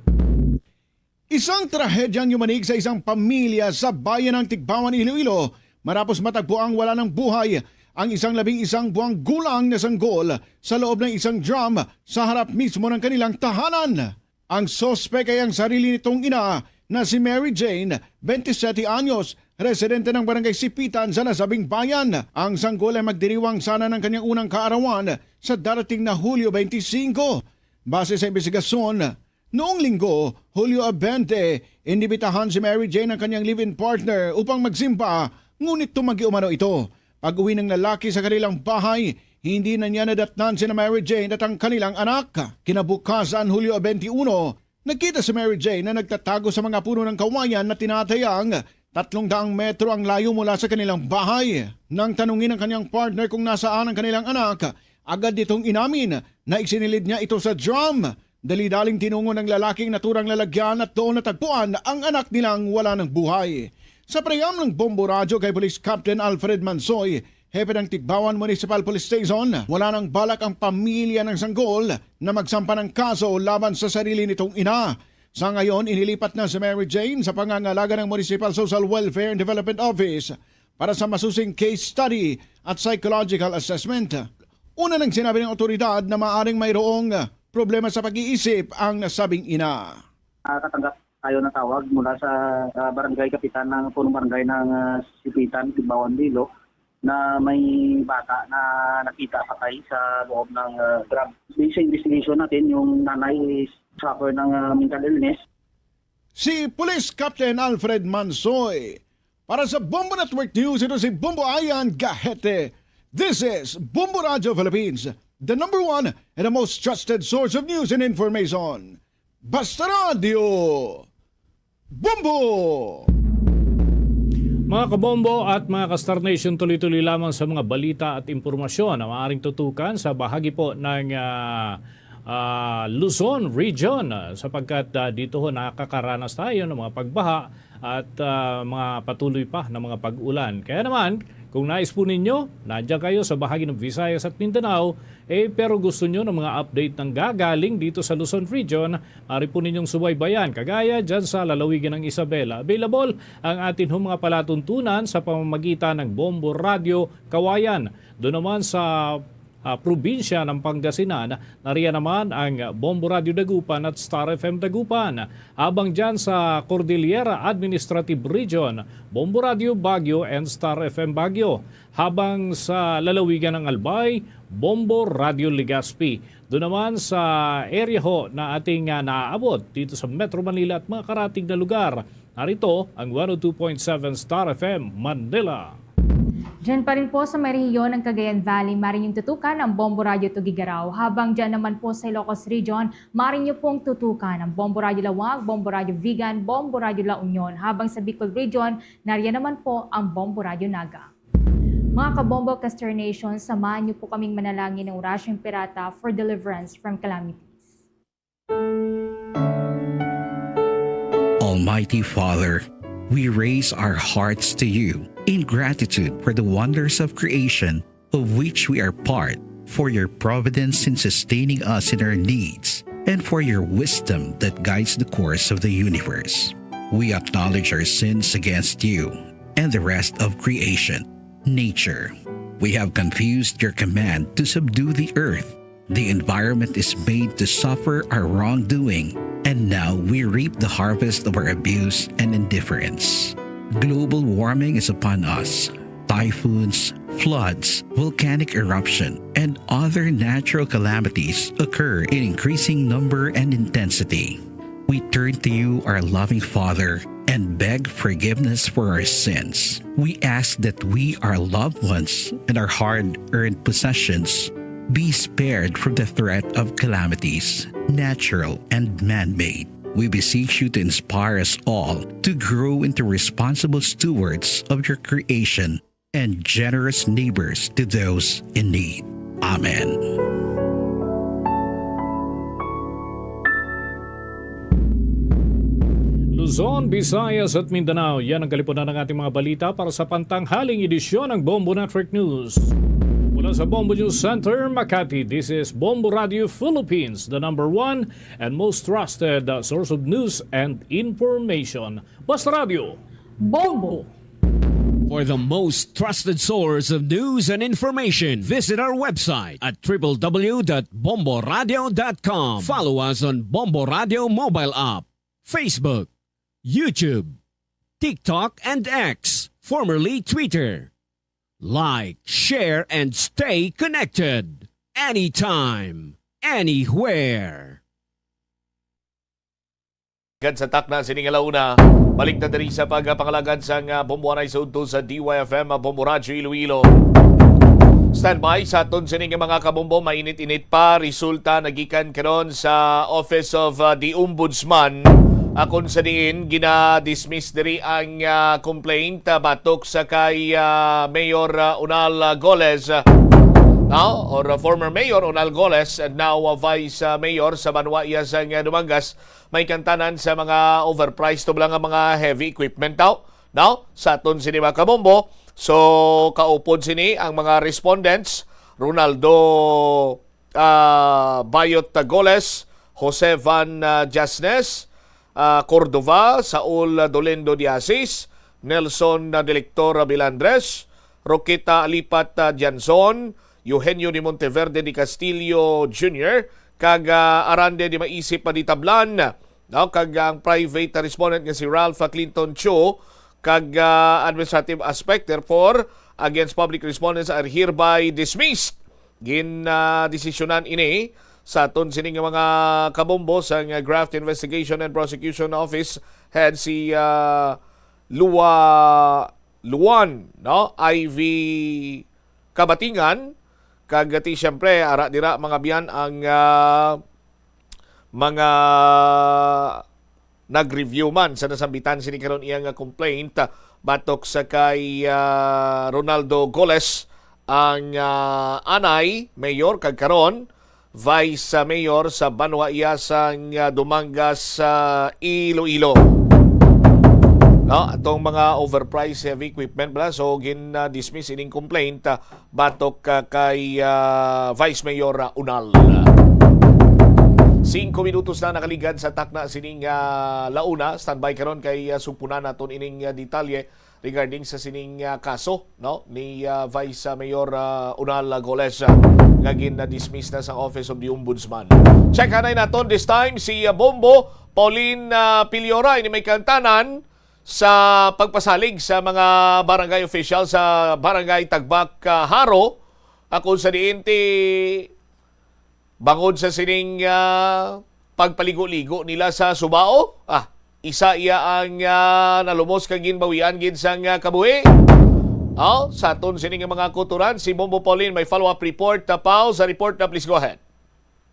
Isang trahedyang yumanig sa isang pamilya sa bayan ng Tigbawan, Iloilo matapos matagpo ang wala ng buhay ang 11 buwang gulang na sanggol sa loob ng isang drum sa harap mismo ng kanilang tahanan. Ang sospek ay ang sarili nitong ina na si Mary Jane, 27 anyos, residente ng barangay Sipitan sa nasabing bayan. Ang sanggol ay magdiriwang sana ng kanyang unang kaarawan sa darating na Hulyo 25. Base sa investigasyon, noong linggo, Hulyo 20, inibitahan si Mary Jane ng kanyang live-in partner upang magsimba, ngunit tumanggi umano ito. Pag-uwi ng lalaki sa kanilang bahay, hindi na niya nadatnan si Mary Jane at ang kanilang anak. Kinabukasan, Hulyo 21, nakita si Mary Jane na nagtatago sa mga puno ng kawayan na tinatayang 300 metro ang layo mula sa kanilang bahay. Nang tanungin ng kanyang partner kung nasaan ang kanilang anak, agad ditong inamin na isinilid niya ito sa drum. Dali-daling tinungo ng lalaking naturang lalagyan at doon natagpuan ang anak nilang wala ng buhay. Sa preyam ng Bombo Radio kay Police Captain Alfred Mansoy, hepe ng Tigbawan Municipal Police Station, wala nang balak ang pamilya ng sanggol na magsampa ng kaso laban sa sarili nitong ina. Sa ngayon, inilipat na si Mary Jane sa pangangalaga ng Municipal Social Welfare and Development Office para sa masusing case study at psychological assessment. Una nang sinabi ng otoridad na maaaring mayroong problema sa pag-iisip ang nasabing ina. Katanggap tayo ng tawag mula sa barangay kapitan ng punong barangay ng Sipitan, Tigbawan, Dilo, na may bata na nakita patay sa loob ng drum. Based sa investigation natin, yung nanay is suffer ng mental illness. Si Police Captain Alfred Mansoy. Para sa Bombo Network News, ito si Bombo Ayan Gahete. This is Bombo Radio Philippines, the #1 and the most trusted source of news and information. Basta Radio! Bombo! Mga kabombo at mga ka-Star Nation, tuloy-tuloy lamang sa mga balita at impormasyon na maaaring tutukan sa bahagi po ng Luzon Region sapagkat dito ho nakakaranas tayo ng mga pagbaha at mga patuloy pa na mga pag-ulan. Kaya naman, kung nais po ninyo, nandiyan kayo sa bahagi ng Visayas at Mindanao, pero gusto nyo ng mga update ng gagaling dito sa Luzon Region, maaari po ninyong subaybayan. Kagaya dyan sa lalawigan ng Isabela. Available ang atin mga palatuntunan sa pamamagitan ng Bombo Radio Kawayan. Doon naman sa probinsya ng Pangasinan, nariyan naman ang Bombo Radio Dagupan at Star FM Dagupan. Habang dyan sa Cordillera Administrative Region, Bombo Radio Baguio and Star FM Baguio. Habang sa lalawigan ng Albay, Bombo Radio Legazpi. Doon naman sa area ho na ating naaabot dito sa Metro Manila at mga karating na lugar. Narito ang 102.7 Star FM Manila. Diyan pa rin po sa may rehiyon ng Cagayan Valley, maaaring yung tutukan ang Bombo Radio Tugigaraw. Habang dyan naman po sa Ilocos Region, maaaring nyo pong tutukan ang Bombo Radio Lawag, Bombo Radio Vigan, Bombo Radio La Union. Habang sa Bicol Region, nariyan naman po ang Bombo Radio Naga. Mga kabombo Star Nation, samahan niyo po kaming manalangin ng Orasyong Pirata for deliverance from calamities. Almighty Father, we raise our hearts to you in gratitude for the wonders of creation of which we are part, for your providence in sustaining us in our needs, and for your wisdom that guides the course of the universe. We acknowledge our sins against you and the rest of creation, nature. We have confused your command to subdue the earth. The environment is made to suffer our wrongdoing, and now we reap the harvest of our abuse and indifference. Global warming is upon us. Typhoons, floods, volcanic eruption, and other natural calamities occur in increasing number and intensity. We turn to you, our loving Father, and beg forgiveness for our sins. We ask that we, our loved ones, and our hard-earned possessions be spared from the threat of calamities, natural and man-made. We beseech you to inspire us all to grow into responsible stewards of your creation and generous neighbors to those in need. Amen. Luzon, Visayas at Mindanao. Yan ang kalipunan ng ating mga balita para sa pantanghaling edisyon ng Bombo Network News. Mula sa Bombo News Center, Makati, this is Bombo Radio Philippines, the #1 and most trusted source of news and information. Basta Radio, Bombo! For the most trusted source of news and information, visit our website at www.bomboradio.com. Follow us on Bombo Radio mobile app, Facebook, YouTube, TikTok, and X, formerly Twitter. Like, share, and stay connected. Anytime, anywhere. Gan sa takna sining alauna, balik na diri sa pagpangalagad sang Bomboanay sa udto sa DYFM Bombo Radio Iloilo. Standby sa aton sining mga kabombo, mainit-init pa resulta nagikan karon sa Office of the Ombudsman. Akon sa diin gina-dismiss diri ang complaint batok sa kay Mayor Unal Goles. Or former Mayor Unal Goles and now Vice Mayor sa Banwaya sa Dumangas, may kantanan sa mga overpriced to lang ang mga heavy equipment daw. Now, sa aton sini mga kabombo, so kaupod sini ang mga respondents, Ronaldo Bayot Goles, Jose Van Jasnes, Cordova, Saul Dolendo Diasis, Nelson Delector Bilandres, Roquita Alipat Janson, Eugenio de Monteverde de Castillo Jr., kag Arande de Maisip pa di Tablan, kag ang private respondent nga si Ralph Clinton Cho, kag administrative aspect, therefore, against public respondents are hereby dismissed. Desisyonan ini sa aton sining mga kabombo sa Graft Investigation and Prosecution Office head si Luan, Ivy Kabatingan, kagati siyempre ara dira mga biyan ang mga nag-review man sa nasambitan sini karon iyang complaint batok sa kay Ronaldo Goles, ang anay mayor kag karon Vice Mayor sa Banwaya sang Dumangas sa Iloilo. Atong mga overpriced heavy equipment so gin-dismiss ining complaint batok kay Vice Mayor Unal. 5 minutos na nakaligad sa takna sining launa. Standby karon kay sumpunan naton ining detalye regarding sa sining kaso ni Vice Mayor Unal Goles nga gin-dismiss na sa Office of the Ombudsman. Check anay naton this time si Bombo Pauline Piliora ini may kantanan sa pagpasalig sa mga barangay official sa Barangay Tagbak Haro. Ako sa diinti bangod sa sining pagpaligo-ligo nila sa Subao. Isa iya ang nalumos kag ginbawian gid sang kabuhi. Sa aton sining mga kuturan, si Bombo Pauline may follow-up report. Pao sa report na, please go ahead.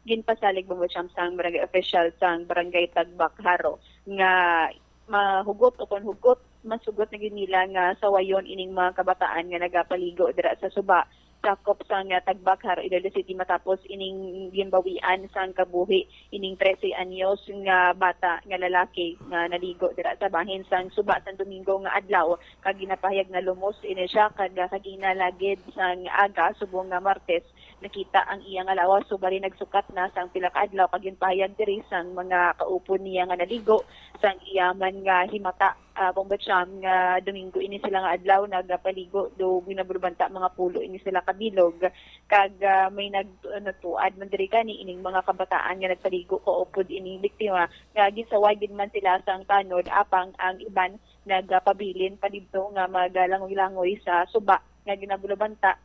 Ginpasalig Bombo Cham sang barangay official sang Barangay Tagbak Haro nga mahugot o kon hugot masugot na ginila nga sawayon ining mga kabataan nga nagapaligo dira sa Suba sakop sang Tagbak Haro Iloilo City matapos ining ginbawian sang kabuhi ining 13 anyos nga bata nga lalaki nga naligo dira sa bahin sang Suba sang Domingo nga adlaw kag ginapahayag na lumos ini siya kag kaginalagid sang aga subong nga Martes nakita ang iyang alawas so bali nagsukat na sang pila ka adlaw kag ginpahayag diri sang mga kaupon niya nga naligo sang iyaman nga himata Bombo Cham nga Domingo ini sila nga adlaw nagapaligo do ginaburbanta mga pulo ini sila kabilog kag may nagtuad man diri kani ining mga kabataan nga nagpaligo ko upod ining biktima nga gisaway gid man sila sang tanod apang ang iban nagapabilin pa didto nga magalangoy-langoy sa Suba nga ginabulabanta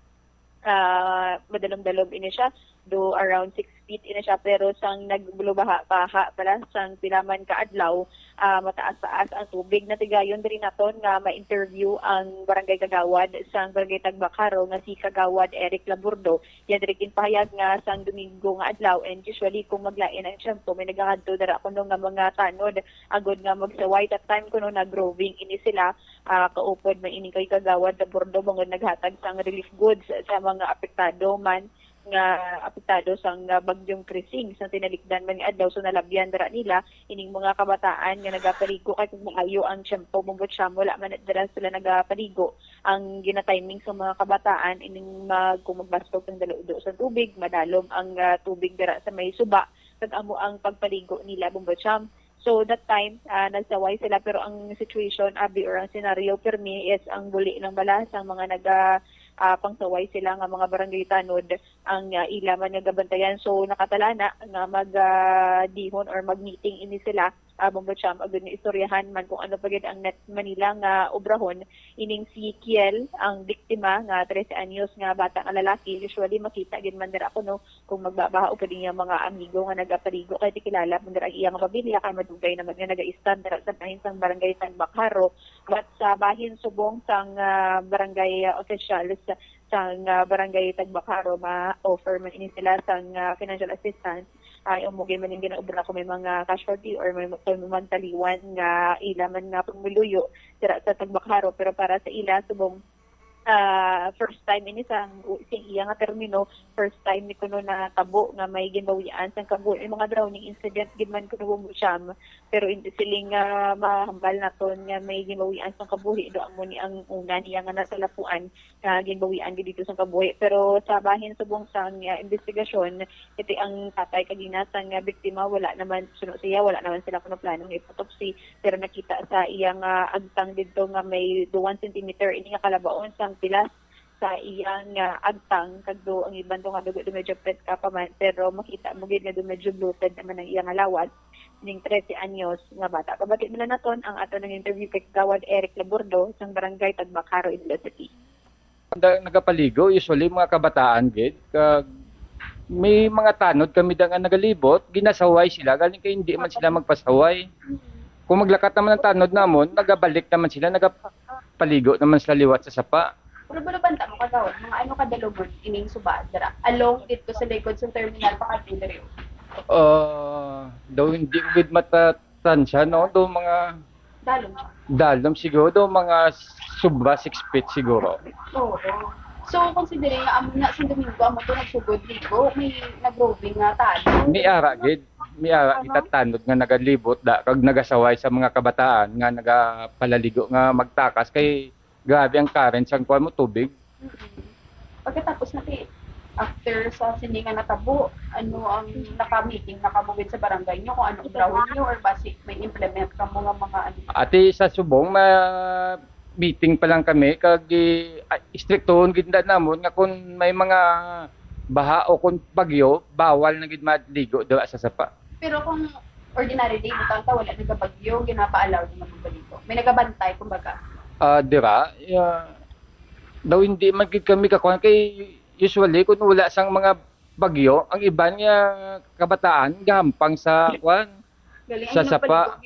madalom-dalom ini siya, do around 6 feet ini siya, pero sang nagbulubaha paha pala sang pilaman ka adlaw, mataas-taas ang tubig. Natigayon diri naton nga ma-interview ang barangay kagawad sang barangay Tagbakaro nga si Kagawad Eric Laburdo. Yan diri kinpahayag nga sang Domingo nga adlaw, and usually kung maglain ang siyempo may nagakadto dara kuno nga mga tanod agod nga magsaway. That time kuno nag-growing ini sila, kaupod man ini kay Kagawad Laburdo bangod naghatag sang relief goods sa mga apektado man nga apektado sang bagyong Krising sa tinalikdan man nga adlaw. So nalabyan dara nila ining mga kabataan nga nagapaligo kay kung maayo ang tiyempo bumbot siya wala man dara sila nagapaligo. Ang gina-timing sa mga kabataan ining kung magbastog ng daludo sa tubig, madalom ang tubig dara sa may suba kag amo ang pagpaligo nila bumbot siya. So that time, nagsaway sila, pero ang situation, or ang scenario permi is ang buli ng balas, ang mga pangsaway sila nga mga barangay tanod, ang ilaman nga gabantayan. So nakatalana nga mag-dihon or mag-meeting ini sila, bumbotsyam, agad nga istoryahan man kung ano pagid ang net Manila nga obrahon. Ining si Kiel, ang biktima nga 13 anyos nga bata nga lalaki, usually makita gid man dira kuno kung magbabaha o pwede niya mga amigo nga nagapaligo kay tikilala man dira iyang pamilya kay madugay naman nga naga-stand dira sa bahin sang barangay Tagbakaro. But sa bahin subong sang barangay officials sang barangay Tagbakaro ma-offer man ini sila sang financial assistance. Umugay man yung ginaubra kung may mga casualty or may taliwan nga ila man nga pagmuluyo sa Tagbakaro, pero para sa ila subong first time ini sang iya nga termino, first time ni kuno na tabo nga may ginbawian sang kabuhi mga drowning incident gid man kuno siyam, pero hindi siling mahambal naton nga may ginbawian sang kabuhi do amo ni ang una niya nga nasalapuan nga ginbawian gid dito sang kabuhi. Pero sa bahin subong sang investigasyon iti ang tatay kagina sang biktima wala naman suno siya, wala naman sila kuno planong ipotopsy, pero nakita sa iyang agtang dito nga may 1 cm ini nga kalabaon sang pilas sa iyang agtang kadto ang iban nga dugo medyo pet ka pa man, pero makita mo gid nga medyo bloated naman ang iyang alawat ning 13 anyos nga bata. Kabati nila naton ang ato ng interview kay Kagawad Eric Laburdo sang barangay Tagbakaro, Iloilo City. Nagapaligo usually mga kabataan gid kag may mga tanod kami nga nagalibot, ginasaway sila galing kay hindi man sila magpasaway. Kung maglakat naman ng tanod namon, nagabalik naman sila, nagapaligo naman sila liwat sa sapa. Pero banta mo Kagawad, mga ano kadalugod ining suba dira along dito sa likod sa terminal pa kadto diri. Daw hindi with matatansya, no? Daw mga dalom siguro, daw mga subra 6 feet siguro. Oo. So considering nga amo na sa Domingo amo to nagsugod dito, may nag-roving nga talo. May ara gid, may ara itatanod nga nagalibot da kag nagasaway sa mga kabataan nga nagapalaligo nga magtakas kay grabe ang current sang kuan mo tubig. Pagkatapos natin after sa siningan natabo, ano ang naka-meeting, nakabugid sa barangay nyo kung anong drawing nyo or basic may implement ka mga ano? Ate sa subong meeting pa lang kami kag istriktohon gid namon nga kung may mga baha o kung bagyo bawal na gid maligo dira sa sapa. Pero kung ordinary day butang ta wala nagabagyo, ginapa-allow di magbaligo. May nagabantay kumbaga. Dira daw hindi man gid kami kakuan kay usually kung wala sang mga bagyo ang iban nga kabataan gampang sa kuan sa sapa.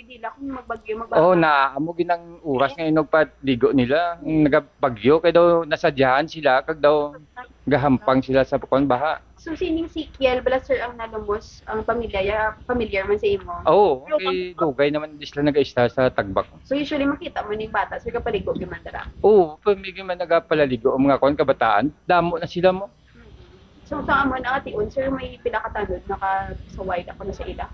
Naamo ginang oras nga inog paligo nila. Nagabagyo kay daw nasadyahan sila kag daw gahampang sila sa kuan baha. So sining si Kiel bala sir ang nalumos ang familiar man sa imo. Kay dugay naman di sila nag-ista sa Tagbak. So usually makita mo ning bata sir kapaligo gyud man dara. Pamigi man nagapalaligo ang mga kuan kabataan, damo na sila mo. So sa amon ang ation sir may pila ka tanod nakasaway ako na sa ila.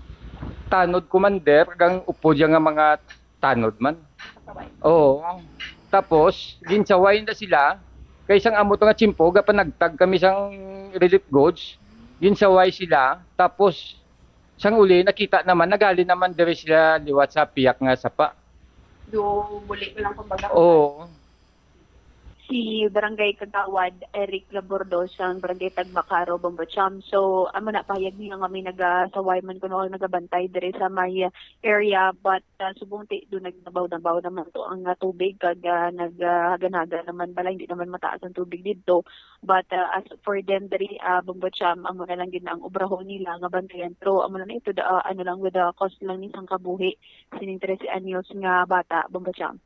Tanod commander gang upo diya nga mga tanod man. Tapos ginsaway na sila kay isang amo to nga chimpo gapan nagtag kami sang relief goods. Ginsaway sila tapos sang uli nakita naman nagali naman diri sila liwat sa piyak nga sapa. Do buli ko lang kumbaga. si Barangay Kagawad Eric Labordo sa Barangay Tagbakaro, Bombacham. So amo na payag niya nga may nagasaway man kuno nagabantay dire sa may area, but subong ti do nagnabaw naman to ang tubig kag naghagan-hagan naman bala, hindi naman mataas ang tubig dito. But as for them dire Bombacham, amo na lang gid ang obrahon nila nga bantayan, pero amo na ito ano lang with the cost lang ni sang kabuhi sining 13 anyos nga bata, Bombacham.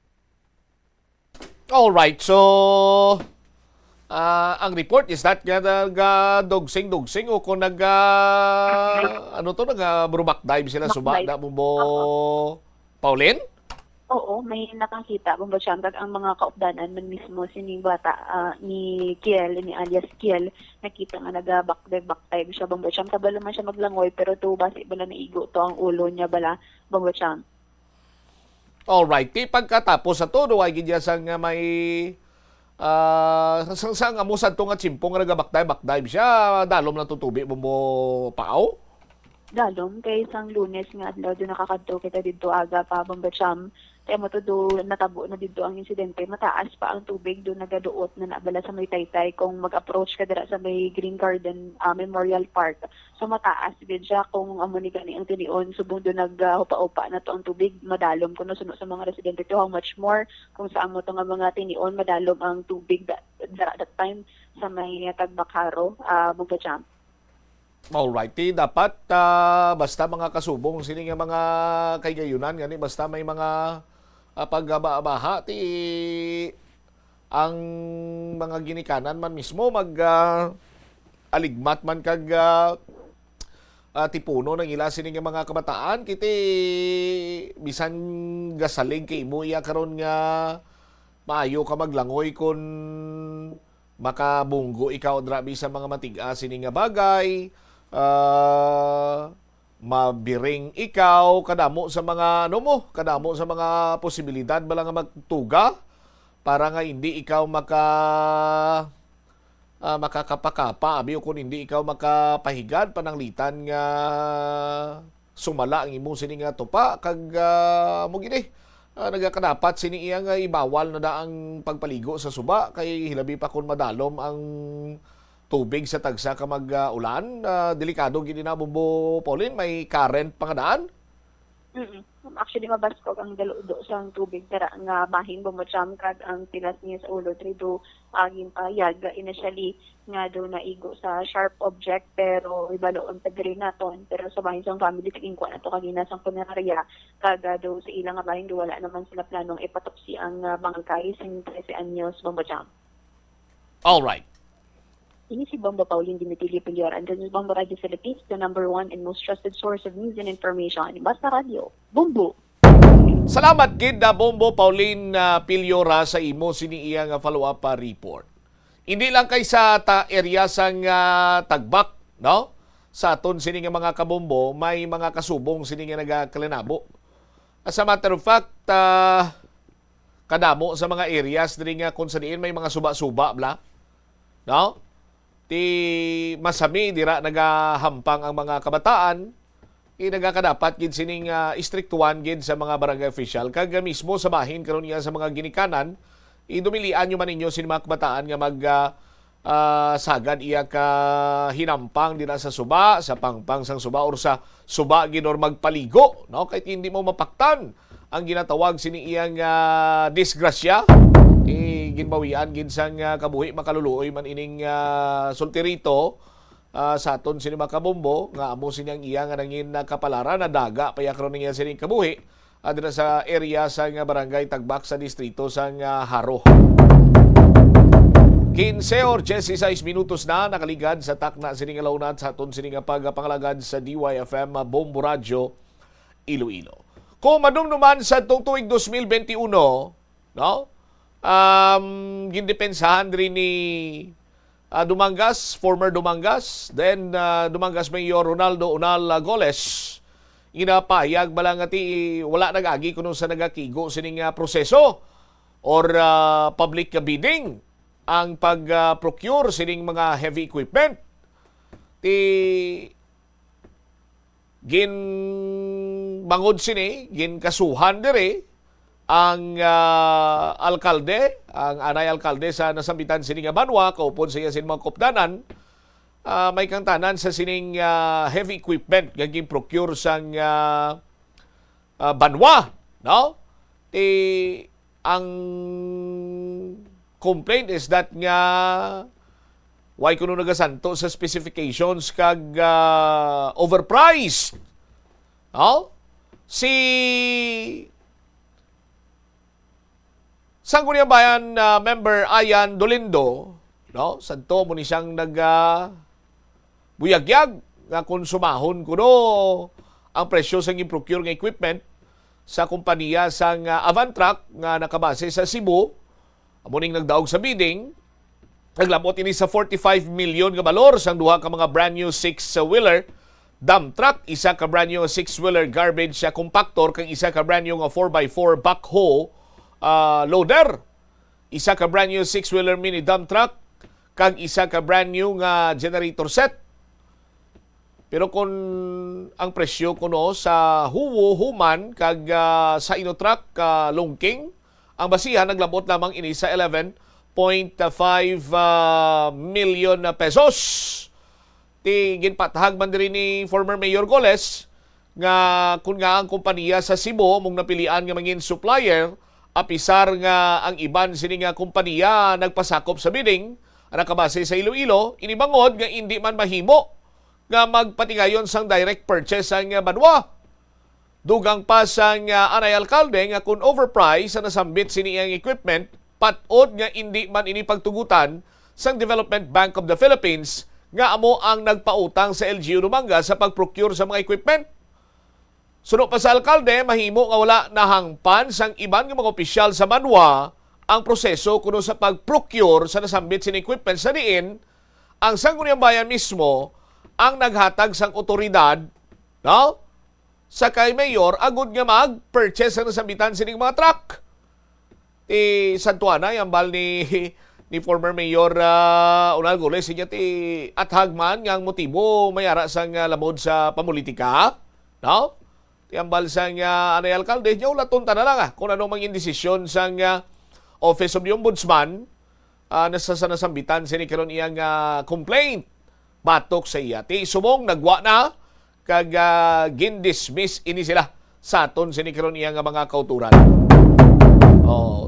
Alright, so ang report is that nag-dugsing o kung nag-brumak dive sila suba na mo Pauline? Oo, may nakakita Bombacham kag ang mga kaupdanan man mismo sining bata ni Kiel, ni alias Kiel, nakita nga naga-backdive siya Bombacham. Kabalo man siya maglangoy pero to basi bala naigo to ang ulo niya bala Bombacham. Alright, di pagkatapos sa todo ay gidya sang may sang amusan to nga chimpong nga nagabakdive siya, dalom lang tutubi mo paaw? Dalom kay isang Lunes nga adlaw do nakakadto kita didto aga pa Bombacham. Kaya mo to do natabo na didto ang insidente, mataas pa ang tubig do nagaduot na nabala sa may Taytay kung mag-approach ka dira sa may Green Garden Memorial Park. So mataas gid siya kung amo ni gani ang tinion, subong do naghupa-upa na to ang tubig, madalom kuno suno sa mga residente to, how much more kung saan mo to nga mga tinion madalom ang tubig that time sa may Tagbakaro, Bombacham. Alrighty, dapat basta mga kasubong sini nga mga kaygayunan gani basta may mga pagbabaha ti ang mga ginikanan man mismo aligmat man kag tipuno ng ila sini nga mga kabataan kiti bisan gasalig kay mo iya karon nga maayo ka maglangoy kun makabunggo ikaw drabi sa mga matig-a sini nga bagay. Mabiring ikaw kadamo sa mga kadamo sa mga posibilidad bala nga magtuga para nga hindi ikaw makakapakapa abi o kung hindi ikaw makapahigad pananglitan nga sumala ang imong sini nga tupa kag mo gini nagakadapat sini iya nga ibawal na daang pagpaligo sa suba kay hilabi pa kun madalom ang tubig sa tagsa ka mag-ulan. Delikado gini na Bumbo Pauline, may current pangadaan? Actually, mabaskog ang daludo sa tubig tara nga bahin Bombacham kag ang pilas niya sa ulo trido aging payag initially nga do naigo sa sharp object pero ibaloon pa diri naton pero sa bahin sang family tingin ko na to kagina sang punerarya kag do sa ilang nga bahin do wala naman sila planong ipatopsi ang bangkay sing 13 anyos Bombacham. All right. Ini si Bombo Pauline Dimitili Pilioran. This is Bombo Radio Philippines, the #1 and most trusted source of news and information. Basta Radio. Bombo! Salamat gid na Bombo Pauline Piliora sa imo sini iya nga follow-up report. Hindi lang kay sa area sang Tagbak, no? Sa aton sini nga mga kabombo, may mga kasubong sini nga nagakalinabo. As a matter of fact, kadamo sa mga areas diri nga kung saan may mga suba-suba bla. No? Ti masami dira nagahampang ang mga kabataan nagakadapat gid sining istriktuhan gid sa mga barangay official kag mismo sa bahin karon niya sa mga ginikanan dumilian nyo man ninyo sin mga kabataan nga mag sagad iya ka hinampang dira sa suba sa pangpang sang suba or sa suba gid or magpaligo no kay hindi mo mapaktan ang ginatawag sini iyang disgrasya ginbawian gid sang kabuhi makaluluoy man ining solterito sa aton sini makabombo nga amo sinyang iya nga nangin kapalaran na daga paya karon niya sining kabuhi adra sa area sang barangay Tagbak sa distrito sang Haro. 15 or 16 minutos na nakaligad sa takna sining alaunat sa aton sining pagpangalagad sa DYFM Bombo Radio Iloilo. Kung madumduman sa tuig 2021, no? Gindepensahan rin ni Dumangas, former Dumangas, then Dumangas Mayor Ronaldo Unal Goles, inapayag balangati wala nagagi kuno sa nagakigo sining proseso or public bidding ang pag-procure sining mga heavy equipment. Gin bangod sini, gin kasuhan dire ang alkalde, ang anay alkalde sa nasambitan sining Banwa, kaupon siya sin mga kopdanan, may kang tanan sa sining heavy equipment gaging procure sang Banwa, no? Ang complaint is that nga why kuno nagasanto sa specifications kag overpriced, no? Si Sangguniang Bayan member Ayan Dolindo, no? Santo mo ni siyang buyagyag nga konsumahon kuno ang presyo sa gi-procure nga equipment sa kompanya sang Avantrak nga nakabase sa Cebu. Amuning nagdaog sa bidding, naglamot ini sa 45 million nga balor sang duha ka mga brand new 6-wheeler dump truck, isa ka brand new 6-wheeler garbage compactor, kang isa ka brand new nga 4x4 backhoe loader, isa ka brand new 6-wheeler mini dump truck, kag isa ka brand new nga generator set. Pero kung ang presyo kuno sa human kag sa Inotruck Longking, ang basihan naglabot lamang ini sa 11.5 million pesos. Ginpatahag man din ni former Mayor Goles nga kung nga ang kompanya sa Cebu mong napilian nga mangin supplier, apisar nga ang iban sini nga kompanya nagpasakop sa bidding, nakabase sa Iloilo, inibangod nga hindi man mahimo nga magpatingayon sang direct purchase ang Banwa. Dugang pa sang anay alkalde nga kung overpriced sa nasambit sini ang equipment, patod nga hindi man ini pagtugutan sang Development Bank of the Philippines nga amo ang nagpautang sa LGU Lumanga sa pagprocure sa mga equipment. Suno pa sa alkalde, mahimo nga wala nahangpan sang iban nga mga opisyal sa Banwa ang proseso kuno sa pag-procure sa nasambit sin equipment sa diin ang Sangguniang Bayan mismo ang naghatag sang otoridad, no? Sa kay Mayor agud nga mag-purchase sa nasambitan sining mga truck. Santuana yung bal ni former Mayor Unal Goles siya at hagman nga ang motibo mayara sang labod sa pamulitika, no? Tiambal sang anay alkalde niya ulaton ta na lang kung ano mang indesisyon sang Office of the Ombudsman nasa nasambitan sini karon iyang complaint batok sa iya. Sumong nagwa na kag gin-dismiss ini sila sa aton sini karon iyang mga kauturan.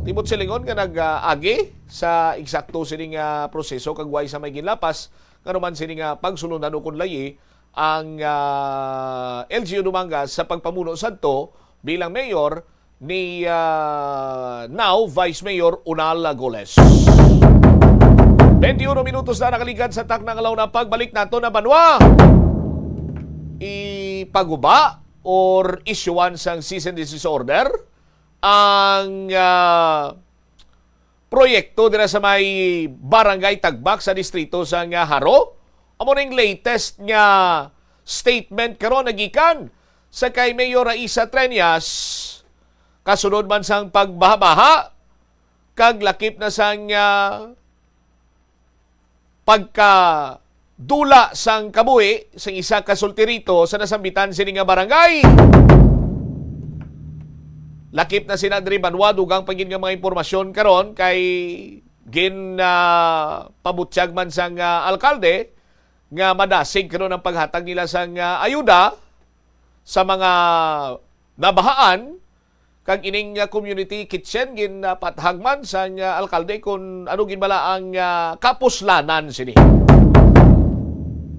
Tibot silingon nga nag-agi sa eksakto sining proseso kag way sa may ginlapas ngano man sining pagsulundan ukon layi ang LGU Lumanga sa pagpamuno sadto bilang mayor ni now Vice Mayor Unal Goles. 21 minutos na nakaligan sa taknang alaw na pagbalik nato na Banwa. Ipaguba or issuean sang cease and desist order ang proyekto dira sa may barangay Tagbak sa distrito sang Haro. Amo ning latest nga statement karon nagikan sa kay Mayor Raisa Treñas kasunod man sang pagbaha-baha kag lakip na sang pagka dula sang kabuhi sang isa ka sultirito sa nasambitan sini nga barangay. Lakip na sina diri Banwa dugang pagin nga mga impormasyon karon kay gin pabutyag man sang alkalde nga madasig karon ang paghatag nila sang ayuda sa mga nabahaan kag ining community kitchen gin pathagman sang alkalde kung ano gin bala ang kapuslanan sini.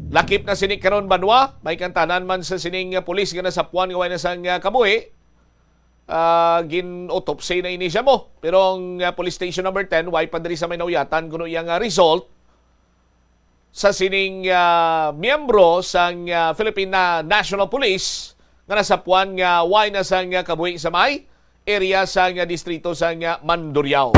Lakip na sini karon Banwa, may kantanan man sa sining pulis nga nasapuan nga way na sang kabuhi. Gin autopsy na ini siya mo. Pero ang police station number 10 way pa diri sa may nauyatan kuno iyang result sa sining miyembro sang Philippine National Police nga nasapuan nga way na sang kabuhi sa may area sang distrito sang Mandurriao.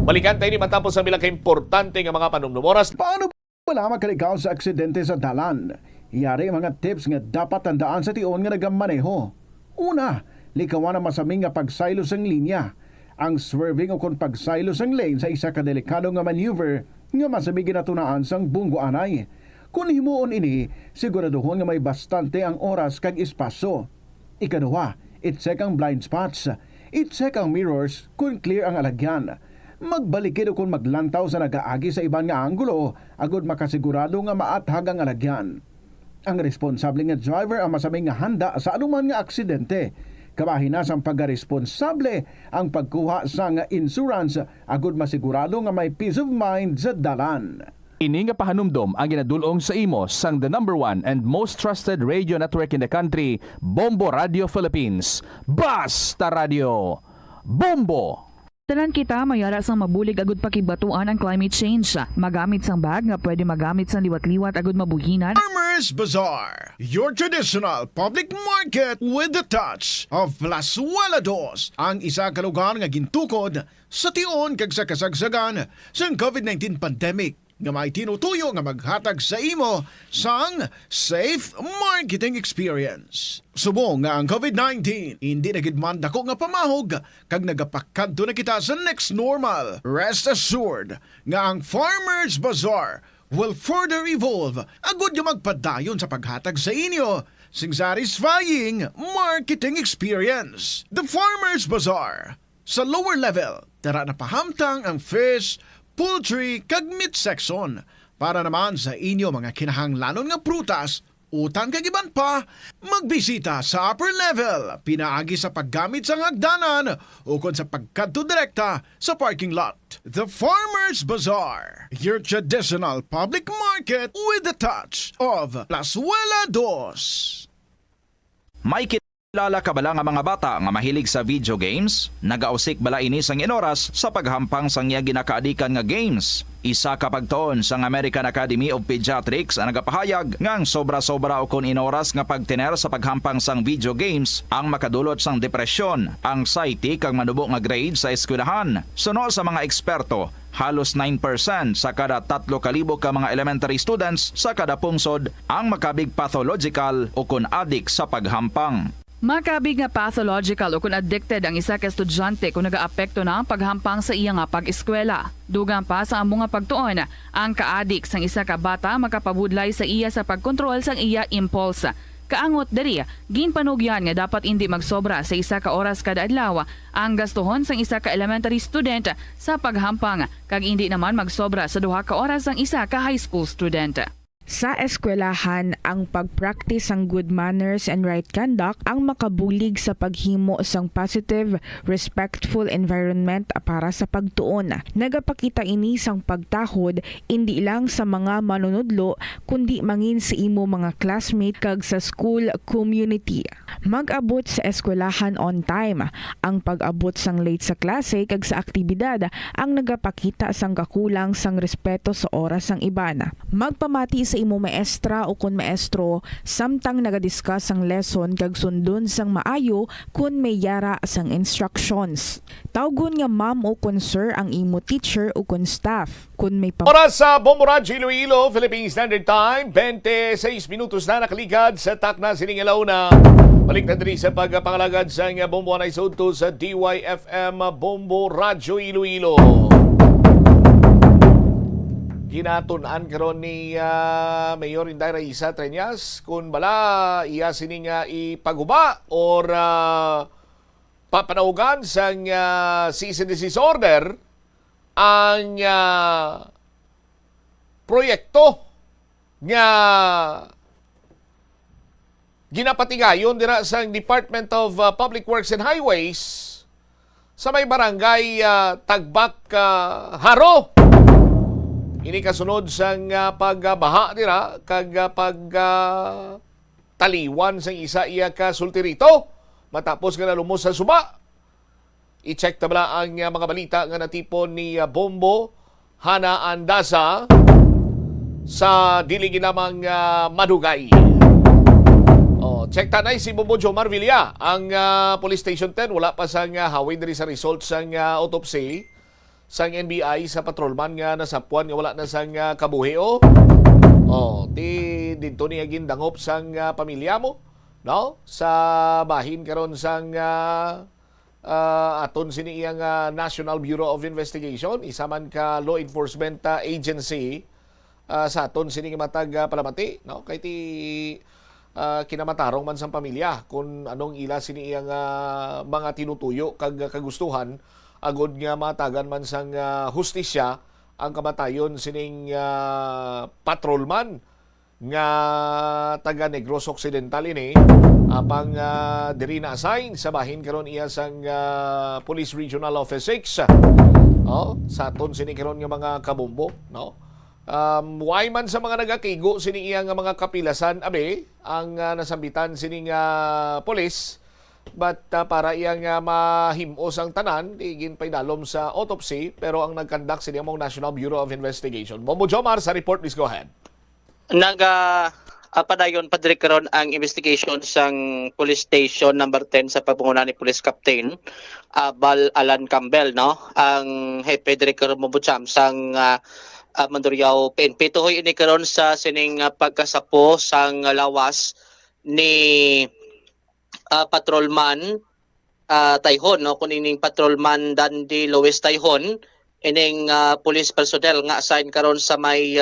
Balikan tayo ni matapos sa bilang importante nga mga panumnumoras. Paano wala makaligaw sa aksidente sa dalan? Iyari mga tips nga dapat tandaan sa tion nga nagamaneho. Una, likawan ang masaming nga pagsaylo sang linya. Ang swerving o kung pagsaylo sang lane sa isa ka delikado nga maneuver nga masabi ginatunaan sang bunggo anay. Kung himuon ini, siguraduhon nga may bastante ang oras kag espasyo. Ikaduha, i-check ang blind spots. i-check ang mirrors kung clear ang alagyan. Magbalikid o kung maglantaw sa nagaagi sa ibang nga anggulo agud makasigurado nga maathag ang alagyan. Ang responsable nga driver ang masaming nga handa sa anuman nga aksidente. Kabahin na sang pagkaresponsable ang pagkuha sa nga insurance agud masigurado nga may peace of mind sa dalan. Ini nga pahanumdom ang ginadulong sa imo sang the #1 and most trusted radio network in the country, Bombo Radio Philippines. Basta Radio Bombo! Tanan kita mayara sang mabulig agud pakibatuan ang climate change. Magamit sang bag nga pwede magamit sang liwat-liwat agud mabuhinan. Farmers Bazaar, your traditional public market with the touch of Plazuela Dos, ang isa ka lugar nga gintukod sa tion kag sa kasagsagan sa COVID-19 pandemic nga may tinutuyo nga maghatag sa imo sang safe marketing experience. Subong nga ang COVID-19 hindi na gid man dako nga pamahog kag nagapakadto na kita sa next normal. Rest assured nga ang Farmers Bazaar will further evolve agud nga magpadayon sa paghatag sa inyo sing satisfying marketing experience. The Farmers Bazaar sa lower level tara na pahamtang ang fish, poultry kag meat section para naman sa inyo mga kinahanglanon nga prutas, utang kag iban pa, magbisita sa upper level pinaagi sa paggamit sa hagdanan o kon sa pagkadto direkta sa parking lot. The Farmers Bazaar, your traditional public market with the touch of Plazuela Dos. May kilala ka bala nga mga bata nga mahilig sa video games? Nagausik bala ini sang inoras sa paghampang sang iya ginakaadikan nga games. Isa ka pagtuon sang American Academy of Pediatrics ang nagapahayag ngang sobra-sobra o kon inoras nga pagtiner sa paghampang sang video games ang makadulot sang depresyon, anxiety kag manubo nga grade sa eskwelahan. Suno sa mga eksperto, halos 9% sa kada 3,000 ka mga elementary students sa kada pungsod ang makabig pathological o kon addict sa paghampang. Makabig nga pathological o kung addicted ang isa ka estudyante kung nagaapekto na ang paghampang sa iya nga pag-eskwela. Dugang pa sa among nga pagtuon, ang ka-addict sang isa ka bata makapabudlay sa iya sa pagkontrol sang iya impulse. Kaangot diri, ginpanugyan nga dapat hindi magsobra sa isa ka oras kada adlaw ang gastuhon sang isa ka elementary student sa paghampang kag hindi naman magsobra sa 2 ka oras ang isa ka high school student. Sa eskwelahan, ang pag-practice ng good manners and right conduct ang makabulig sa paghimo sang positive, respectful environment para sa pagtuon. Nagapakita ini sang pagtahod hindi lang sa mga manunudlo kundi mangin sa imo mga classmate kag sa school community. Mag-abot sa eskwelahan on time. Ang pag-abot sang late sa klase kag sa aktibidad ang nagapakita sang kakulang sang respeto sa oras sang iban. Magpamati sa imo maestra o kun maestro samtang nagadiscuss ang lesson kag sundon sang maayo kun may yara sang instructions. Tawgon nga ma'am o kun sir ang imo teacher o kun staff. Kun may Oras sa Bombo Radio Iloilo, Philippine Standard Time, 26 minutos na nakaligad sa takna sining alauna. Balik na diri sa pagpangalagad sa Bombo na isudto sa DYFM Bombo Radio Iloilo. Ginatunan karon ni Mayor Inday Raisa Treñas kung bala iya sining ipaguba or papanaugan sang cease and desist order ang proyekto nga ginapatigayon dira sa Department of Public Works and Highways sa may barangay Tagbak Haro. Ini kasunod sang pagbaha dira kag taliwan sang isa iya ka sultirito matapos nga nalumos sa suba. I-check tabla ang mga balita nga natipon ni Bombo Hana Andasa sa dili ginamang madugay. Check tanay si Bombo Jomar Villa ang Police Station 10 wala pa sang hawin diri sa results sang autopsy sang NBI sa patrolman nga nasapuan nga wala na sang kabuhio. Dito niya gindangop sang pamilya mo, no? Sa bahin karon sang aton sini iyang National Bureau of Investigation, isa man ka law enforcement agency sa aton sini matag palamati, no? Kay ti kinamatarong man sang pamilya kung anong ila sini iyang mga tinutuyo kag kagustuhan agod nga matagan man sang hustisya ang kamatayon sining patrolman nga taga Negros Occidental ini apang diri na assign sa bahin karon iya sang Police Regional Office 6 sa aton sini karon nga mga kabombo no. Why man sa mga nagakigo sini iya nga mga kapilasan abe ang nasambitan sini nga police but para iya nga mahimos ang tanan digin paidalom sa autopsy pero ang nagkandak sini ang National Bureau of Investigation. Bombo Jomar sa report, please go ahead. Padayon pa karon ang investigation sang police station number 10 sa pagpunguna ni Police Captain Bal Alan Campbell no ang hepe director Mobucham sang Mandurriao PNP tuhoy ini karon sa sining pagkasapo sang lawas ni patrolman Tayhon no kuning patrolman Dandy Lois Tayhon ining police personnel nga assign karon sa may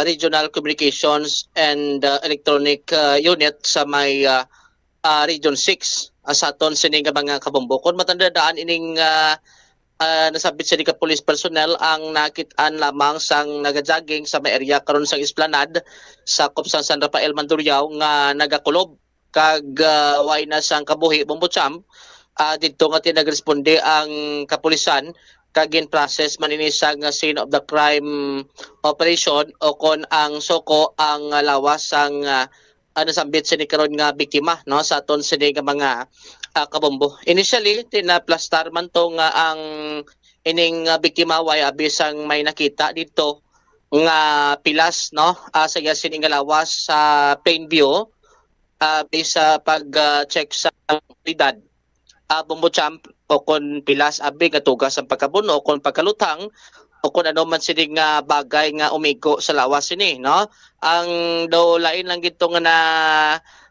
Regional Communications and Electronic Unit sa may Region 6 sa aton sining mga kabombo kon matandaan ining nasabit sa ka police personnel ang nakitaan lamang sang nagajogging sa may area karon sang Esplanade sa Kopsang San Rafael Mandurriao nga nagakulob kag way na sang kabuhi Bombocham didto nga tinagresponde ang kapulisan kag in-process man ini sang scene of the crime operation o kon ang soko ang lawas sang nasambit sini karon nga biktima no sa aton sini nga mga kabombo. Initially tinaplastar man to nga ang ining biktima way abisang may nakita dito nga pilas no sa sini nga lawas sa plain view bisa pag check sa kalidad Bombocham o kon pilas abi katugas ang pagkabuno o kon pagkalutang o kung ano man sini nga bagay nga umigo sa lawas ini no ang do lain lang gito nga na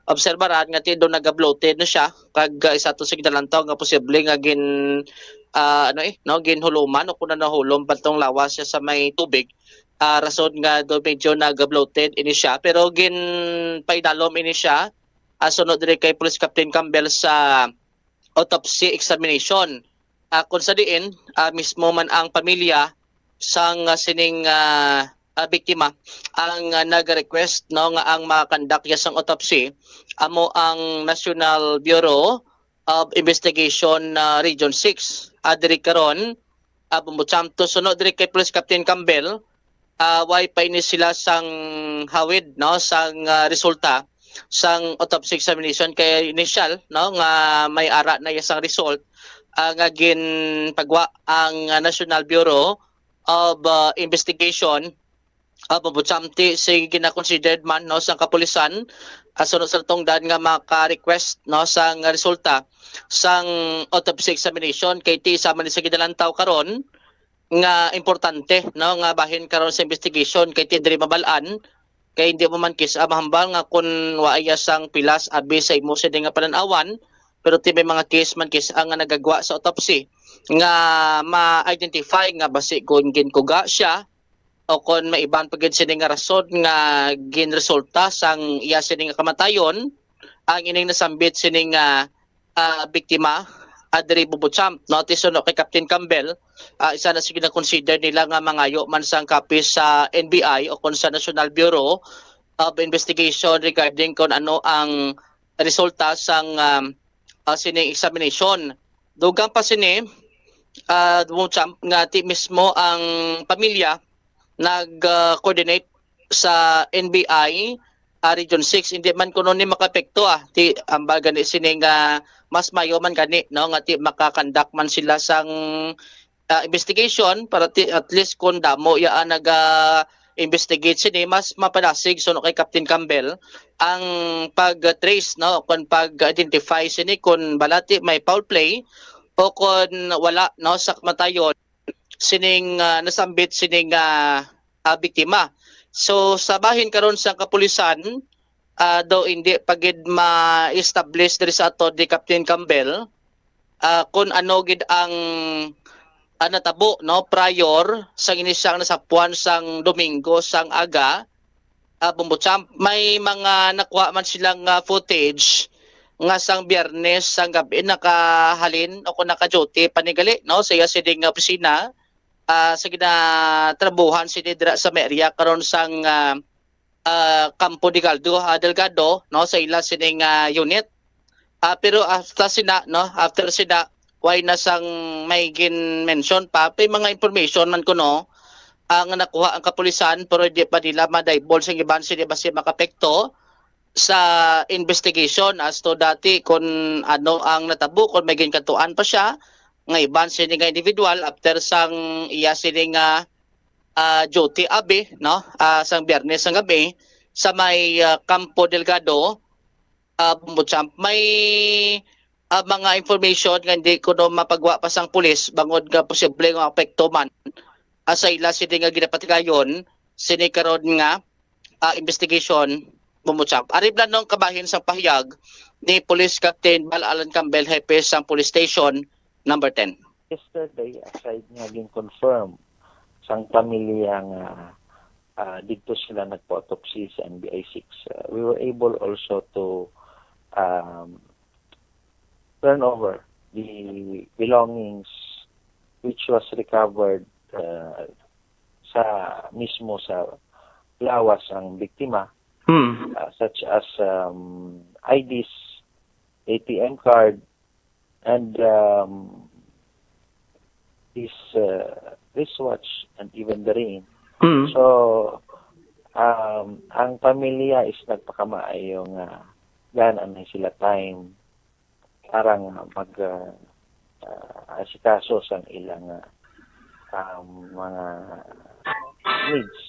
obserbaran nga tido nagabloated na siya kag isa to signalantaw nga posible nga ginhuluman o kung nahulom patong lawas siya sa may tubig rason nga do medyo nagabloated ini siya pero gin paidalom ini siya sunod diri kay Police Captain Campbell sa autopsy examination kung sa diin mismo man ang pamilya sang sining biktima ang nag-request no nga ang makandak sang autopsy amo ang National Bureau of Investigation Region 6 diri karon Bombocham to sunod diri kay Police Captain Campbell way pa ini sila sang hawid no sang resulta sang autopsy examination kay initial no nga may ara na isang result nga gin pagwa ang National Bureau of Investigation Bombocham si gina-considered man no sang kapulisan sunod sa tungdan nga maka-request no sang resulta sang autopsy examination kay ti sama ni sa gidalantaw karon nga importante no nga bahin karon sa investigation kay ti diri mabalaan kay hindi mo man kis mahambal nga kun waaya sang pilas abi sa imo sa nga pananawan pero ti may mga case man kis ang nagagwa sa autopsy nga ma-identify nga basi kung ginkuga siya o kon maiban pagid sini nga rason nga ginresulta sang iya sini nga kamatayon ang ining nasambit sini nga biktima adri Bombocham notice no kay Captain Campbell isa na sige na consider nila nga mangayo man sang kapis sa NBI o kon sa National Bureau of Investigation regarding kon ano ang resulta sang sining examination dugang pa sini Bombocham nga ti mismo ang pamilya nag-coordinate sa NBI Region 6 hindi man kuno ni makapekto ti ambal gani sini nga mas mayo man gani no nga ti makakandak man sila sang investigation para at least kung damo ya investigate sini mas mapalasig so no kay Captain Campbell ang pag-trace no kung pag-identify sini kung balati may foul play o kung wala no sa kamatayon sining nasambit sining biktima. So sa bahin karon sa kapulisan do hindi pagid ma-establish diri sa ato di Captain Campbell kung ano gid ang natabo no prior sa inisyang nasapuan sang Domingo sang aga Bumbutsam, may mga nakuha man silang footage nga sang Biyernes sang gabi nakahalin o kung naka-duty panigali no sa iya siding opisina sa ginatrabuhan si dira sa area karon sang Campo Delgado no sa ila sining unit. Pero after sina why na sang may gin mention pa mga information man kuno ang nakuha ang kapulisan pero di pa nila ma-divulge ang iban sila basi makapekto sa investigation as to dati kung ano ang natabo kung may ginkatuan pa siya nga iban sila nga individual after sang iya sila duty abi no sang Biyernes sang gabi sa may Campo Delgado Bumbutsam may mga information nga hindi ko no mapagwa pa sang pulis bangod nga posible nga apekto man sa ila sila nga ginapatigayon sini karon nga investigation Bumbutsam. Arib na nung kabahin sa pahayag ni Police Captain Bal Alan Campbell, Hepe sa Police Station number 10. Yesterday, aside nga confirm sang pamilya nga dito sila nagpo-autopsy sa NBI-6, we were able also to turn over the belongings which was recovered sa mismo sa lawas ang biktima. Such as IDs, ATM card, and his wristwatch, and even the ring. So, ang pamilya is nagpakamaayo nga ganan na sila time parang asikaso sa ilang mga needs.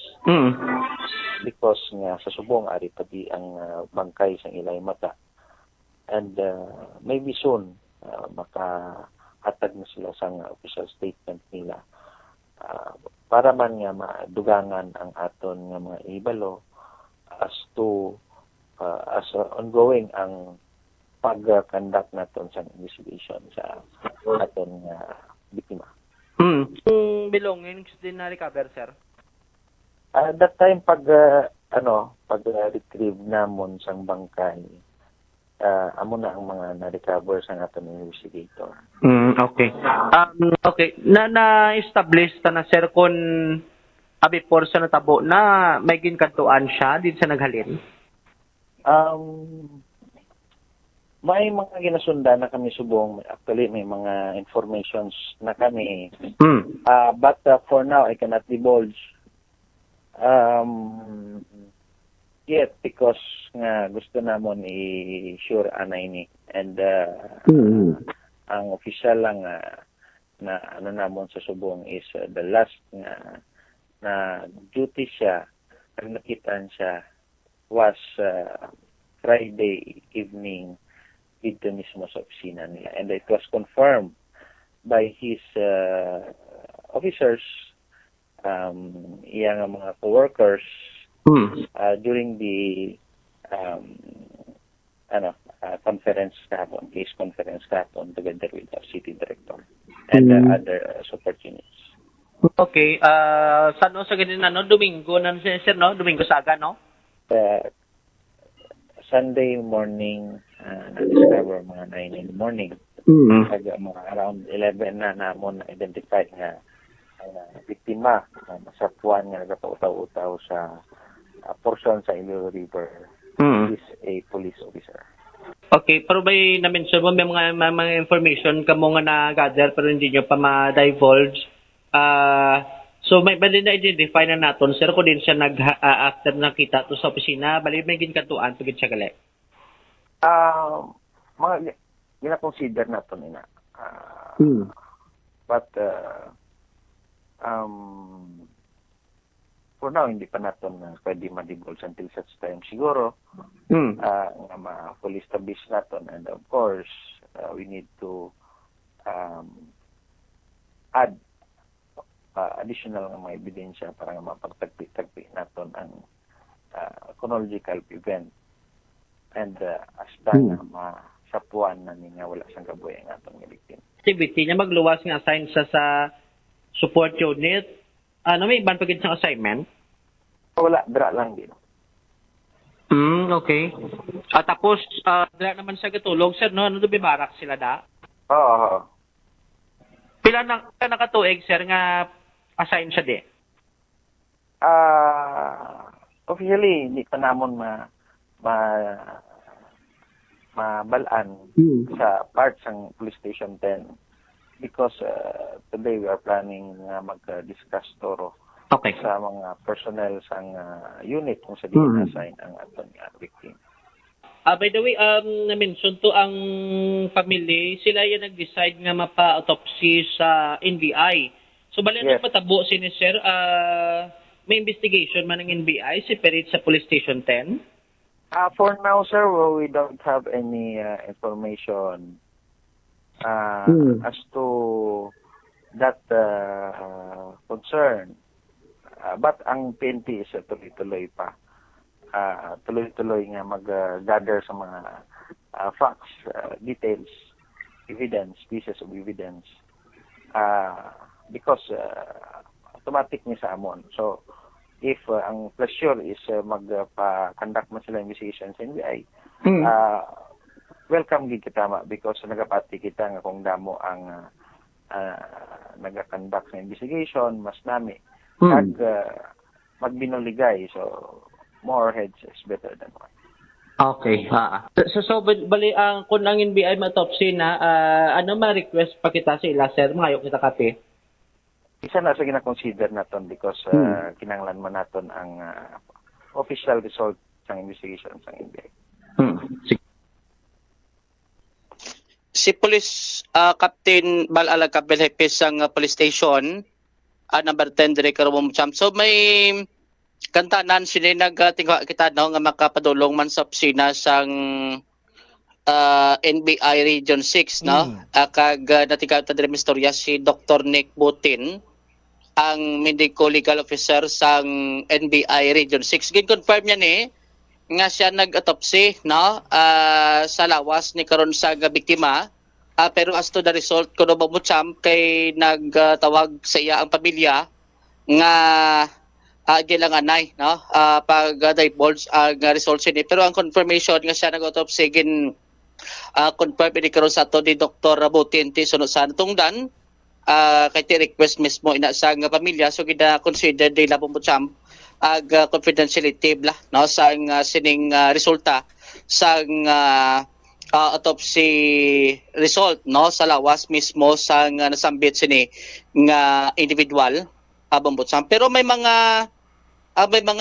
Because nga sa subong ari pati ang bangkay sa ilay mata, and maybe soon makahatag na sila sa official statement nila para man nga madugangan ang aton nga mga ibalo as to as ongoing ang pag-conduct naton sa investigation sa aton nga biktima. Belongings din na recover, sir? That time pag retrieve namon sang bangkay, amo na ang mga na-recover sa aton investigator. Okay. Okay. Na-establish ta na, sir, kung before sa natabo na may ginkantuan siya din sa naghalin? May mga ginasundan na kami subong. Actually, may mga informations na kami. But for now, I cannot divulge yet because nga gusto namon i-sure anay ni. And ang official lang na ano namon sa subong is the last na duty siya, pag nakitaan siya, was Friday evening dito mismo sa opisina nila. And it was confirmed by his officers, iyang mga co-workers, during the conference kahapon, case conference kahapon together with our city director and other support units. Okay. Saan sa ganyan Domingo na, sir, no? Domingo saga, no? Sunday morning, na-discover mga 9 in the morning. Mga around 11 na namon na-identify nga biktima na masapuan nga nagataw-utaw sa portion sa Iloilo River is a police officer. Okay, pero may na-mention mo may mga information kamo nga na-gather pero hindi nyo pa ma-divulge. So may bali na identify na naton, sir, ko din siya after nakita to sa opisina, bali may ginkantuan pagid siya gali. Mga gina-consider naton ina. But for now hindi pa naton pwede ma-divulge until such time siguro nga ma-fully establish naton, and of course we need to add additional nga mga ebidensya para nga mapagtagpi naton ang chronological event, and hasta nga masapuan na nga wala siyang kabuhay ang atong biktima. Activity niya magluwas nga assign sa support unit. May iban pagid sa assignment? Wala, dra lang din. Okay. Tapos, dala naman sa gatulog, sir, no? Ano doon bibarak sila da? Oo. Pila na nakatuig, sir, nga assign siya di? Officially, hindi pa namon mabalaan sa parts ng Police Station 10 because today we are planning mag-discuss toro sa mga personnel sang unit kung sa assign ang aton victim. By the way, na-mention to ang family, sila yung nag-decide nga mapa-autopsy sa NBI. So, bali na matabo sini sir, may investigation man ng NBI, separate sa Police Station 10? For now, sir, we don't have any information as to that concern. But ang PNP is tuloy-tuloy pa. Tuloy-tuloy nga mag-gather sa mga facts, details, evidence, pieces of evidence. Because automatic ni sa amon. So, if ang pleasure is magpa-conduct man sila investigation sa NBI, welcome gid kita because nagapati kita nga kung damo ang naga-conduct sa investigation, mas nami kag magbinuligay. So, more heads is better than one. Okay. So bali ang kung ang NBI ma-autopsy na, ano ma-request pa kita sa ila, sir? Mayok kita kape? Isa na sa gina-consider naton because kinanglan man naton ang official result sa investigation sa NBI. Si Police Captain Balala Cabelhepes sang Police Station, number 10 dire karon mo. So may kantanan sini nagtingwa kita no nga makapadulong man sa opisina sang NBI Region 6 no. Kag natingwa ta dire istorya si Dr. Nick Butin, ang medical legal officer sang NBI Region 6. Gin-confirm niya ni nga siya nag-autopsy no sa lawas ni karon sa biktima. Pero as to the result kuno ba mo kay nagtawag sa iya ang pamilya nga lang anay no pag divulge ang results ni, pero ang confirmation nga siya nag-autopsy gin confirm ni karon sa to ni Dr. Butin ti sunod sa tungdan kay ti request mismo ina sa nga pamilya, so gina consider nila po ag confidentiality bla no sa sining resulta sa autopsy result no sa lawas mismo sa nasambit sini nga individual abambutsam. Pero may mga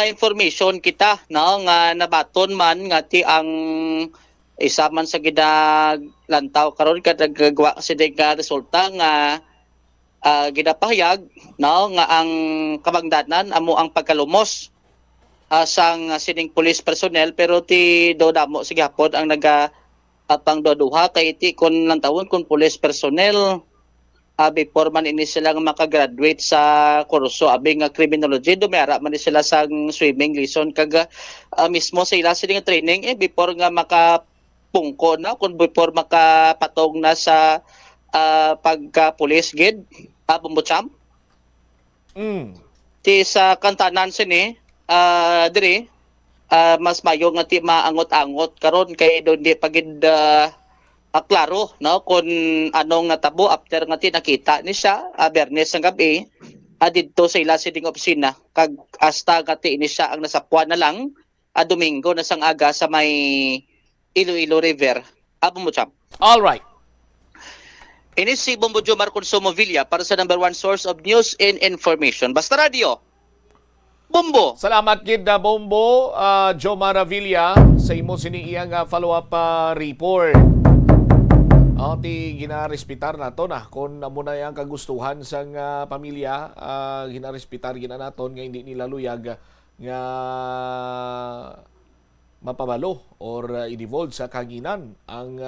information kita no nga nabaton man nga ti ang isa man sa ginaglantaw karon kadagwa kasi nga resulta nga ginapahayag no nga ang kabangdanan amo ang pagkalumos sang sining police personnel, pero ti do damo sige hapon ang pangduduha kay ti kon lang tawon kun police personnel before man ini sila makagraduate sa kurso abing criminology, dumera man sila sa swimming lesson kag mismo sa ila sila training before nga makapungko na kun before makapatong na sa pagka-police gid bumbutsam. Ti sa kantanan sini diri mas mayo nga ti maangot-angot karon kay do di pagid klaro no kun anong natabo after nga ti nakita ni siya Bernes ang gabi didto sa ila siding opisina kag hasta nga ti ini siya ang nasapuan na lang Domingo na sang aga sa may Iloilo River Bumbutsam. All right. Ini si Bombo Jomar Consumo Villa para sa number 1 source of news and information, Basta Radio. Bombo. Salamat gid na Bombo, Jomar Villa sa imo siniiyang follow-up report. Ti ginarespitar nato na kung amo na yang kagustuhan sang pamilya, ginarespitar gina naton nga hindi nila luyag nga mapabalo or i-divulge sa kaginan ang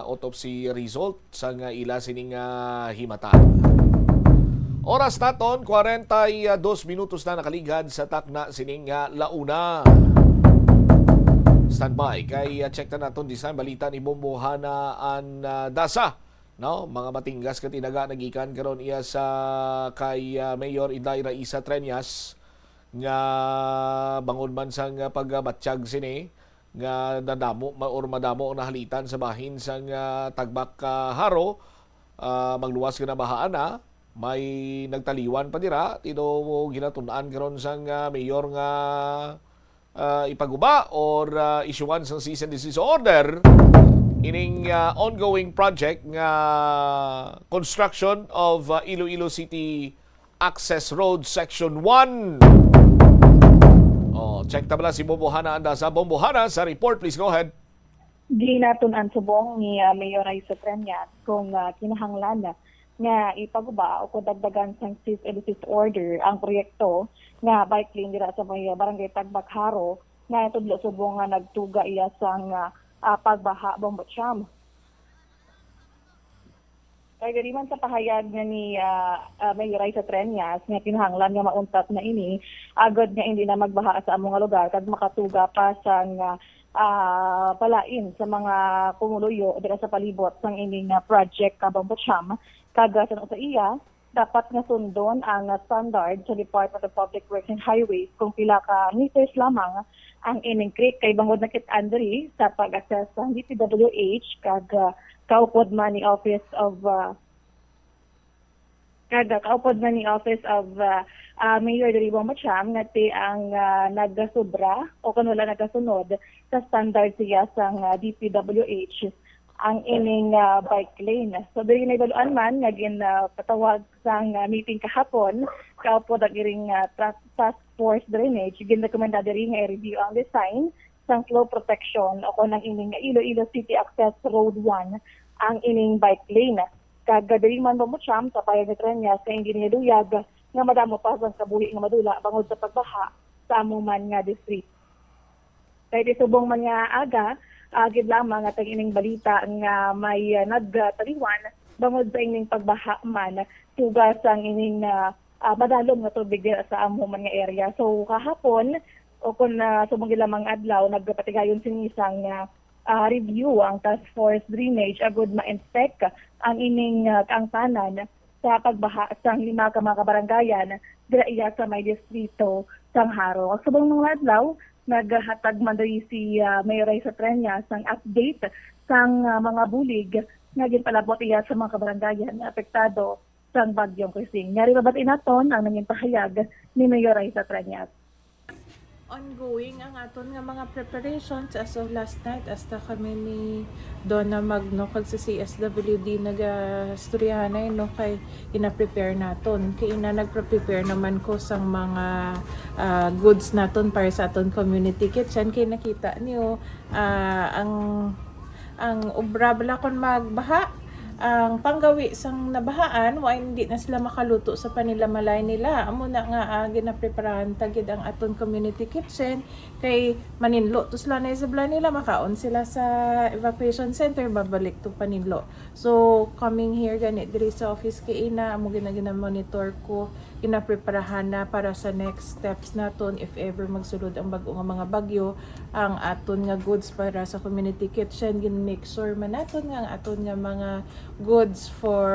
autopsy result sa ila sining himata. Oras naton 42 minutos na nakaligad sa takna sining launa. Standby kay check na naton design balita ni Bombo Hana an Dasa no mga matinggas ka tinaga nagikan karon iya sa kay Mayor Inday Raisa Treñas nga bangon man sang pagbatsyag sini nga nadamo or madamo ang nahalitan sa bahin sang Tagbak Haro. Magluwas ka na bahaan may nagtaliwan pa dira tino mo ginatun-an karon sang mayor nga ipaguba or isyuan sang cease and desist order ining ongoing project nga construction of Iloilo City Access Road Section 1. Check tabla si Bombohana anda sa Bombohana sa report. Please go ahead. Ginatun-an subong ni Mayor Raisa Treñas kung kinahanglan nga ipaguba o kung dagdagan sang cease and desist order ang proyekto nga bike lane dira sa may barangay Tagbak Haro nga tudlo subong nga nagtuga iya sang pagbaha Bombocham. Kaya man sa pahayag nga ni Mayor Raisa Treñas nga kinahanglan nga mauntat na ini agad nga hindi na magbaha sa among lugar kag makatuga pa sang palain sa mga pumuluyo dira sa palibot sang ining project Bombocham kag sa iya dapat nga sundon ang standard sa Department of Public Works and Highways kung pila ka meters lamang ang ining creek kay bangod na kit Andri sa pag-assess sa DPWH kag kaupod man ni Office of Mayor Diri Bombocham nga ang nagasobra o kung wala nagasunod sa standard siya sang DPWH ang ining bike lane. So diri na ibaluan man nga patawag sang meeting kahapon kaupod ang iring task force drainage ginrekomenda diri nga i-review ang design sang flow protection o kung ang ining Iloilo City Access Road 1 ang ining bike lane. Kag diri man Bombocham sa payag ni Treñas kay hindi niluyag nga madamo pa sa kabuhi nga madula bangod sa pagbaha sa among man nga district. Kay subong man nga aga agid lamang at ang ining balita nga may nagtaliwan bangod sa ining pagbaha man tugas ang ining madalom nga tubig dira sa among man nga area. So kahapon o kung subong lamang adlaw nagpatigayon sinisang review ang task force drainage agud ma-inspect ang ining ang tanan sa pagbaha sang 5 ka mga kabarangayan dira iya sa may distrito sang Haro. Subong mga adlaw naghatag man diri si Mayor Raisa Treñas sang update sang mga bulig nga ginpalabot iya sa mga kabarangayan na apektado sang bagyong Krising. Nyari babati naton ang nanging pahayag ni Mayor Raisa Treñas. Ongoing ang aton nga mga preparations as of last night hasta kami ni Donna Magno kag sa CSWD nagastoryahanay no kay ina-prepare naton kay nagprepare naman ko sang mga goods naton para sa aton community kitchen kay nakita niyo ang obra bala kon magbaha ang panggawi sang nabahaan wa hindi na sila makaluto sa panilamalay nila amo na nga ginapreparahan tagid ang aton community kitchen kay maninlo to sila na sa nila makaon sila sa evacuation center babalik to paninlo. So coming here gani diri sa office kay ina amo gina-monitor ko ginapreparahan na para sa next steps naton if ever magsulod ang bag-o nga mga bagyo ang aton nga goods para sa community kitchen gin-make sure man naton nga ang aton nga mga goods for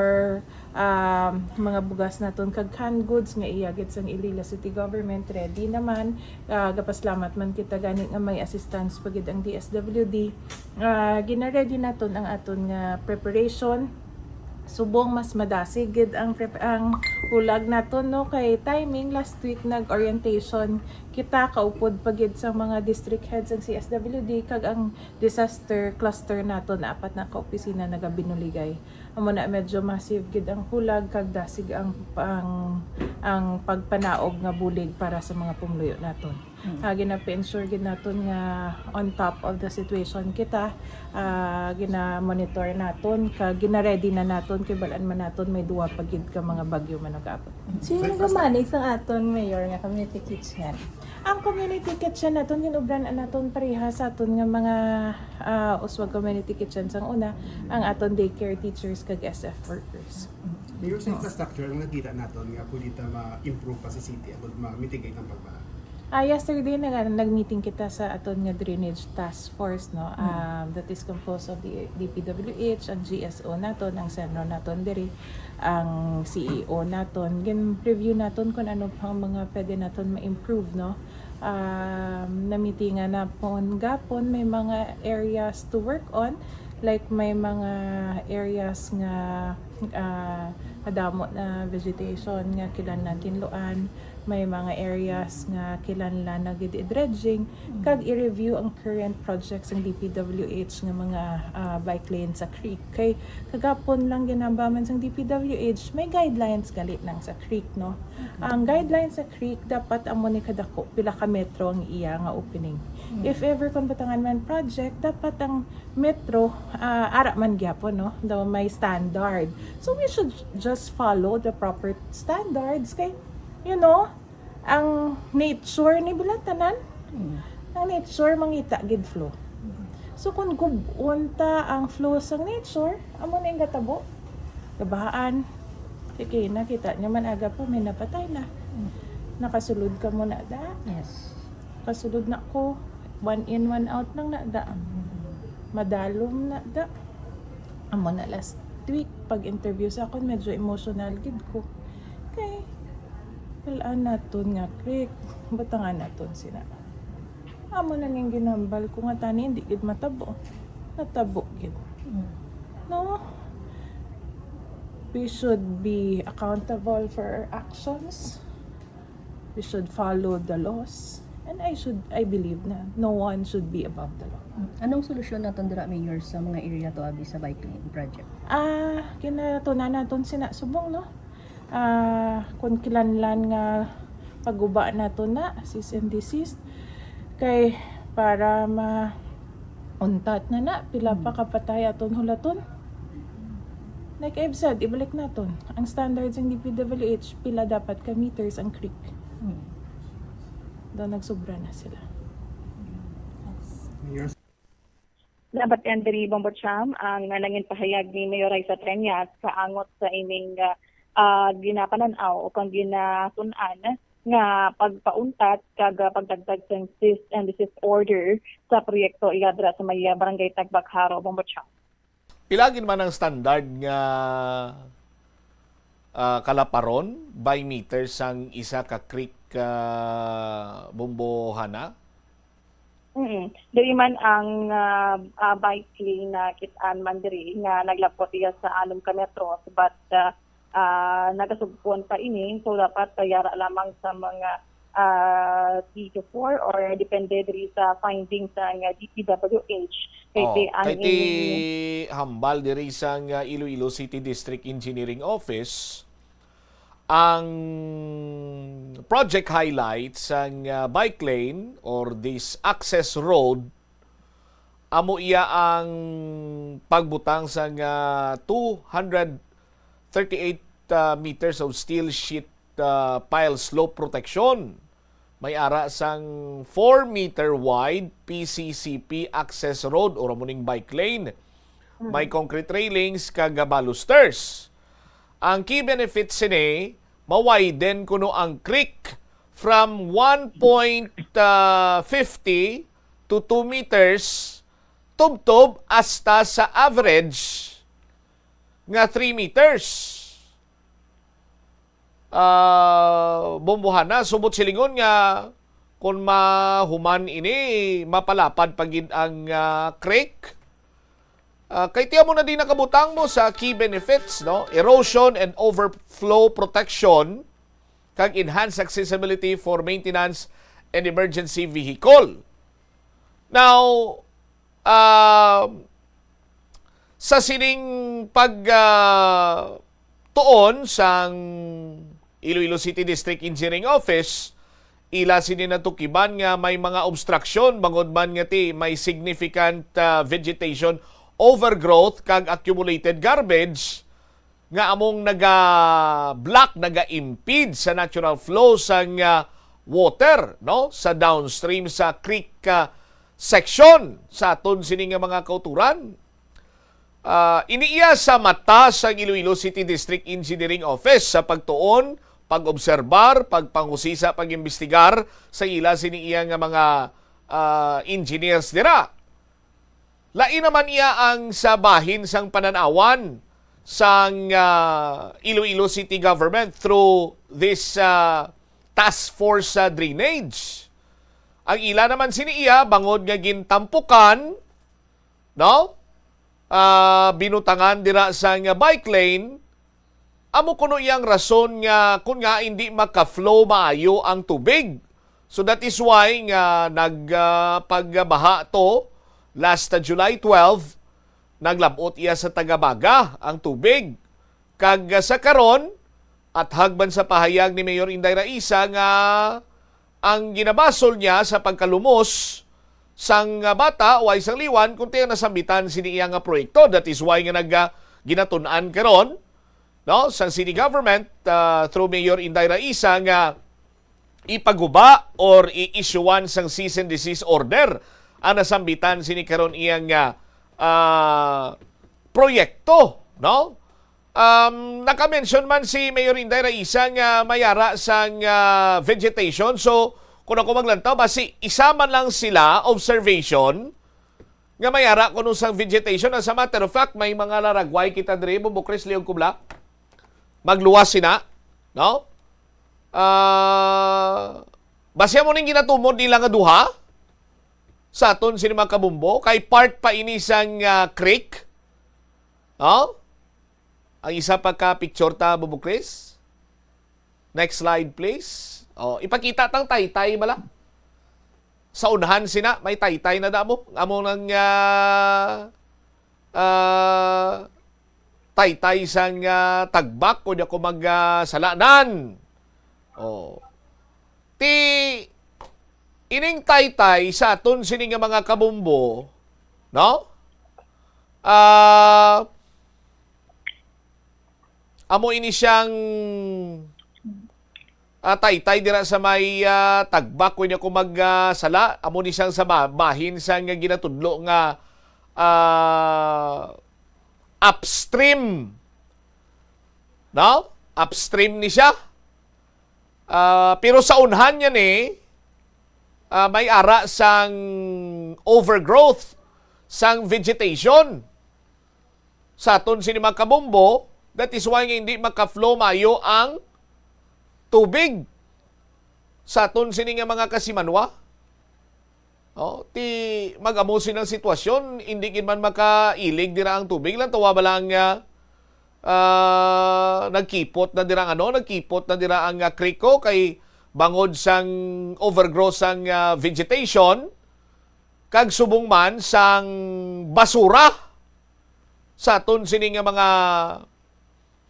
mga bugas naton kag canned goods nga iyagit sang Iloilo City Government ready naman. Gapaslamat man kita gani nga may assistance pagid ang DSWD. Gina-ready naton ang aton nga preparation subong mas madasig gid ang hulag naton no kay timing last week nag-orientation kita kaupod pagid sa mga district heads ng CSWD kag ang disaster cluster naton apat na kaopisina nagabinuligay amo na medyo massive gid ang hulag kag dasig ang pagpanaog nga bulig para sa mga pumuluyo naton. Gina-ensure gid naton nga on top of the situation kita gina-monitor naton kag gina-ready na naton kay balaan man naton may duwa pagid ka mga bagyo man nag-abot. Sino nag-manage ang aton mayor nga community kitchen? Ang community kitchen naton ginubran naton pareha sa aton nga mga uswag community kitchen sang una ang aton daycare teachers kag SF workers. Mayor, sa infrastructure ang nakita naton nga pwede ma-improve pa sa city agud ma-mitigate ang pagbaha. Yesterday nag-meeting kita sa aton nga drainage task force no that is composed of the DPWH, ang GSO naton, ang Senro naton diri, ang CEO naton. Gin review naton kung ano pang mga pwede naton ma-improve no namitingan na po gapon, may mga areas to work on, like may mga areas nga adamo na vegetation nga kinahanglan tinluan, may mga areas nga kinahanglan na dredging, kag i-review ang current projects ng DPWH nga mga bike lane sa creek. Kay kagapon lang ginambaman sa DPWH, may guidelines galit lang sa creek, no? Ang guidelines sa creek dapat amo ni kadako pila ka metro ang iya nga opening. If ever kung batangan man project, dapat ang metro ara man gyapon, no? Daw may standard. So we should just follow the proper standards kay ang nature ni bilatanan. Ang nature mangita gid flow. So kung gubunta ang flow sa nature, amo na yung gatabo. Gabahaan. Sige, nakita niya man aga pa may napatay na. Nakasulod ka mo na da. Yes. Kasulod na ko. 1 in, 1 out lang na da. Madalom na da. Amo na last week pag interview sa akon medyo emotional gid ko. Okay. Walaan naton nga creek. Batangan naton sila. Amo na ning ginambal ko nga tani hindi gid matabo. Natabo gid. No. We should be accountable for our actions. We should follow the laws. And I believe na no one should be above the law. Anong solusyon naton dira mayor sa mga area to abi sa bike lane project? Kinatunan naton sinasubong, no? Kung kilanlan nga paguba naton na cease and desist kay para mauntat na pila pa kapatay aton hulaton. Like I've said, ibalik naton ang standards ng DPWH, pila dapat ka meters ang creek. Daw nagsobra na sila. Dapat yan diri Bombocham ang nangin pahayag ni Mayor Raisa Treñas kaangot sa ining ginapananaw o kang ginasunan nga pagpauntat kag pagdagdag sa cease and desist order sa proyekto iadra sa may barangay Tagbakharo, Bombocham. Pilagin man ang standard nga kalaparon by meters ang isa ka creek Bombohana? Diri man ang bike lane na kitaan man diri nga naglapot iya sa 6 ka metro but nagasugpon pa ini, so dapat tayara lamang sa mga 3 to 4 or depende diri sa findings sa DPWH. Kay hambal diri sa Iloilo City District Engineering Office ang project highlights ang bike lane or this access road amo iya ang pagbutang sa 238 meters of steel sheet pile slope protection. May ara sang 4 meter wide PCCP access road o ramuning bike lane. May concrete railings kag balusters. Ang key benefits sini mawiden kuno ang creek from 1.50 to 2 meters tubtob hasta sa average nga 3 meters. Bombohana, subot silingon nga kung mahuman ini mapalapad pagid ang creek. Kay tiya mo na din nakabutang mo sa key benefits, no? Erosion and overflow protection kag enhanced accessibility for maintenance and emergency vehicle. Now, sa sining tuon sang Iloilo City District Engineering Office, ila sini natukiban nga may mga obstruction bangod man nga may significant vegetation overgrowth kag accumulated garbage nga among naga-block, naga-impede sa natural flow sang water, no, sa downstream sa creek section sa aton sini nga mga kauturan. Iniiya sa mata sa Iloilo City District Engineering Office sa pagtuon, pag-obserbar, pagpanghusisa, pag-imbestigar sa ila siniiya nga mga engineers dira. Lain naman iya ang sa bahin sang pananawan sang Iloilo City Government through this task force drainage. Ang ila naman siniya bangod nga gintampukan, no? Binutangan dira sa nga bike lane, amo kuno iyang rason nga kung nga hindi maka-flow maayo ang tubig. So that is why nga pagbaha to last July 12, naglabot iya sa Tagabaga ang tubig. Kag sa karon at hagban sa pahayag ni Mayor Inday Raisa nga ang ginabasol niya sa pagkalumos sang bata o isang liwan kung tayo nasambitan siniya nga proyekto. That is why nga ginatunan karon, no, sa city government through Mayor Inday Raisa nga ipaguba or i-issuean sang cease and desist order ang nasambitan sini karon iyang proyekto, no? Naka-mention man si Mayor Inday Raisa nga mayara sang vegetation. So kung ako maglantaw, basi isa man lang sila observation nga mayara kuno sang vegetation. As a matter of fact, may mga laragway kita diri Bubukres Leong Kubla. Magluwas sina, no? Basya mo ning ginatumod nila nga duha sa aton sini mga kabumbo kay part pa ini sang creek. No? Ang isa pa ka picture ta Bubukres. Next slide please. Ipakita tang taytay bala. Sa unahan sina may taytay na damo. Amo nang taytay sang tagbak o di ako magsalanan. Ti ining taytay sa aton sini nga mga kabumbo, no? Amo ini siyang taytay dira sa may tagbak ko niya ko magsala. Amo ni siyang sa bahin sa nga ginatudlo nga upstream. No? Upstream ni siya. Pero sa unhan niya ni may ara sang overgrowth sang vegetation. Sa aton sini mga kabumbo, that is why hindi maka-flow mayo ang tubig sa aton sini nga mga kasimanwa. Ti mag-amusin ang sitwasyon, hindi gid man makailig dira ang tubig lang tuwa ba lang nagkipot na dira nagkipot na dira ang kriko kay bangod sang overgrowth sang vegetation kag subong man sang basura sa aton sini nga mga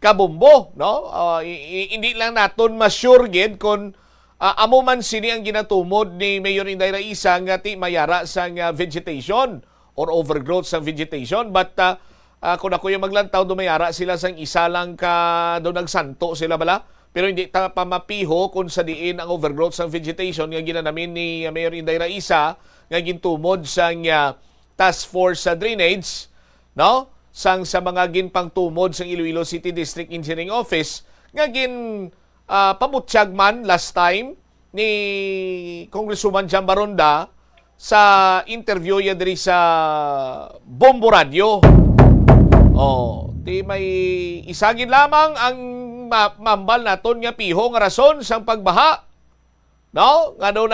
kabumbo, no? Hindi lang naton ma-sure gid kung amo man sini ang ginatumod ni Mayor Inday Raisa nga ti mayara sang vegetation or overgrowth sang vegetation, but kung ako yung maglantaw dumayara sila sang isa lang ka do nagsanto sila bala, pero hindi ta pa mapiho kung sa diin ang overgrowth sang vegetation nga ginanamin ni Mayor Inday Raisa nga gintumod sang task force sa drainage, no? Sang sa mga ginpangtumod sa Iloilo City District Engineering Office nga pamutsyag man last time ni Congresswoman Jan Baronda sa interview ya diri sa Bombo Radio. Di may isagin lamang ang mambal naton nga piho nga rason sang pagbaha. No? Nga daw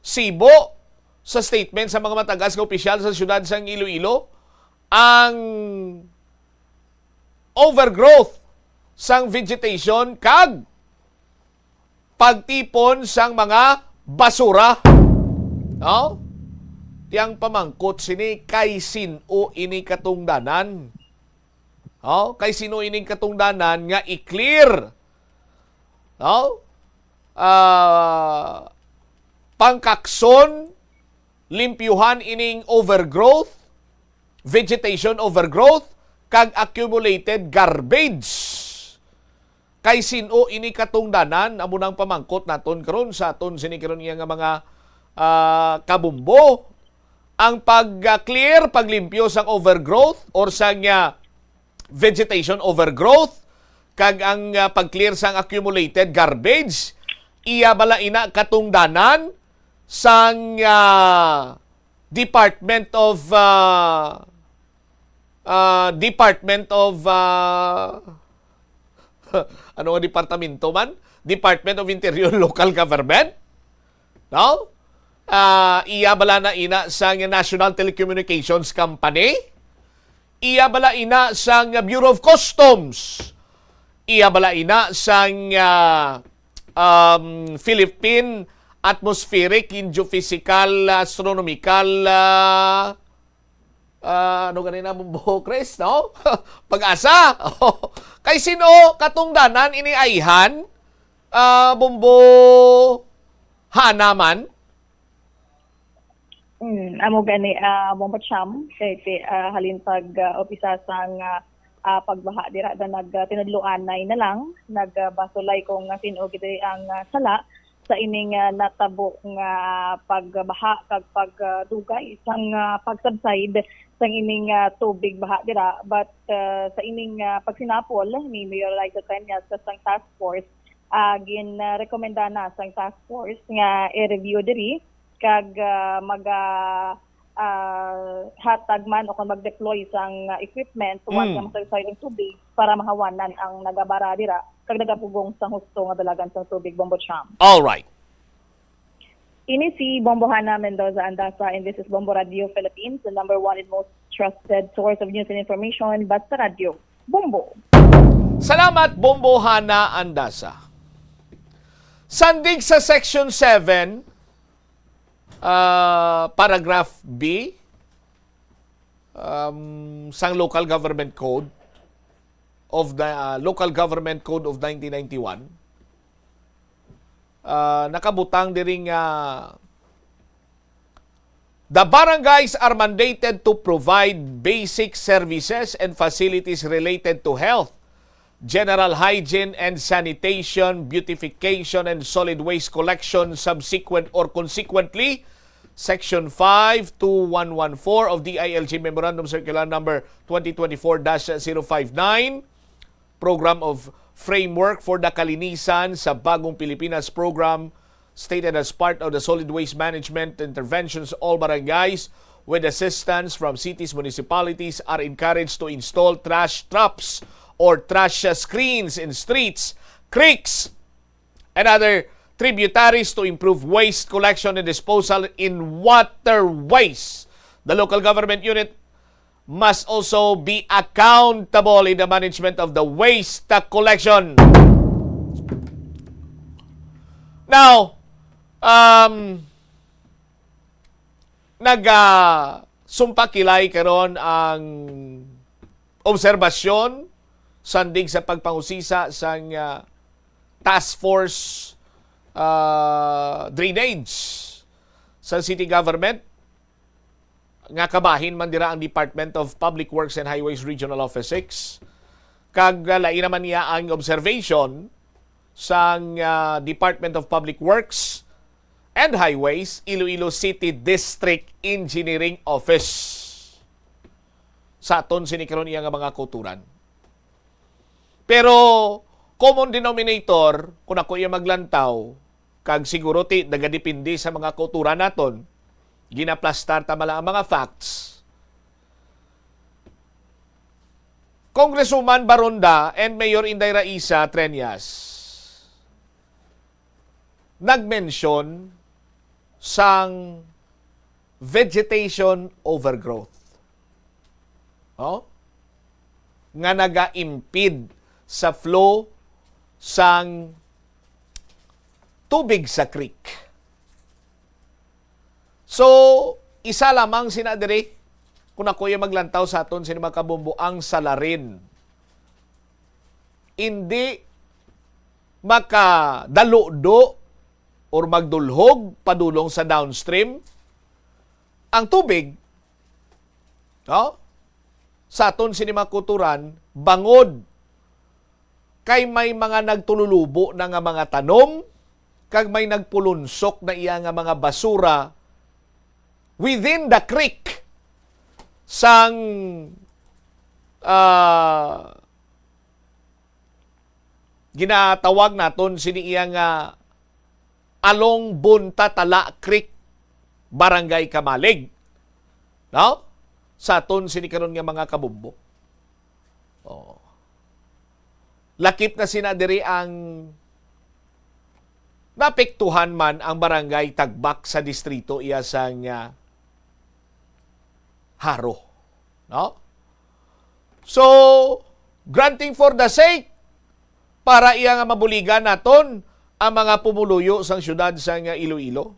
sibo sa statement sa mga matagas nga opisyal sa syudad sang Iloilo ang overgrowth sang vegetation kag pagtipon sang mga basura. No? Tiyang pamangkot sini kay sino ini katungdanan. No? Kay sino ini katungdanan nga i-clear. No? Pangkakson, limpyuhan ining overgrowth, vegetation overgrowth, kag accumulated garbage. Kay sino ini katungdanan, amo nang pamangkot naton karon sa aton sini karon nga mga kabumbo. Ang pag-clear, paglimpyo sang overgrowth or sang vegetation overgrowth, kag ang pag-clear sang accumulated garbage, iya bala ina katungdanan sang Department of ano nga departamento man? Department of Interior Local Government? No? iya bala na ina sa National Telecommunications Company, iya bala ina sa Bureau of Customs, iya bala ina sa Philippine Atmospheric Geophysical Astronomical ano ganina mo Chris, no? Pag-asa. Kay sino katungdanan ini ayhan Bombo Hanaman? Amo gani Bombo Cham kay halintag opisa sang pagbaha dira da tinadluanay na lang nagbasulay kung sino gid ang sala sa ining natabo nga pagbaha kag pagdugay isang pagsubside sang ining tubig baha dira, but sa ining pagsinapol ni Mayor Liza Peña sa sang task force gin-rekomenda na sang task force nga i-review diri kag hatag man o kung mag-deploy sang equipment once nga masaysayd ang tubig para mahawanan ang nagabara dira kag nagapugong sang husto nga dalagan sang tubig, Bombo Cham. All right. Ini si Bombo Hana Mendoza Andasa, and this is Bombo Radio Philippines, the number one and most trusted source of news and information, Basta Radio. Bombo. Salamat, Bombo Hana Andasa. Sandig sa Section 7, Paragraph B, sang Local Government Code of the Local Government Code of 1991, nakabutang diring the barangays are mandated to provide basic services and facilities related to health, general hygiene and sanitation, beautification and solid waste collection subsequent or consequently Section 52114 of DILG Memorandum Circular Number 2024-059, Program of Framework for the Kalinisan sa Bagong Pilipinas Program, stated as part of the Solid Waste Management Interventions, all barangays with assistance from cities, municipalities are encouraged to install trash traps or trash screens in streets, creeks, and other tributaries to improve waste collection and disposal in waterways. The local government unit must also be accountable in the management of the waste collection. Now, sumpakilay karon ang obserbasyon sandig sa pagpangusisa sang task force drainage sa city government nga kabahin man dira ang Department of Public Works and Highways Regional Office 6 kag lain naman niya ang observation sang Department of Public Works and Highways Iloilo City District Engineering Office sa aton sinikaron iya nga mga kuturan. Pero common denominator kung ako iya maglantaw kag siguro ti nagadepende sa mga kuturan naton ginaplastar tama lang ang mga facts. Congresswoman Baronda and Mayor Inday Raisa Treñas nag-mention sang vegetation overgrowth. Nga naga-impede sa flow sang tubig sa creek. So, isa lamang sinadiri kung ako yung maglantaw sa aton sa mga kabumbo ang salarin. Hindi makadaludo or magdulhog padulong sa downstream ang tubig. Sa aton sinima kuturan, bangod kay may mga nagtululubo na nga mga tanom, kag may nagpulunsok na iya nga mga basura within the creek sang ginatawag naton sini iya nga Along Bunta Tala Creek, Barangay Kamalig. Sa aton sini karon nga mga kabumbo. Lakip na sinadiri ang napektuhan man ang barangay Tagbak sa distrito iya sang Haro. No? So, granting for the sake, para iya nga mabuligan naton ang mga pumuluyo sang syudad sang Iloilo.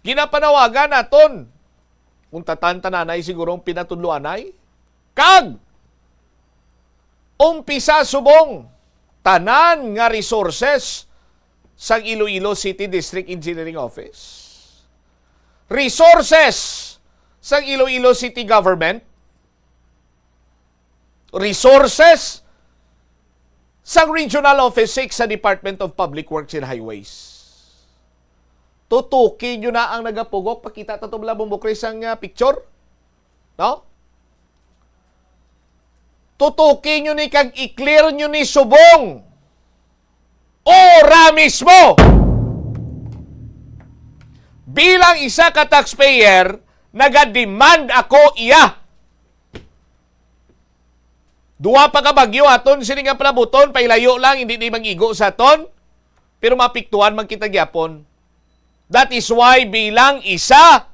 Ginapanawagan naton, kung tatantananay sigurong pinatudluanay, kag umpisa subong tanan nga resources sang Iloilo City District Engineering Office. Resources sang Iloilo City Government. Resources sang Regional Office 6 sa Department of Public Works and Highways. Tutukin nyo na ang nagapugok. Pakita tatong labong bukris ang picture. No? Tutukin nyo ni kag i-clear nyo ni subong. Ora mismo! Bilang isa ka taxpayer, nagademand ako iya. Duwa pa ka bagyo aton sini nga palabuton, pailayo lang, hindi di mag-igo sa aton. Pero mapiktuan man kita gyapon. That is why bilang isa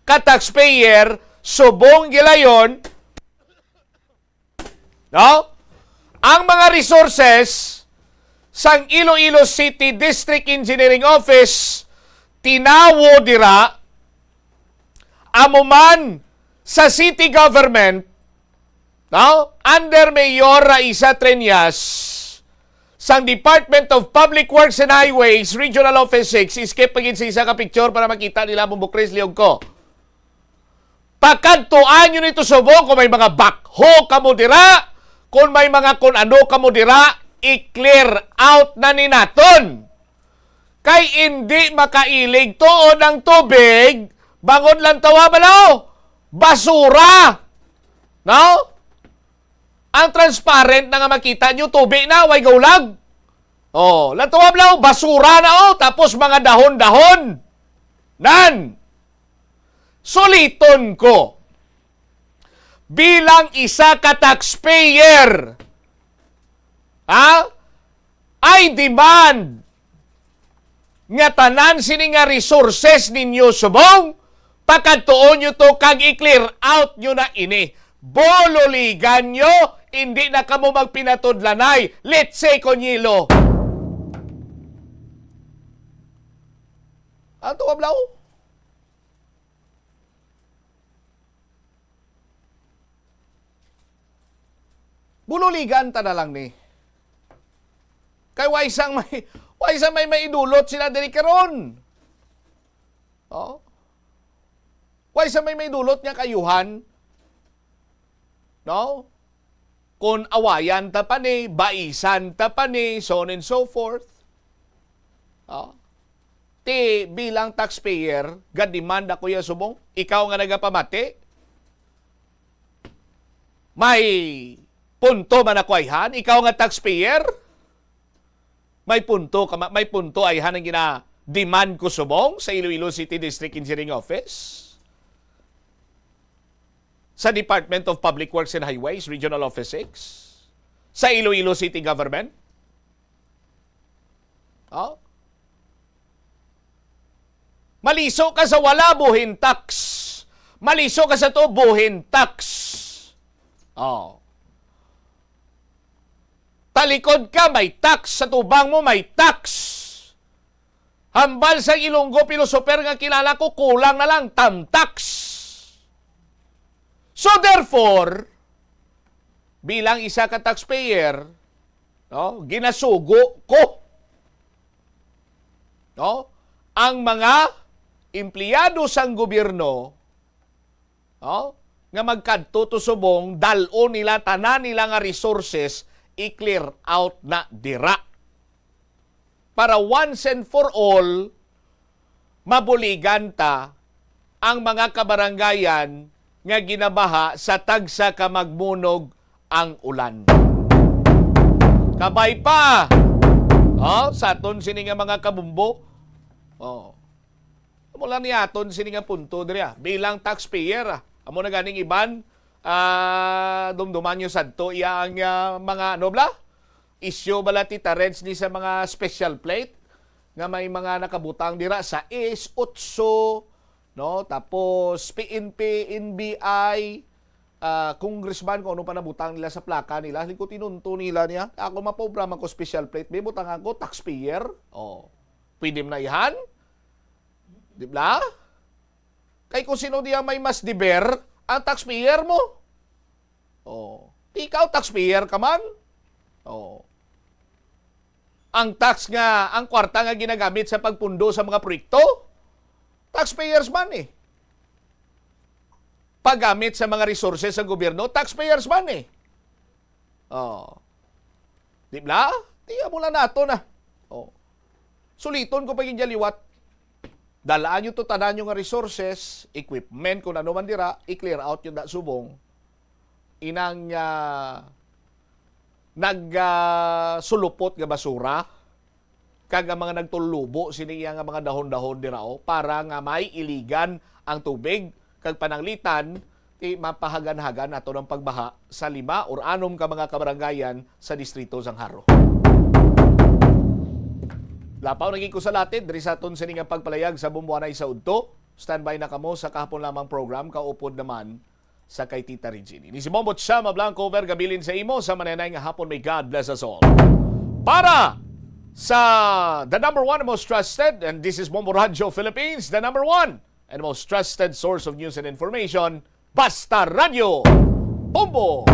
ka taxpayer, subong gilayon, no? Ang mga resources sang Iloilo City District Engineering Office tinawo dira amuman sa city government, no? Under Mayor Raisa Treñas sang Department of Public Works and Highways Regional Office 6, iskip pagin sa isa ka picture para makita nila bumukris liog ko. Pakadtuan nyo nito subong kung may mga backhoe kamo dira, kung may mga kung ano kamo dira, i-clear out na ni naton. Kay hindi makailig tuon ang tubig, bangon lang tawa balaw, basura. No? Ang transparent na nga makita nyo, tubig na, way gaulag. Oh, lang tawa balaw, basura na tapos mga dahon-dahon. Nan! Suliton ko, bilang isa ka taxpayer, ay demand nga tanan sini nga resources ninyo subong, pakadtuon nyo to kag i-clear out nyo na ini. Bololigan nyo, hindi na kamo magpinatudlanay. Let's say konyilo. Ato ablaw? Bululigan ta na lang ni. Kay waisang may maidulot sila diri karon. Oh. Waisang may maidulot nga kayuhan. No? Kung awayan ta pa ni, baisan ta pa ni, so on and so forth. Oh. Ti bilang taxpayer, gadimand ako ya subong, ikaw nga nagapamati. May punto man ako ayhan, ikaw nga taxpayer. May punto ayhan ang gina-demand ko subong sa Iloilo City District Engineering Office. Sa Department of Public Works and Highways, Regional Office 6. Sa Iloilo City Government. Oh. Maliso ka sa wala, buhin tax. Maliso ka sa to, buhin tax. Oh. Talikod ka, may tax. Sa tubang mo, may tax. Hambal sa Ilonggo, pilosoper nga kilala ko, kulang na lang, tam-tax. So therefore, bilang isa ka taxpayer, no, ginasugo ko, no, ang mga empleyado sang gobyerno, no, nga magkadto to subong, dalo nila, tanan nila nga resources, i-clear out na dira. Para once and for all, mabuligan ta ang mga kabaranggayan nga ginabaha sa tagsa ka magmunog ang ulan. Kabay pa! Oh, sa aton sini nga mga kabumbo. Oh. Mula ni aton sini nga punto diri bilang taxpayer. Amo na ganing iban dumduman nyo sadto iya ang mga nobla. Isyo bala Tita Reds ni sa mga special plate nga may mga nakabutang dira sa is, utso, no? Tapos PNP, NBI, congressman kung ano pa nabutang nila sa plaka nila. Hindi ko tinunto nila niya. Ako mapobra man ko special plate. May butang ako, taxpayer. Oh. Pwede mo na ihan? Di ba? Kay kung sino diya may mas diber, ang taxpayer mo. Oh. Ikaw, taxpayer ka man. Oh. Ang tax nga, ang kwarta nga ginagamit sa pagpundo sa mga proyekto, taxpayers man eh. Paggamit sa mga resources sa gobyerno, taxpayers man eh. Oh. Di ba? Tiya mo lang nato na. Oh. Suliton ko paging liwat. Dalaan nyo to tanan nyo nga resources, equipment, kung ano man dira, i-clear out yung subong. Inang nagsulupot nga basura kag ang mga nagtulubo siniya nga mga dahon-dahon dirao para nga may iligan ang tubig kag pananglitan ti mapahagan-hagan ato ng pagbaha sa 5 or 6 ka mga kabarangayan sa distrito sang Haro. Lapaw naging ko sa latid diri sa aton sining pagpalayag sa bumbuanay sa udto. Standby na kamo sa kahapon lamang program kaupod naman sa kay Tita Regine. Ni si Mombot Shama Blanco gabilin sa imo sa mananay nga hapon. May God bless us all. Para sa the number 1 most trusted, and this is Bombo Radio Philippines, the number 1 and most trusted source of news and information, Basta Radio. Bombo!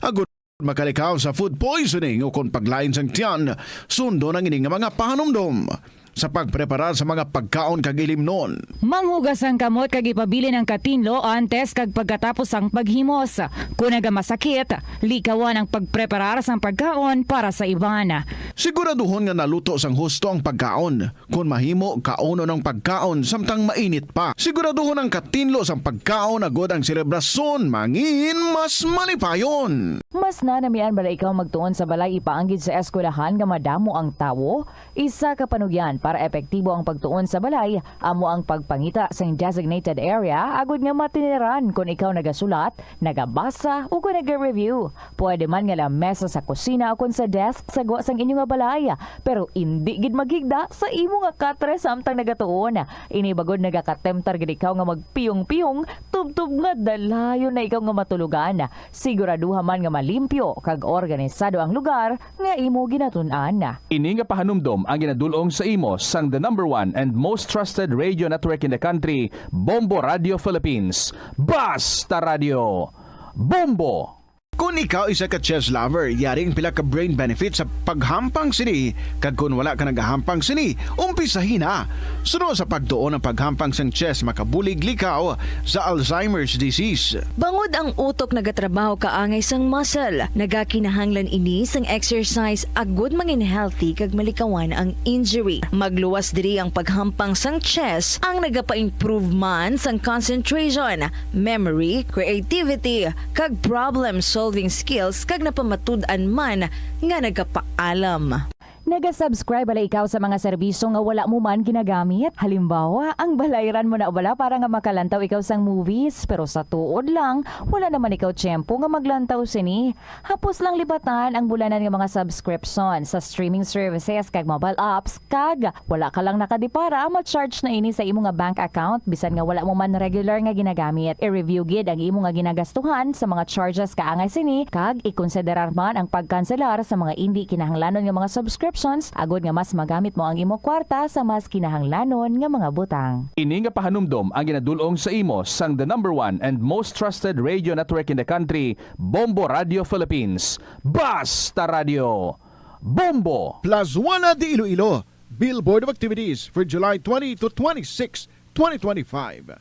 Agud makalikaw sa food poisoning o kung paglain sang tiyan, sundo ng ining mga pahanumdom sa pagpreparar sa mga pagkaon kag ilimnon. Manghugas ang kamot kag ipabili ng katinlo antes kag pagkatapos ang paghimos. Kung nagamasakit, likawan ang pagpreparar sang pagkaon para sa iban. Siguraduhon nga naluto sang husto ang pagkaon. Kung mahimo, kauno ng pagkaon samtang mainit pa. Siguraduhon ang katinlo sang pagkaon agod ang serebrasyon mangin mas malipayon. Mas nanamian bala ikaw magtuon sa balay ipaanggid sa eskwelahan nga madamo ang tawo? Isa ka panugyan para epektibo ang pagtuon sa balay, amo ang pagpangita sa designated area agud nga matiniran kung ikaw nagasulat, nagabasa o kung nag-review. Pwede man nga lamesa sa kusina o kung sa desk sa sang inyo nga balay, pero hindi gid magigda sa imo nga katre samtang nagatuon. Ini bagod nagakatemtar gid ikaw nga magpiyong-piyong, tubtub nga dalayon na ikaw nga matulugan. Siguraduha man nga malimpyo kag organisado ang lugar nga imo ginatun-an. Ini nga pahanumdom ang ginadulong sa imo sang the number 1 and most trusted radio network in the country, Bombo Radio Philippines. Basta Radio. Bombo! Kung ikaw isa ka chess lover, yaring pila ka brain benefit sa paghampang sini. Kag kung wala ka nagahampang sini, umpisahin na. Suno sa pagtuon ng paghampang sang chess makabulig likaw sa Alzheimer's disease. Bangod ang utok nagatrabaho kaangay sang muscle, nagakinahanglan ini sang exercise agud mangin healthy kag malikawan ang injury. Magluwas diri ang paghampang sang chess ang nagapa-improve man sang concentration, memory, creativity, kag problem solving skills kag napamatud-an man nga nagapaalam. Naga-subscribe bala ikaw sa mga serbisyo nga wala mo man ginagamit. Halimbawa, ang balayran mo na bala para nga makalantaw ikaw sang movies, pero sa tuod lang, wala naman ikaw tiyempo nga maglantaw sini. Hapos lang libatan ang bulanan nga mga subscription sa streaming services kag mobile apps kag wala ka lang nakadipara ma-charge na ini sa imo nga bank account bisan nga wala mo man regular nga ginagamit. I-review gid ang imo nga ginagastuhan sa mga charges kaangay sini kag ikonsiderar man ang pagkanselar sa mga hindi kinahanglanon nga mga subscription agod nga mas magamit mo ang imo kwarta sa mas kinahanglanon nga mga butang. Ini nga pahanumdom ang ginadulong sa imo sang the number 1 and most trusted radio network in the country, Bombo Radio Philippines. Basta Radio. Bombo! Plazuela de Iloilo, Billboard of Activities for July 20 to 26, 2025.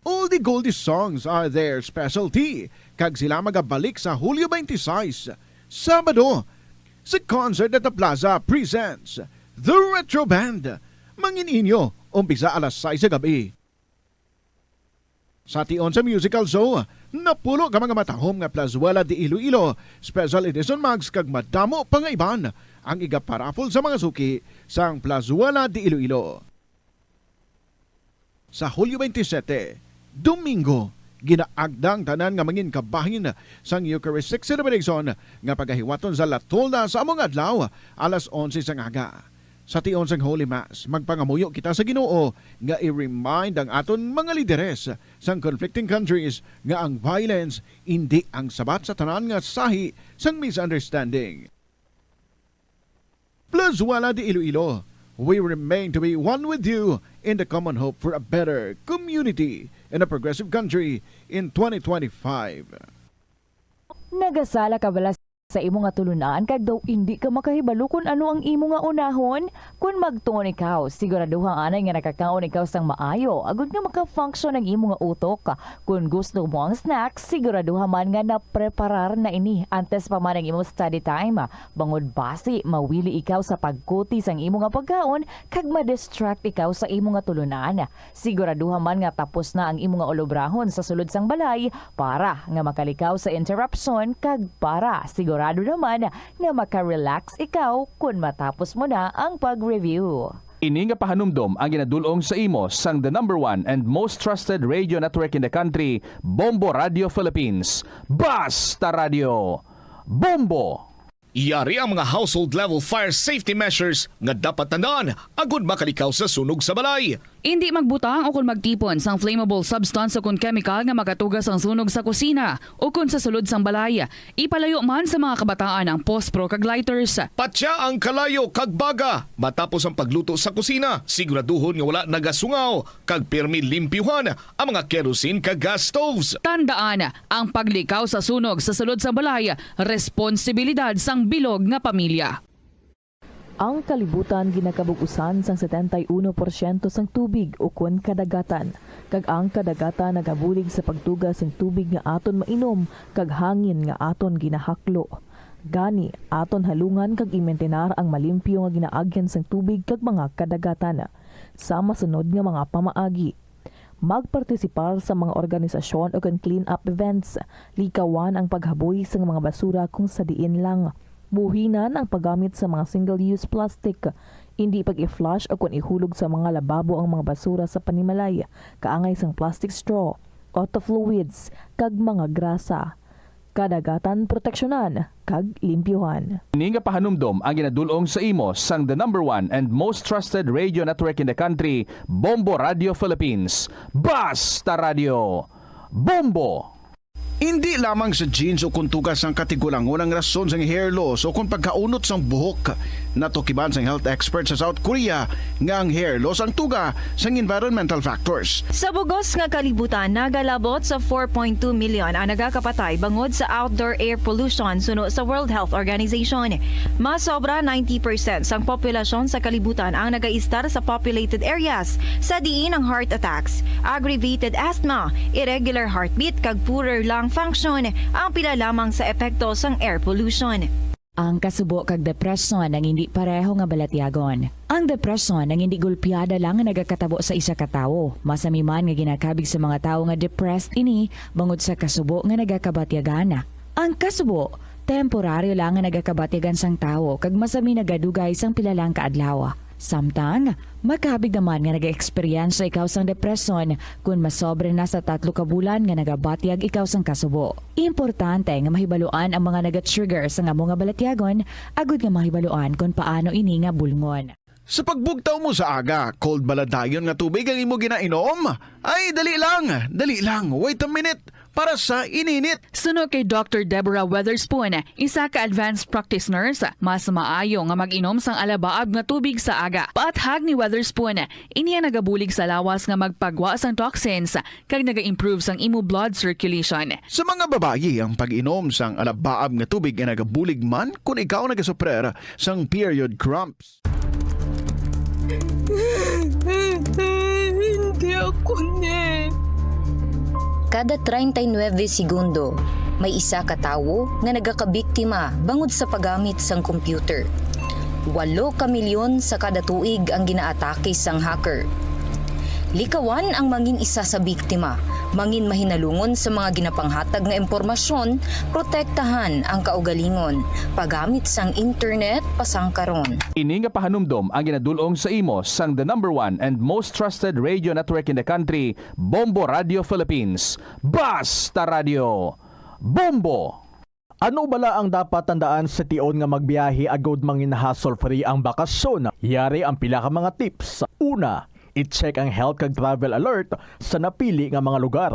All the Goldie songs are their specialty. Kag sila magabalik sa Hulyo 26, Sabado. Sa Concert at the Plaza presents The Retro Band. Mangininyo, umpisa alas 6 sa gabi. Sa tion sa musical show, napulo ka mga matahom nga Plazuela de Iloilo, special edition mags kag madamo pangaiban ang igaparafol sa mga suki sang Plazuela de Iloilo. Sa Hulyo 27, Domingo, Ginaagdang tanan nga mangin kabahin sang Eucharistic celebration nga pagahiwaton sa Latolda sa among adlaw alas 11 sang aga. Sa tion sang Holy Mass, magpangamuyo kita sa Ginoo nga i-remind ang aton mga lideres sang conflicting countries nga ang violence hindi ang sabat sa tanan nga sahi sang misunderstanding. Plus wala di Iloilo, we remain to be one with you in the common hope for a better community in a progressive country in 2025. Nagasala ka bala sa imo nga tulunan kag daw hindi ka makahibalo kung ano ang imo nga unahon? Kung magtuon ikaw, siguraduhang anay nga nakakaon ikaw sang maayo agud nga maka-function ang imo nga utok. Kung gusto mo ang snacks, siguraduhan man nga na-preparar na ini antes pa man ang imo study time. Bangod basi, mawili ikaw sa pagkuti sang imo nga pagkaon kag ma-distract ikaw sa imo nga tulunan. Siguraduhan man nga tapos na ang imo nga olobrahon sa sulod sang balay para nga makalikaw sa interruption kag para sigurado naman nga maka-relax ikaw kung matapos mo na ang pag-review. Ini nga pahanumdom ang ginadulong sa imo sang the #1 and most trusted radio network in the country, Bombo Radio Philippines. Basta Radio Bombo! Iyari ang mga household level fire safety measures nga dapat tandaan agud makalikaw sa sunog sa balay. Hindi magbutang o kung magtipon sang flammable substance o kung chemical nga makatugas ang sunog sa kusina o kung sa sulod sang balay. Ipalayo man sa mga kabataan ang pospro kag lighters. Patya ang kalayo kag baga matapos ang pagluto sa kusina. Siguraduhon nga wala nagasungaw kag pirmi limpyuhan ang mga kerosene kag gas stoves. Tandaan, ang paglikaw sa sunog sa sulod sa balay, responsibilidad sang bilog nga pamilya. Ang kalibutan ginakabugusan sang 71% sang tubig o kun kadagatan. Kag ang kadagatan nagabulig sa pagtugas sang tubig nga aton mainom kag hangin nga aton ginahaklo. Gani, aton halungan kag imentenar ang malimpyo nga ginaagyan sang tubig kag mga kadagatan. Sa masunod nga mga pamaagi. Magpartisipar sa mga organisasyon o clean up events. Likawan ang paghaboy sa mga basura kung sa diin lang. Buhinan ang paggamit sa mga single-use plastic. Hindi pag-i-flush o kung ihulog sa mga lababo ang mga basura sa panimalay, kaangay sang plastic straw, auto fluids, kag mga grasa. Kadagatan proteksyonan, kag limpyuhan. Ini nga pahanumdom ang ginadulong sa imo sang the #1 and most trusted radio network in the country, Bombo Radio Philippines. Basta Radio Bombo! Hindi lamang sa jeans o kung tugas ang katigulangon ang rason sa hair loss o kung pagkaunot sang buhok. Natukiban sang health expert sa South Korea nga ang hair loss ang tuga sang environmental factors. Sa bugos nga kalibutan, nagalabot sa 4.2 million ang nagakapatay bangod sa outdoor air pollution suno sa World Health Organization. Mas sobra 90% sang populasyon sa kalibutan ang nagaistar sa populated areas sa diin ang heart attacks, aggravated asthma, irregular heartbeat kag poorer lung function ang pila lamang sa epekto sang air pollution. Ang kasubo kag depresyon ang hindi pareho nga balatyagon. Ang depresyon ang hindi gulpiyada lang nga nagakatabo sa isa ka tawo. Masami man nga ginakabig sa mga tawo nga depressed ini bangod sa kasubo nga nagakabatyagan. Ang kasubo temporaryo lang nga nagakabatyagan sang tawo kag masami nagadugay sang pila lang ka adlaw. Samtang, makabig naman nga nag-experience ikaw sang depresyon kung masobre na sa 3 ka bulan nga nagabatyag ikaw sang kasubo. Importante nga mahibaluan ang mga naga-trigger sa nga mga balatyagon, agud nga mahibaluan kung paano ini nga bulngon. Sa pagbugtaw mo sa aga, cold baladayon nga tubig ang imo ginainom? Ay, dali lang, wait a minute, para sa ininit. Suno kay Dr. Deborah Weatherspoon, isa ka advanced practice nurse, mas maayo nga mag-inom sang alabaab nga tubig sa aga. Paathag ni Weatherspoon, iniya nagabulig sa lawas nga magpagwa sang toxins kag naga-improve sang imo blood circulation. Sa mga babayi, ang pag-inom sang alabaab nga tubig ay nagabulig man kung ikaw nagasuprer sang period cramps. Hindi ako Kada 39 segundo, may isa ka tawo nga nagakabiktima bangod sa paggamit sang computer. 8 ka milyon sa kada tuig ang ginaatake sang hacker. Likawan ang mangin isa sa biktima Mangin mahinalungon sa mga ginapanghatag nga impormasyon, protektahan ang kaugalingon. Paggamit sang internet pasang karon. Ini nga pahanumdom ang ginadulong sa imo sang the #1 and most trusted radio network in the country, Bombo Radio Philippines. Basta Radio Bombo! Ano bala ang dapat tandaan sa tion nga magbiyahe agod mangin hassle-free ang bakasyon? Yari ang pila ka mga tips. Una, i-check ang health kag travel alert sa napili nga mga lugar.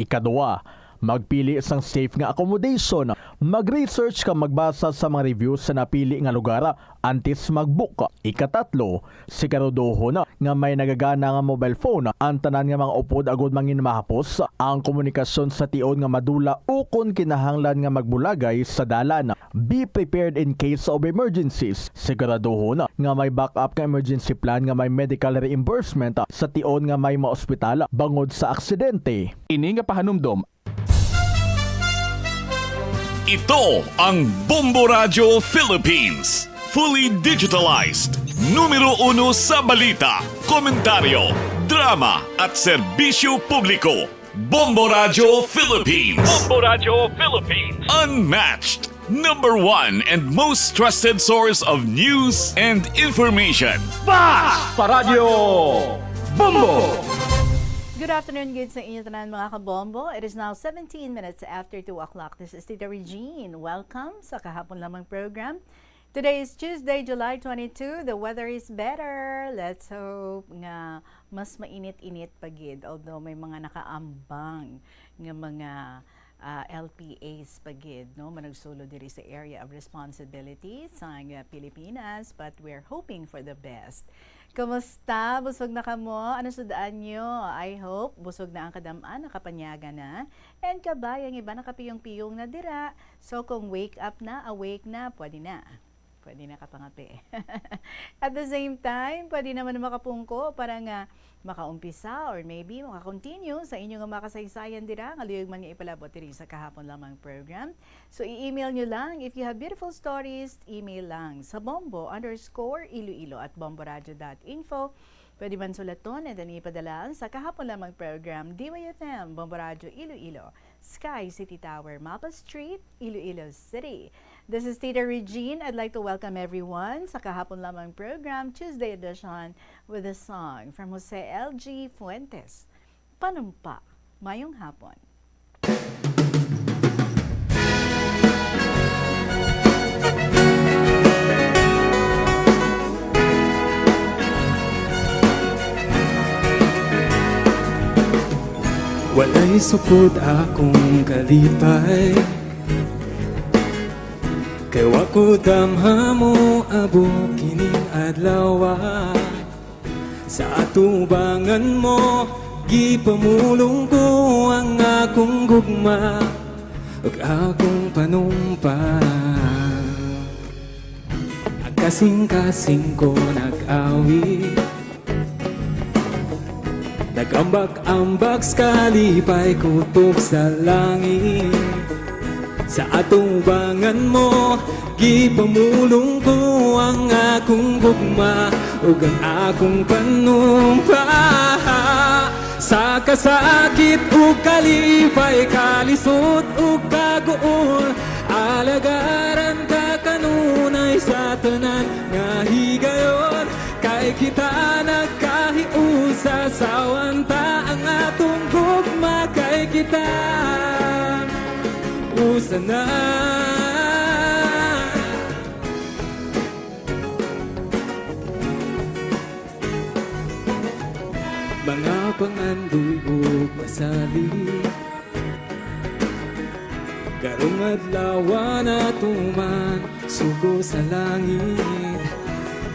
Ikaduwa, magpili isang safe nga accommodation. Mag-research ka magbasa sa mga reviews sa napili nga lugar antes mag-book. Ikatatlo, siguraduhon nga may nagagana nga mobile phone. Ang tanan nga mga upod agod mangin mahapos ang komunikasyon sa tion nga madula o kung kinahanglan nga magbulagay sa dalan. Be prepared in case of emergencies. Siguraduhon nga may backup nga emergency plan nga may medical reimbursement sa tion nga may maospital bangod sa aksidente. Ini nga pahanumdom. Ito ang Bombo Radio Philippines. Fully digitalized. Numero 1 sa balita, komentaryo, drama at serbisyo publiko. Bombo Radio Philippines. Bombo Radio Philippines. Unmatched. #1 and most trusted source of news and information. Basta Radio Bombo! Good afternoon, good sa inyo tanan mga kabombo. It is now 17 minutes after 2 o'clock. This is Tita Regine. Welcome sa Kahapon Lamang program. Today is Tuesday, July 22. The weather is better. Let's hope nga mas mainit-init pagid. Although may mga nakaambang nga mga LPAs pagid, no? Managsulo diri sa area of responsibility sa Pilipinas. But we're hoping for the best. Kumusta? Busog na kamo? Ano sudaan nyo? I hope busog na ang kadamaan, nakapanyaga na. And kabay, ang iba nakapiyong-piyong na dira. So kung wake up na, awake na, pwede na. Pwede na kapangapi. At the same time, pwede naman makapungko para nga makaumpisa or maybe makakontinue sa inyong makasaysayan dira nga liyog man nga ipalabot diri sa Kahapon Lamang program. So i-email nyo lang if you have beautiful stories, email lang sa bombo_iloilo@bomboradio.info. Pwede man sulaton and then ipadala sa Kahapon Lamang program, DYFM, Bombo Radio Iloilo, Sky City Tower, Mapa Street, Iloilo City. This is Tita Regine. I'd like to welcome everyone sa Kahapon Lamang program, Tuesday edition, with a song from Jose L.G. Fuentes. Panumpa, Mayong Hapon. Walay supod akong kalipay, kay wako damha mo abot kining adlaw. Sa atubangan mo gipamulong ko ang akong gugma ug akong panumpa. Ang kasing-kasing ko nag-awi, nag-ambak-ambak kalipay kutob sa langit. Sa atubangan mo gipamulong ko ang akong gugma ug ang akong panumpa. Sa kasakit ug kalipay, kalisod ug kaguol, alagaran ka kanunay sa tanan nga higayon. Kay kita nagkahiusa sa wanta ang atong gugma, kay kita usa na. Mga pangandoy ug masali, karong adlaw na tuman sugo sa langit.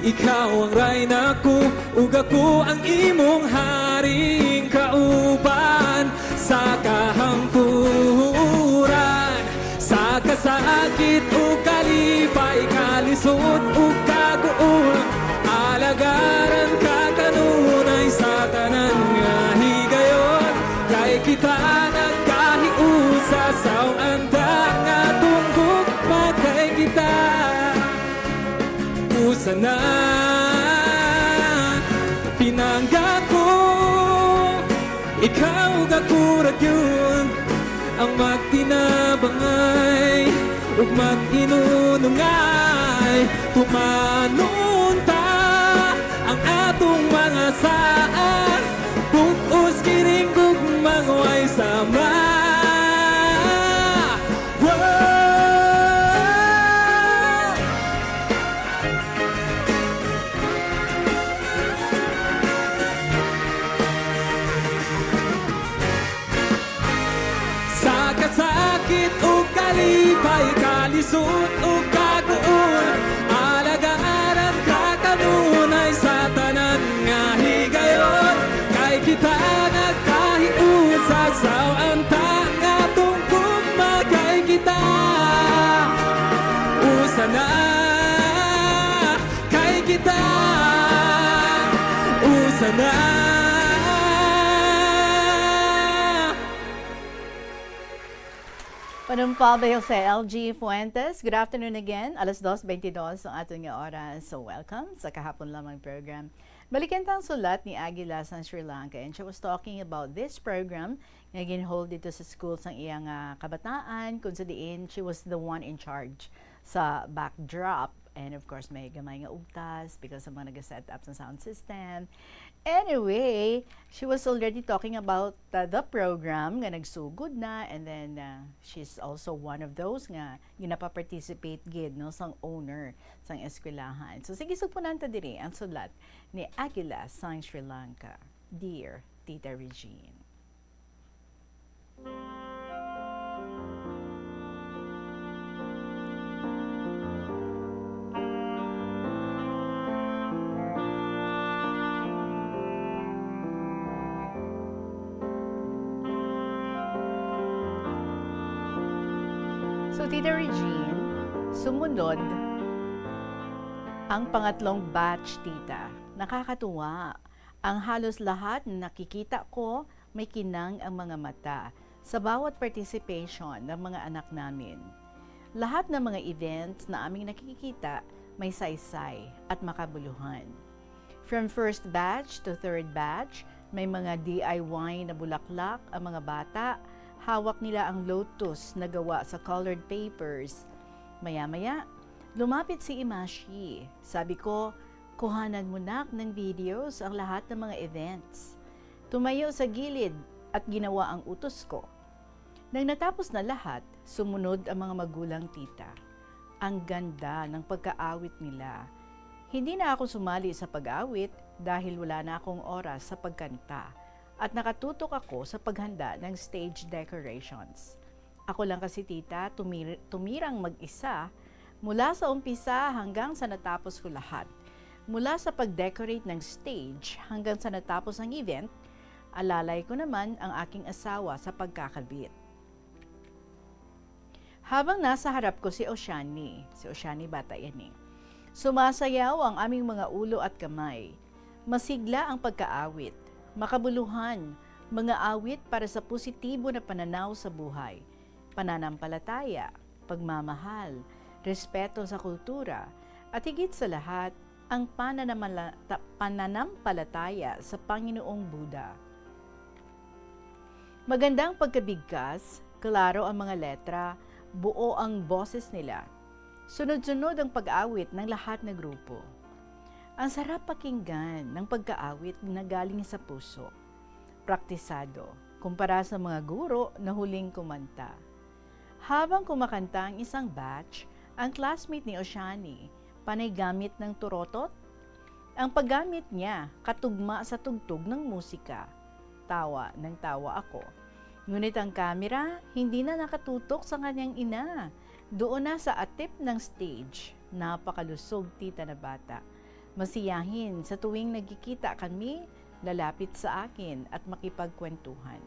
Ikaw ang rayna ko, ug ako ang imong haring kauban. Sa kahangturan, sa kasakit ug kalipay, kalisod ug kaguol, alagaran ka kanunay sa tanan nga higayon. Kay kita nagkahiusa sa andang nga tunggok, kay kita usa na. Pinangga ko, ikaw gako murag yun ang magtinabangay ug mag-inunungay tumanon ta ang atong mga saa pupus kining gugmang way sama. Sakit o kalipay, kalisod o kaguon alagaran ka kanunay sa tanan nga higayon kay kita nagkahiusa sa anta nga tungkol magay kita usa na kay kita usa na. Panumpalbayo sa LG Fuentes. Good afternoon again. Alas 2:22 ang aton nga oras. So welcome sa kahapon lamang program. Balikan tang sulat ni Aguila sa Sri Lanka and she was talking about this program nga ginhold dito sa school sang iyang kabataan kung sa diin she was the one in charge sa backdrop. And of course, may gamay nga ugtas because sa mga nag-set up sa sound system. Anyway, she was already talking about the program nga nagsugod na and then she's also one of those nga ginapa-participate gid no sang owner sang eskwelahan. So sige supunan ta diri ang sulat ni Aguila sang Sri Lanka. Dear Tita Regine. So, Tita Regine, sumunod ang pangatlong batch, Tita. Nakakatuwa. Ang halos lahat na nakikita ko, may kinang ang mga mata sa bawat participation ng mga anak namin. Lahat ng mga events na aming nakikita, may saysay at makabuluhan. From first batch to third batch, may mga DIY na bulaklak ang mga bata. Hawak nila ang lotus na gawa sa colored papers. Maya-maya, lumapit si Imashi. Sabi ko, kuhanan mo nak ng videos ang lahat ng mga events. Tumayo sa gilid at ginawa ang utos ko. Nang natapos na lahat, sumunod ang mga magulang, Tita. Ang ganda ng pagkaawit nila. Hindi na ako sumali sa pag-awit dahil wala na akong oras sa pagkanta. At nakatutok ako sa paghanda ng stage decorations. Ako lang kasi, Tita, tumirang mag-isa mula sa umpisa hanggang sa natapos ko lahat. Mula sa pag-decorate ng stage hanggang sa natapos ang event, alalay ko naman ang aking asawa sa pagkakabit. Habang nasa harap ko si Oshani bata yan eh, sumasayaw ang aming mga ulo at kamay. Masigla ang pagkaawit. Makabuluhan, mga awit para sa positibo na pananaw sa buhay, pananampalataya, pagmamahal, respeto sa kultura, at higit sa lahat, ang pananampalataya sa Panginoong Buddha. Magandang pagkabigkas, klaro ang mga letra, buo ang boses nila. Sunod-sunod ang pag-awit ng lahat na grupo. Ang sarap pakinggan ng pagkaawit na galing sa puso. Praktisado, kumpara sa mga guro na huling kumanta. Habang kumakanta ang isang batch, ang classmate ni Oshani, panay gamit ng turotot. Ang paggamit niya, katugma sa tugtog ng musika. Tawa ng tawa ako. Ngunit ang kamera, hindi na nakatutok sa kanyang ina. Doon na sa atip ng stage. Napakalusog, Tita na bata. Masiyahin sa tuwing nagkikita kami, lalapit sa akin at makipagkwentuhan.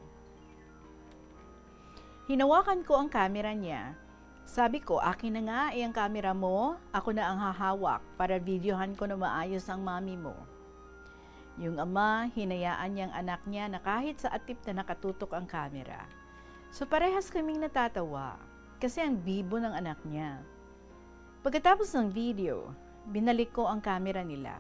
Hinawakan ko ang kamera niya. Sabi ko, akin na nga ang kamera mo, ako na ang hahawak para videohan ko na maayos ang mami mo. Yung ama, hinayaan niyang anak niya na kahit sa atip na nakatutok ang kamera. So parehas kaming natatawa kasi ang bibo ng anak niya. Pagkatapos ng video, binalik ko ang kamera nila.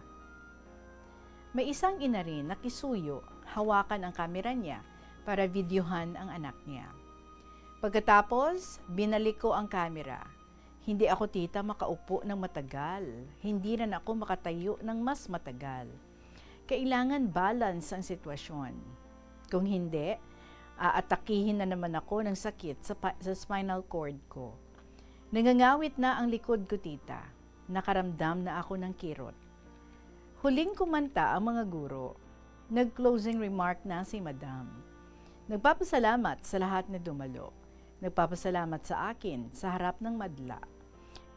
May isang ina rin na kisuyo, hawakan ang kamera niya, para videohan ang anak niya. Pagkatapos, binalik ko ang camera. Hindi ako tita makaupo ng matagal. Hindi rin ako makatayo ng mas matagal. Kailangan balance ang sitwasyon. Kung hindi, aatakihin na naman ako ng sakit sa spinal cord ko. Nangangawit na ang likod ko, tita. Nakaramdam na ako ng kirot. Huling kumanta ang mga guro. Nag-closing remark na si Madam. Nagpapasalamat sa lahat na dumalo. Nagpapasalamat sa akin sa harap ng madla.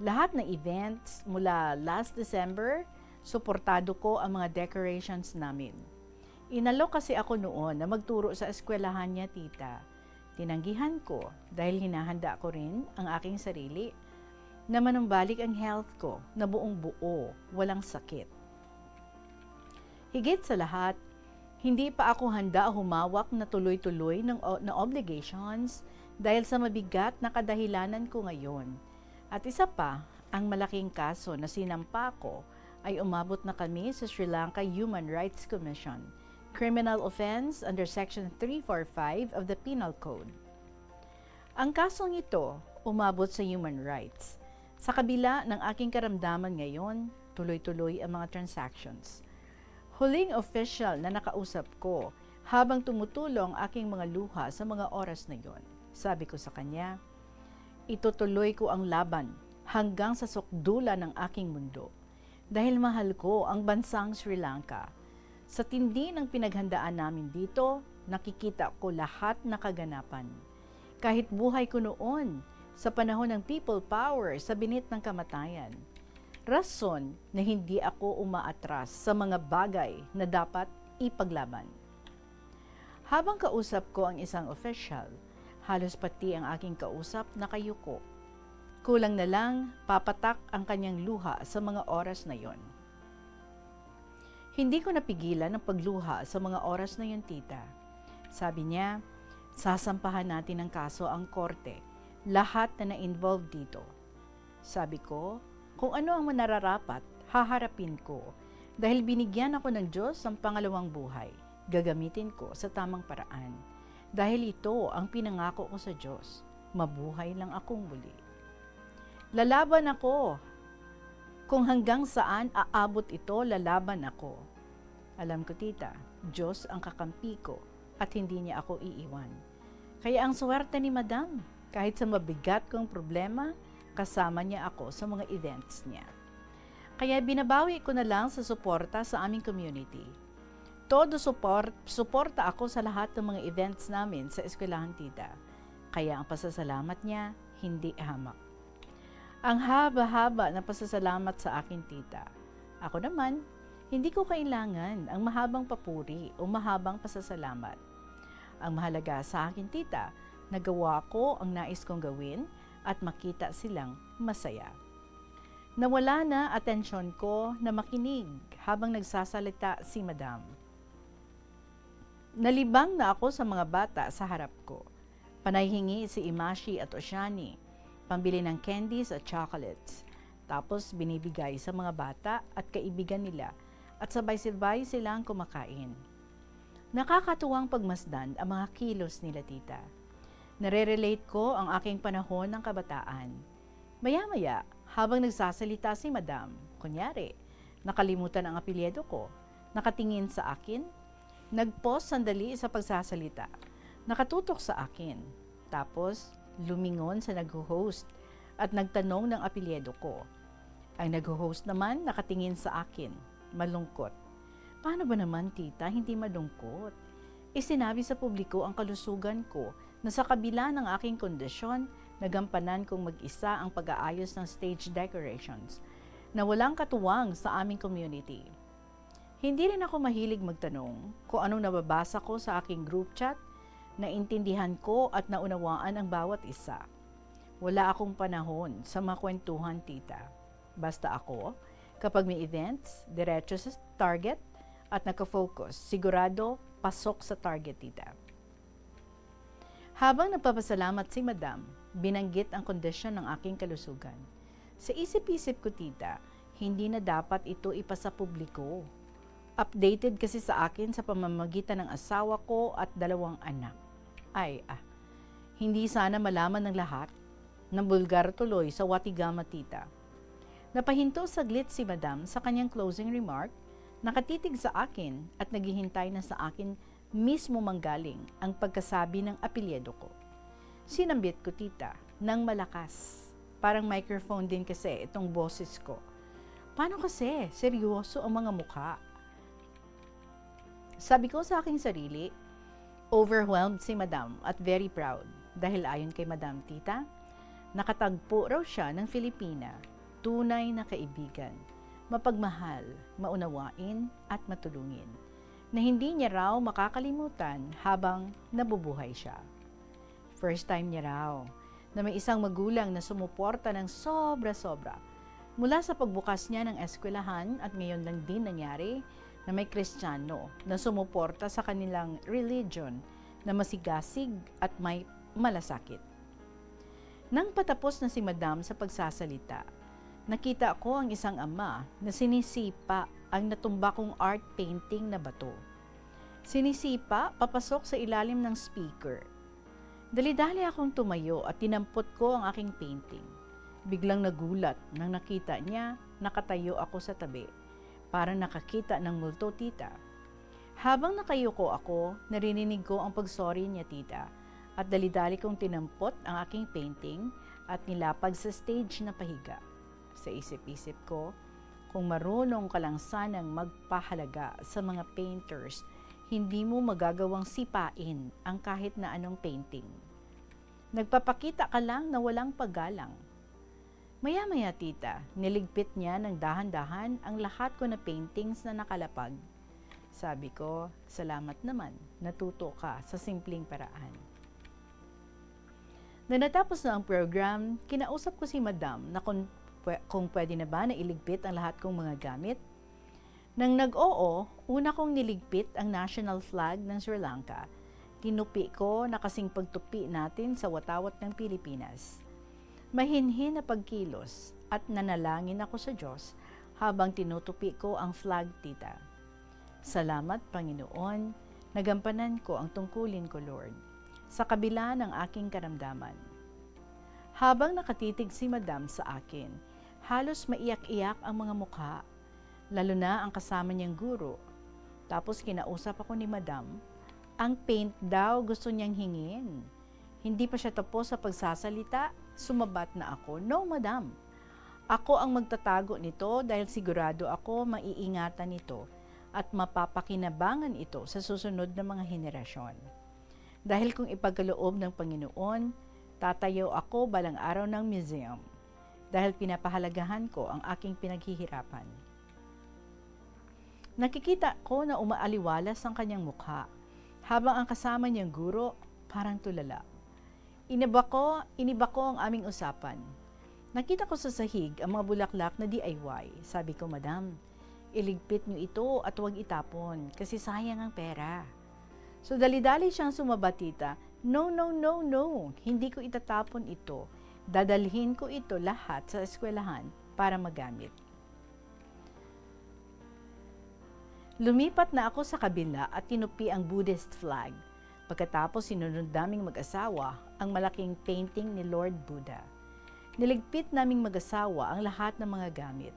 Lahat ng events mula last December, suportado ko ang mga decorations namin. Inalok kasi ako noon na magturo sa eskwelahan niya, tita. Tinanggihan ko dahil hinahanda ko rin ang aking sarili na manumbalik ang health ko na buong buo, walang sakit. Higit sa lahat, hindi pa ako handa humawak na tuloy-tuloy na obligations dahil sa mabigat na kadahilanan ko ngayon. At isa pa, ang malaking kaso na sinampa ko ay umabot na kami sa Sri Lanka Human Rights Commission, criminal offense under Section 345 of the Penal Code. Ang kasong ito umabot sa human rights. Sa kabila ng aking karamdaman ngayon, tuloy-tuloy ang mga transactions. Huling official na nakausap ko habang tumutulong aking mga luha sa mga oras na yon. Sabi ko sa kanya, itutuloy ko ang laban hanggang sa sukdula ng aking mundo dahil mahal ko ang bansang Sri Lanka. Sa tindi ng pinaghandaan namin dito, nakikita ko lahat na kaganapan. Kahit buhay ko noon sa panahon ng people power sa binit ng kamatayan. Rason na hindi ako umaatras sa mga bagay na dapat ipaglaban. Habang kausap ko ang isang official, halos pati ang aking kausap nakayuko. Kulang na lang, papatak ang kanyang luha sa mga oras na yon. Hindi ko napigilan ang pagluha sa mga oras na yon, tita. Sabi niya, sasampahan natin ng kaso ang korte, lahat na na-involve dito. Sabi ko, kung ano ang manararapat, haharapin ko. Dahil binigyan ako ng Diyos ng pangalawang buhay, gagamitin ko sa tamang paraan. Dahil ito ang pinangako ko sa Diyos, mabuhay lang akong muli. Lalaban ako. Kung hanggang saan aabot ito, lalaban ako. Alam ko, tita, Diyos ang kakampi ko at hindi niya ako iiwan. Kaya ang swerte ni Madam, kahit sa mabigat kong problema, kasama niya ako sa mga events niya. Kaya binabawi ko na lang sa suporta sa aming community. Todo suporta ako sa lahat ng mga events namin sa eskwelahan, tita. Kaya ang pasasalamat niya, hindi hamak. Ang haba-haba ng pasasalamat sa akin, tita. Ako naman, hindi ko kailangan ang mahabang papuri o mahabang pasasalamat. Ang mahalaga sa akin, tita, nagawa ko ang nais kong gawin at makita silang masaya. Nawala na atensyon ko na makinig habang nagsasalita si Madam. Nalibang na ako sa mga bata sa harap ko. Panayhingi si Imashi at Oshani, pambili ng candies at chocolates. Tapos binibigay sa mga bata at kaibigan nila at sabay-sabay silang kumakain. Nakakatuwang pagmasdan ang mga kilos nila, tita. Nare-relate ko ang aking panahon ng kabataan. Maya-maya, habang nagsasalita si Madam, kunyari, nakalimutan ang apelyido ko, nakatingin sa akin, nag-pause sandali sa pagsasalita, nakatutok sa akin, tapos lumingon sa nag-host at nagtanong ng apelyido ko. Ang nag-host naman nakatingin sa akin, malungkot. Paano ba naman, tita, hindi malungkot? Isinabi sa publiko ang kalusugan ko na sa kabila ng aking kondisyon, nagampanan kong mag-isa ang pag-aayos ng stage decorations na walang katuwang sa aming community. Hindi rin ako mahilig magtanong kung anong nababasa ko sa aking group chat, naintindihan ko at naunawaan ang bawat isa. Wala akong panahon sa mga kwentuhan, tita. Basta ako, kapag may events, diretso sa target at nakafocus, sigurado pasok sa target, tita. Habang nagpapasalamat si Madam, binanggit ang kondisyon ng aking kalusugan. Sa isip-isip ko, tita, hindi na dapat ito ipasa publiko. Updated kasi sa akin sa pamamagitan ng asawa ko at 2 anak. Hindi sana malaman ng lahat na bulgar tuloy sa Watigama tita. Napahinto saglit si Madam sa kanyang closing remark, nakatitig sa akin at naghihintay na sa akin mismo manggaling ang pagkasabi ng apelyido ko. Sinambit ko tita ng malakas. Parang microphone din kasi itong boses ko. Paano kasi? Seryoso ang mga mukha. Sabi ko sa aking sarili, overwhelmed si Madam at very proud dahil ayon kay Madam Tita, nakatagpo raw siya ng Filipina, tunay na kaibigan, mapagmahal, maunawain at matulungin, na hindi niya raw makakalimutan habang nabubuhay siya. First time niya raw na may isang magulang na sumuporta ng sobra-sobra mula sa pagbukas niya ng eskwelahan at ngayon lang din nangyari na may Kristiyano na sumuporta sa kanilang religion na masigasig at may malasakit. Nang patapos na si Madam sa pagsasalita, nakita ko ang isang ama na sinisipa ang natumba kong art painting na bato. Sinisipa papasok sa ilalim ng speaker. Dali-dali akong tumayo at tinampot ko ang aking painting. Biglang nagulat nang nakita niya nakatayo ako sa tabi. Parang nakakita ng multo tita. Habang nakayuko ako, narinig ko ang pagsorry niya tita at dali-dali kong tinampot ang aking painting at nilapag sa stage na pahiga. Sa isip-isip ko, kung marunong ka lang sanang magpahalaga sa mga painters, hindi mo magagawang sipain ang kahit na anong painting. Nagpapakita ka lang na walang paggalang. Maya-maya tita, niligpit niya ng dahan-dahan ang lahat ko na paintings na nakalapag. Sabi ko, salamat naman, natuto ka sa simpleng paraan. Nang natapos na ang program, kinausap ko si Madam na kung pwede na ba na iligpit ang lahat kong mga gamit. Nang nag-oo, una kong niligpit ang national flag ng Sri Lanka. Tinupi ko na kasing pagtupi natin sa watawat ng Pilipinas. Mahinhin na pagkilos at nanalangin ako sa Diyos habang tinutupi ko ang flag tita. Salamat Panginoon, nagampanan ko ang tungkulin ko Lord, sa kabila ng aking karamdaman. Habang nakatitig si Madam sa akin, halos maiyak-iyak ang mga mukha, lalo na ang kasama niyang guro. Tapos kinausap ako ni Madam, ang paint daw gusto niyang hingin. Hindi pa siya tapos sa pagsasalita, sumabat na ako, no Madam, ako ang magtatago nito dahil sigurado ako maiingatan ito at mapapakinabangan ito sa susunod na mga henerasyon. Dahil kung ipagkaloob ng Panginoon, tatayo ako balang araw ng museum dahil pinapahalagahan ko ang aking pinaghihirapan. Nakikita ko na umaaliwalas ang kanyang mukha habang ang kasama niyang guro parang tulala. Iniba ko ang aming usapan. Nakita ko sa sahig ang mga bulaklak na DIY. Sabi ko, Madam, iligpit niyo ito at huwag itapon kasi sayang ang pera. So dali-dali siyang sumabat tita, no, hindi ko itatapon ito. Dadalhin ko ito lahat sa eskwelahan para magamit. Lumipat na ako sa kabila at tinupi ang Buddhist flag. Pagkatapos sinunod naming mag-asawa ang malaking painting ni Lord Buddha. Niligpit naming mag-asawa ang lahat ng mga gamit.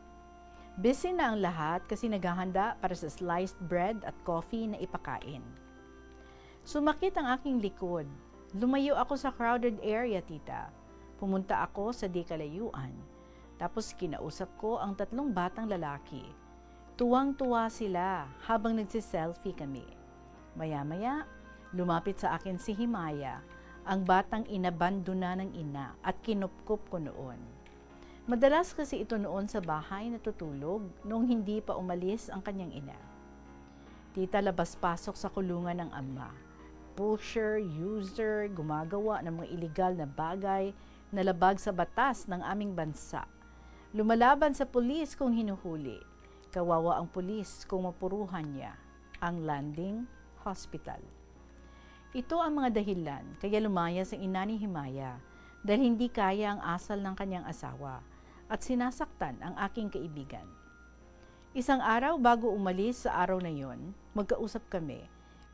Busy na ang lahat kasi naghahanda para sa sliced bread at coffee na ipakain. Sumakit ang aking likod. Lumayo ako sa crowded area, tita. Pumunta ako sa di kalayuan. Tapos kinausap ko ang 3 batang lalaki. Tuwang-tuwa sila habang nagsiselfie kami. Maya-maya, lumapit sa akin si Himaya, ang batang inabandona ng ina at kinupkup ko noon. Madalas kasi ito noon sa bahay natutulog nung hindi pa umalis ang kanyang ina. Tita, labas-pasok sa kulungan ng ama. Pusher, user, gumagawa ng mga iligal na bagay na labag sa batas ng aming bansa. Lumalaban sa pulis kung hinuhuli. Kawawa ang pulis kung mapuruhan niya ang landing hospital. Ito ang mga dahilan kaya lumayas ang ina ni Himaya dahil hindi kaya ang asal ng kanyang asawa at sinasaktan ang aking kaibigan. Isang araw bago umalis sa araw na yon, magkausap kami,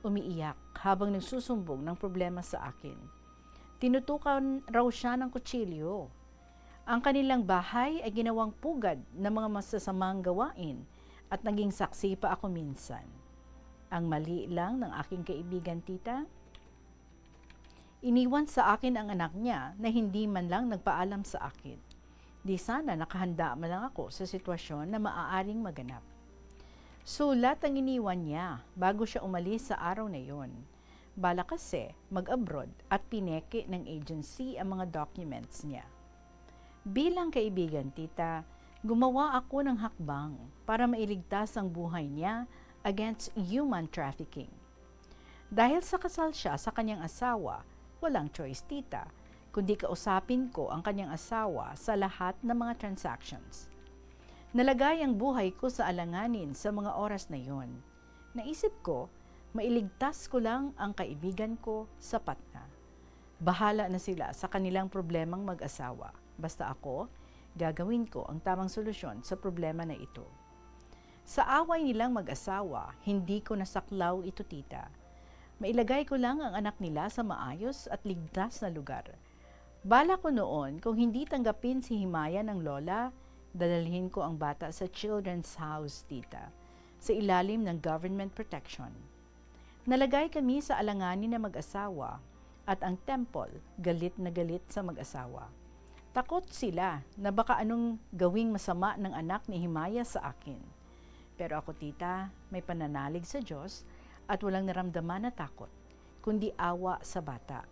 umiiyak habang nagsusumbong ng problema sa akin. Tinutukan raw siya ng kutsilyo. Ang kanilang bahay ay ginawang pugad ng mga masasamang gawain at naging saksi pa ako minsan. Ang mali lang ng aking kaibigan tita, iniwan sa akin ang anak niya na hindi man lang nagpaalam sa akin. Di sana nakahanda man lang ako sa sitwasyon na maaaring maganap. Sulat ang iniwan niya bago siya umalis sa araw na yon. Bala kasi mag-abroad at pineke ng agency ang mga documents niya. Bilang kaibigan tita, gumawa ako ng hakbang para mailigtas ang buhay niya against human trafficking. Dahil sa kasal siya sa kanyang asawa, walang choice tita, kundi kausapin ko ang kanyang asawa sa lahat ng mga transactions. Nalagay ang buhay ko sa alanganin sa mga oras na yon. Naisip ko, mailigtas ko lang ang kaibigan ko, sapat na. Bahala na sila sa kanilang problemang mag-asawa. Basta ako, gagawin ko ang tamang solusyon sa problema na ito. Sa away nilang mag-asawa, hindi ko nasaklaw ito tita. Mailagay ko lang ang anak nila sa maayos at ligtas na lugar. Bala ko noon, kung hindi tanggapin si Himaya ng lola, dadalhin ko ang bata sa children's house, tita, sa ilalim ng government protection. Nalagay kami sa alanganin na mag-asawa at ang temple galit na galit sa mag-asawa. Takot sila na baka anong gawing masama ng anak ni Himaya sa akin. Pero ako tita, may pananalig sa Diyos at walang naramdaman na takot, kundi awa sa bata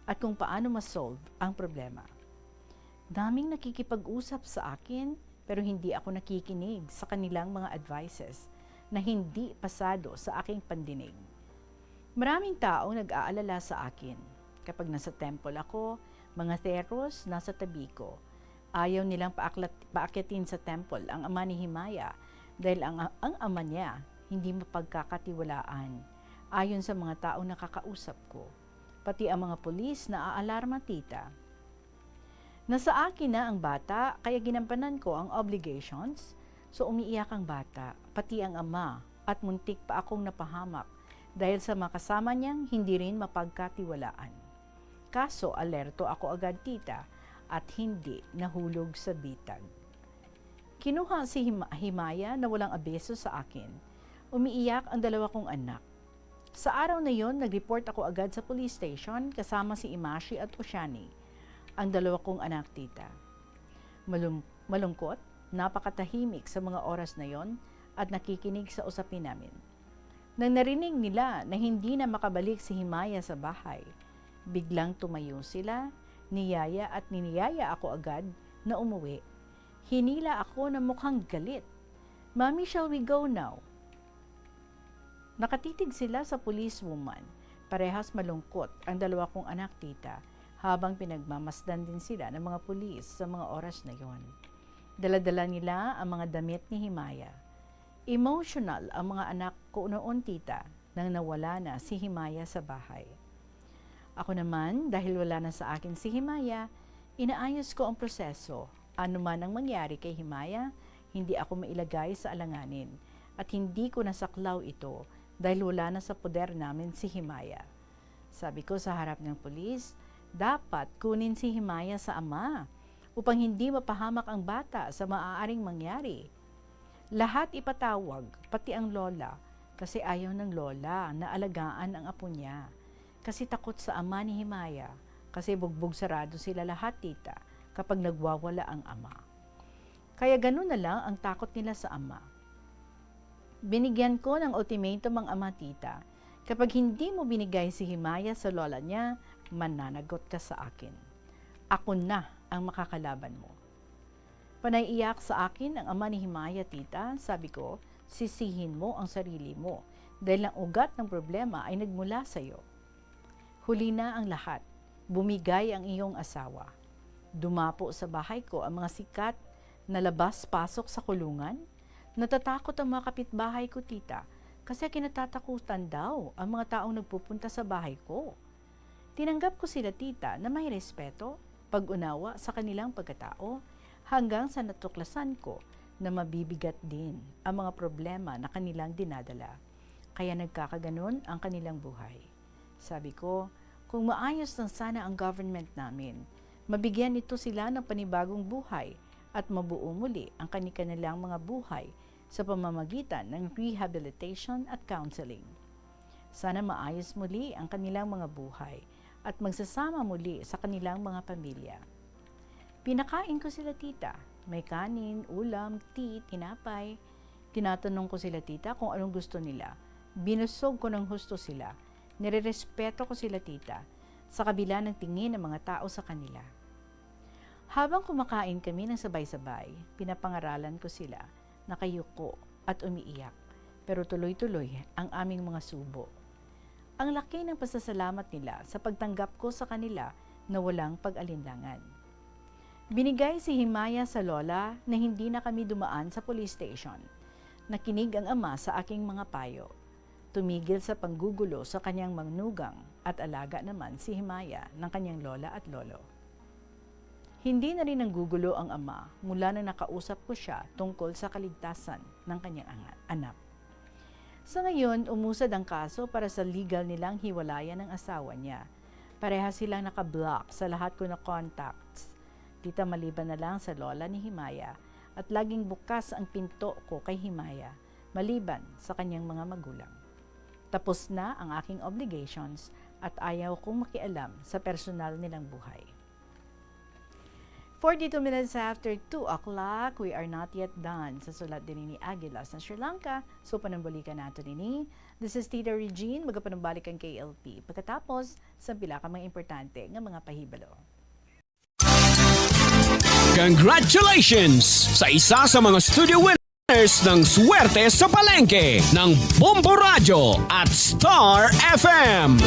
at kung paano masolve ang problema. Daming nakikipag-usap sa akin pero hindi ako nakikinig sa kanilang mga advices na hindi pasado sa aking pandinig. Maraming taong nag-aalala sa akin. Kapag nasa temple ako, mga teros nasa tabi ko. Ayaw nilang paakyatin sa temple ang ama ni Himaya dahil ang ama niya hindi mapagkakatiwalaan ayon sa mga taong nakakausap ko. Pati ang mga pulis na aalarma tita. Nasa akin na ang bata kaya ginampanan ko ang obligations, so umiiyak ang bata, pati ang ama at muntik pa akong napahamak dahil sa mga kasama niyang hindi rin mapagkatiwalaan. Kaso alerto ako agad tita at hindi nahulog sa bitag. Kinuha si Himaya na walang abeso sa akin. Umiiyak ang dalawa kong anak. Sa araw na yon, nag-report ako agad sa police station kasama si Imashi at Oshani, ang dalawa kong anak tita. Malungkot, napakatahimik sa mga oras na yon at nakikinig sa usapin namin. Nang narinig nila na hindi na makabalik si Himaya sa bahay, biglang tumayo sila, niyaya at niniyaya ako agad na umuwi. Hinila ako na mukhang galit. Mommy, shall we go now? Nakatitig sila sa policewoman. Parehas malungkot ang dalawa kong anak tita habang pinagmamasdan din sila ng mga pulis sa mga oras na yon. Dala-dala nila ang mga damit ni Himaya. Emotional ang mga anak ko noon tita nang nawala na si Himaya sa bahay. Ako naman, dahil wala na sa akin si Himaya, inaayos ko ang proseso. Ano man ang mangyari kay Himaya, hindi ako mailagay sa alanganin at hindi ko nasaklaw ito dahil wala na sa poder namin si Himaya. Sabi ko sa harap ng pulis, dapat kunin si Himaya sa ama upang hindi mapahamak ang bata sa maaaring mangyari. Lahat ipatawag, pati ang lola, kasi ayaw ng lola na alagaan ang apo niya. Kasi takot sa ama ni Himaya, kasi bugbog sarado sila lahat tita kapag nagwawala ang ama. Kaya ganun na lang ang takot nila sa ama. Binigyan ko ng ultimatum ang ama tita, kapag hindi mo binigay si Himaya sa lola niya, mananagot ka sa akin. Ako na ang makakalaban mo. Panay-iyak sa akin ang ama ni Himaya tita, sabi ko, sisihin mo ang sarili mo dahil ang ugat ng problema ay nagmula sa iyo. Huli na ang lahat, bumigay ang iyong asawa. Dumapo sa bahay ko ang mga sikat na labas-pasok sa kulungan. Natatakot ang mga kapitbahay ko tita kasi kinatatakutan daw ang mga taong nagpupunta sa bahay ko. Tinanggap ko sila tita na may respeto, pag-unawa sa kanilang pagkatao hanggang sa natuklasan ko na mabibigat din ang mga problema na kanilang dinadala. Kaya nagkakaganon ang kanilang buhay. Sabi ko, kung maayos lang sana ang government namin, mabigyan nito sila ng panibagong buhay at mabuo muli ang kanilang mga buhay sa pamamagitan ng rehabilitation at counseling. Sana maayos muli ang kanilang mga buhay at magsasama muli sa kanilang mga pamilya. Pinakain ko sila tita. May kanin, ulam, tea, tinapay. Tinatanong ko sila tita kung anong gusto nila. Binusog ko ng husto sila. Nirerespeto ko sila tita sa kabila ng tingin ng mga tao sa kanila. Habang kumakain kami ng sabay-sabay, pinapangaralan ko sila, nakayuko at umiiyak. Pero tuloy-tuloy ang aming mga subo. Ang laki ng pasasalamat nila sa pagtanggap ko sa kanila na walang pag-alinlangan. Binigay si Himaya sa lola na hindi na kami dumaan sa police station. Nakinig ang ama sa aking mga payo. Tumigil sa panggugulo sa kanyang mangnugang at alaga naman si Himaya ng kanyang lola at lolo. Hindi na rin nanggugulo ang ama mula na nakausap ko siya tungkol sa kaligtasan ng kanyang anak. Sa ngayon, umusad ang kaso para sa legal nilang hiwalayan ng asawa niya. Pareha silang nakablock sa lahat ko na contacts. Tita maliban na lang sa lola ni Himaya at laging bukas ang pinto ko kay Himaya maliban sa kanyang mga magulang. Tapos na ang aking obligations at ayaw kong makialam sa personal nilang buhay. 42 minutes after 2 o'clock, we are not yet done sa sulat din ni Aguilas ng Sri Lanka. So panambalikan nato nini. This is Tita Regine, magapanambalik ang KLP. Pagkatapos, sa pila ka mga importante ng mga pahibalo. Congratulations sa isa sa mga studio winners ng Swerte sa Palengke ng Bombo Radio at Star FM.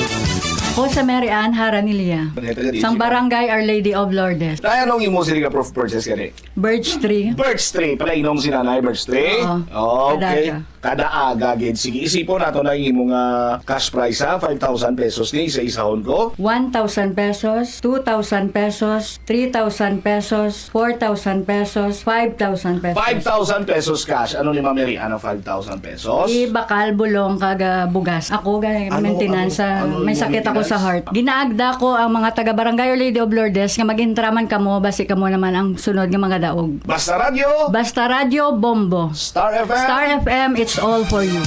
Jose Mary Ann Haranilia. Sang Barangay Our Lady of Lourdes. Kaya nung imo sila ka purchase kani? Birch tree. Birch tree. Pala inom si nanay Birch tree? Oo. Okay. Kada aga, gid. Sige, isipon nato na yung imong cash price ha. 5,000 pesos ni sa isahon ko. 1,000 pesos, 2,000 pesos, 3,000 pesos, 4,000 pesos, 5,000 pesos. 5,000 pesos cash. Ano ni Ma'am Mary? Ano 5,000 pesos? Bakal, bulong, kaga bugas. Ako, maintenance. May sakit ako sa heart. Ginaagda ko ang mga taga-barangay Our Lady of Lourdes nga magintraman kamo, basi kamo naman ang sunod nga mga daog. Basta Radio! Basta Radio, Bombo. Star FM! Star FM, it's all for you.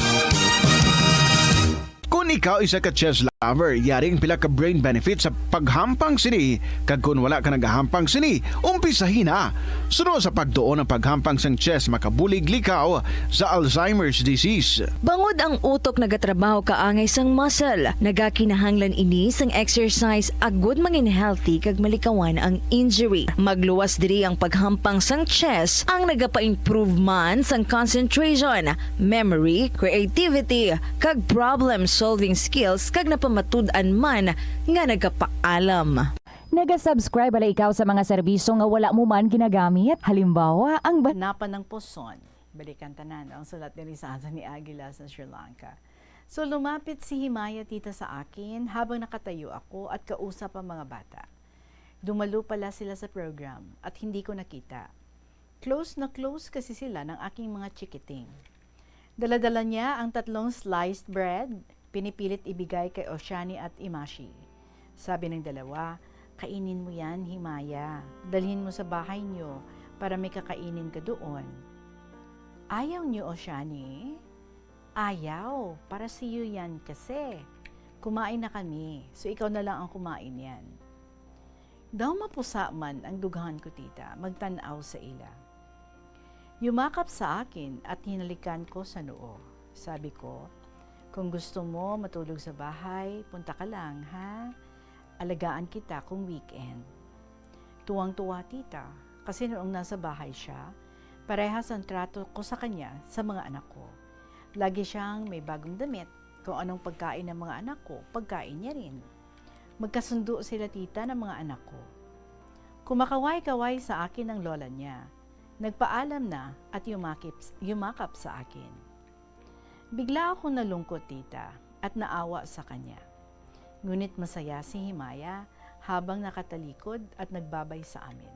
Kung ikaw isa ka chess lover, yaring pila ka brain benefit sa paghampang sini. Kag kung wala ka nagahampang sini, umpisahin na. Sunod sa pagtuon ng paghampang sang chess, makabulig likaw sa Alzheimer's disease. Bangod ang utok nagatrabaho kaangay sang muscle, nagakinahanglan ini sang exercise agud mangin healthy kag malikawan ang injury. Magluwas diri ang paghampang sang chess ang nagapa-improve man sang concentration, memory, creativity kag problem solving skills kag napamatud-an man nga nagapaalam. Naga-subscribe ala ikaw sa mga serbisyo nga wala mo man ginagamit? Halimbawa, ang Hanapan ng puson. Balikan tanan ang sulat ni Sasa ni Aguilas ng Sri Lanka. So lumapit si Himaya tita sa akin habang nakatayo ako at kausap ang mga bata. Dumalo pala sila sa program at hindi ko nakita. Close na close kasi sila ng aking mga chikiting. Daladala niya ang 3 sliced bread, pinipilit ibigay kay Oshani at Imashi. Sabi ng dalawa, kainin mo yan, Himaya. Dalhin mo sa bahay niyo para may kakainin ka doon. Ayaw niyo, Oshani? Ayaw. Para sa iyo yan kasi. Kumain na kami, so ikaw na lang ang kumain yan. Daw mapusa man ang dughan ko tita, magtanaw sa ila. Yumakap sa akin at hinalikan ko sa noo. Sabi ko, kung gusto mo matulog sa bahay, punta ka lang, ha? Alagaan kita kung weekend. Tuwang-tuwa tita, kasi noong nasa bahay siya, parehas ang trato ko sa kanya sa mga anak ko. Lagi siyang may bagong damit, kung anong pagkain ng mga anak ko, pagkain niya rin. Magkasundo sila tita ng mga anak ko. Kumakaway-kaway sa akin ang lola niya. Nagpaalam na at yumakap sa akin. Bigla akong nalungkot tita at naawa sa kanya. Ngunit masaya si Himaya habang nakatalikod at nagbabay sa amin.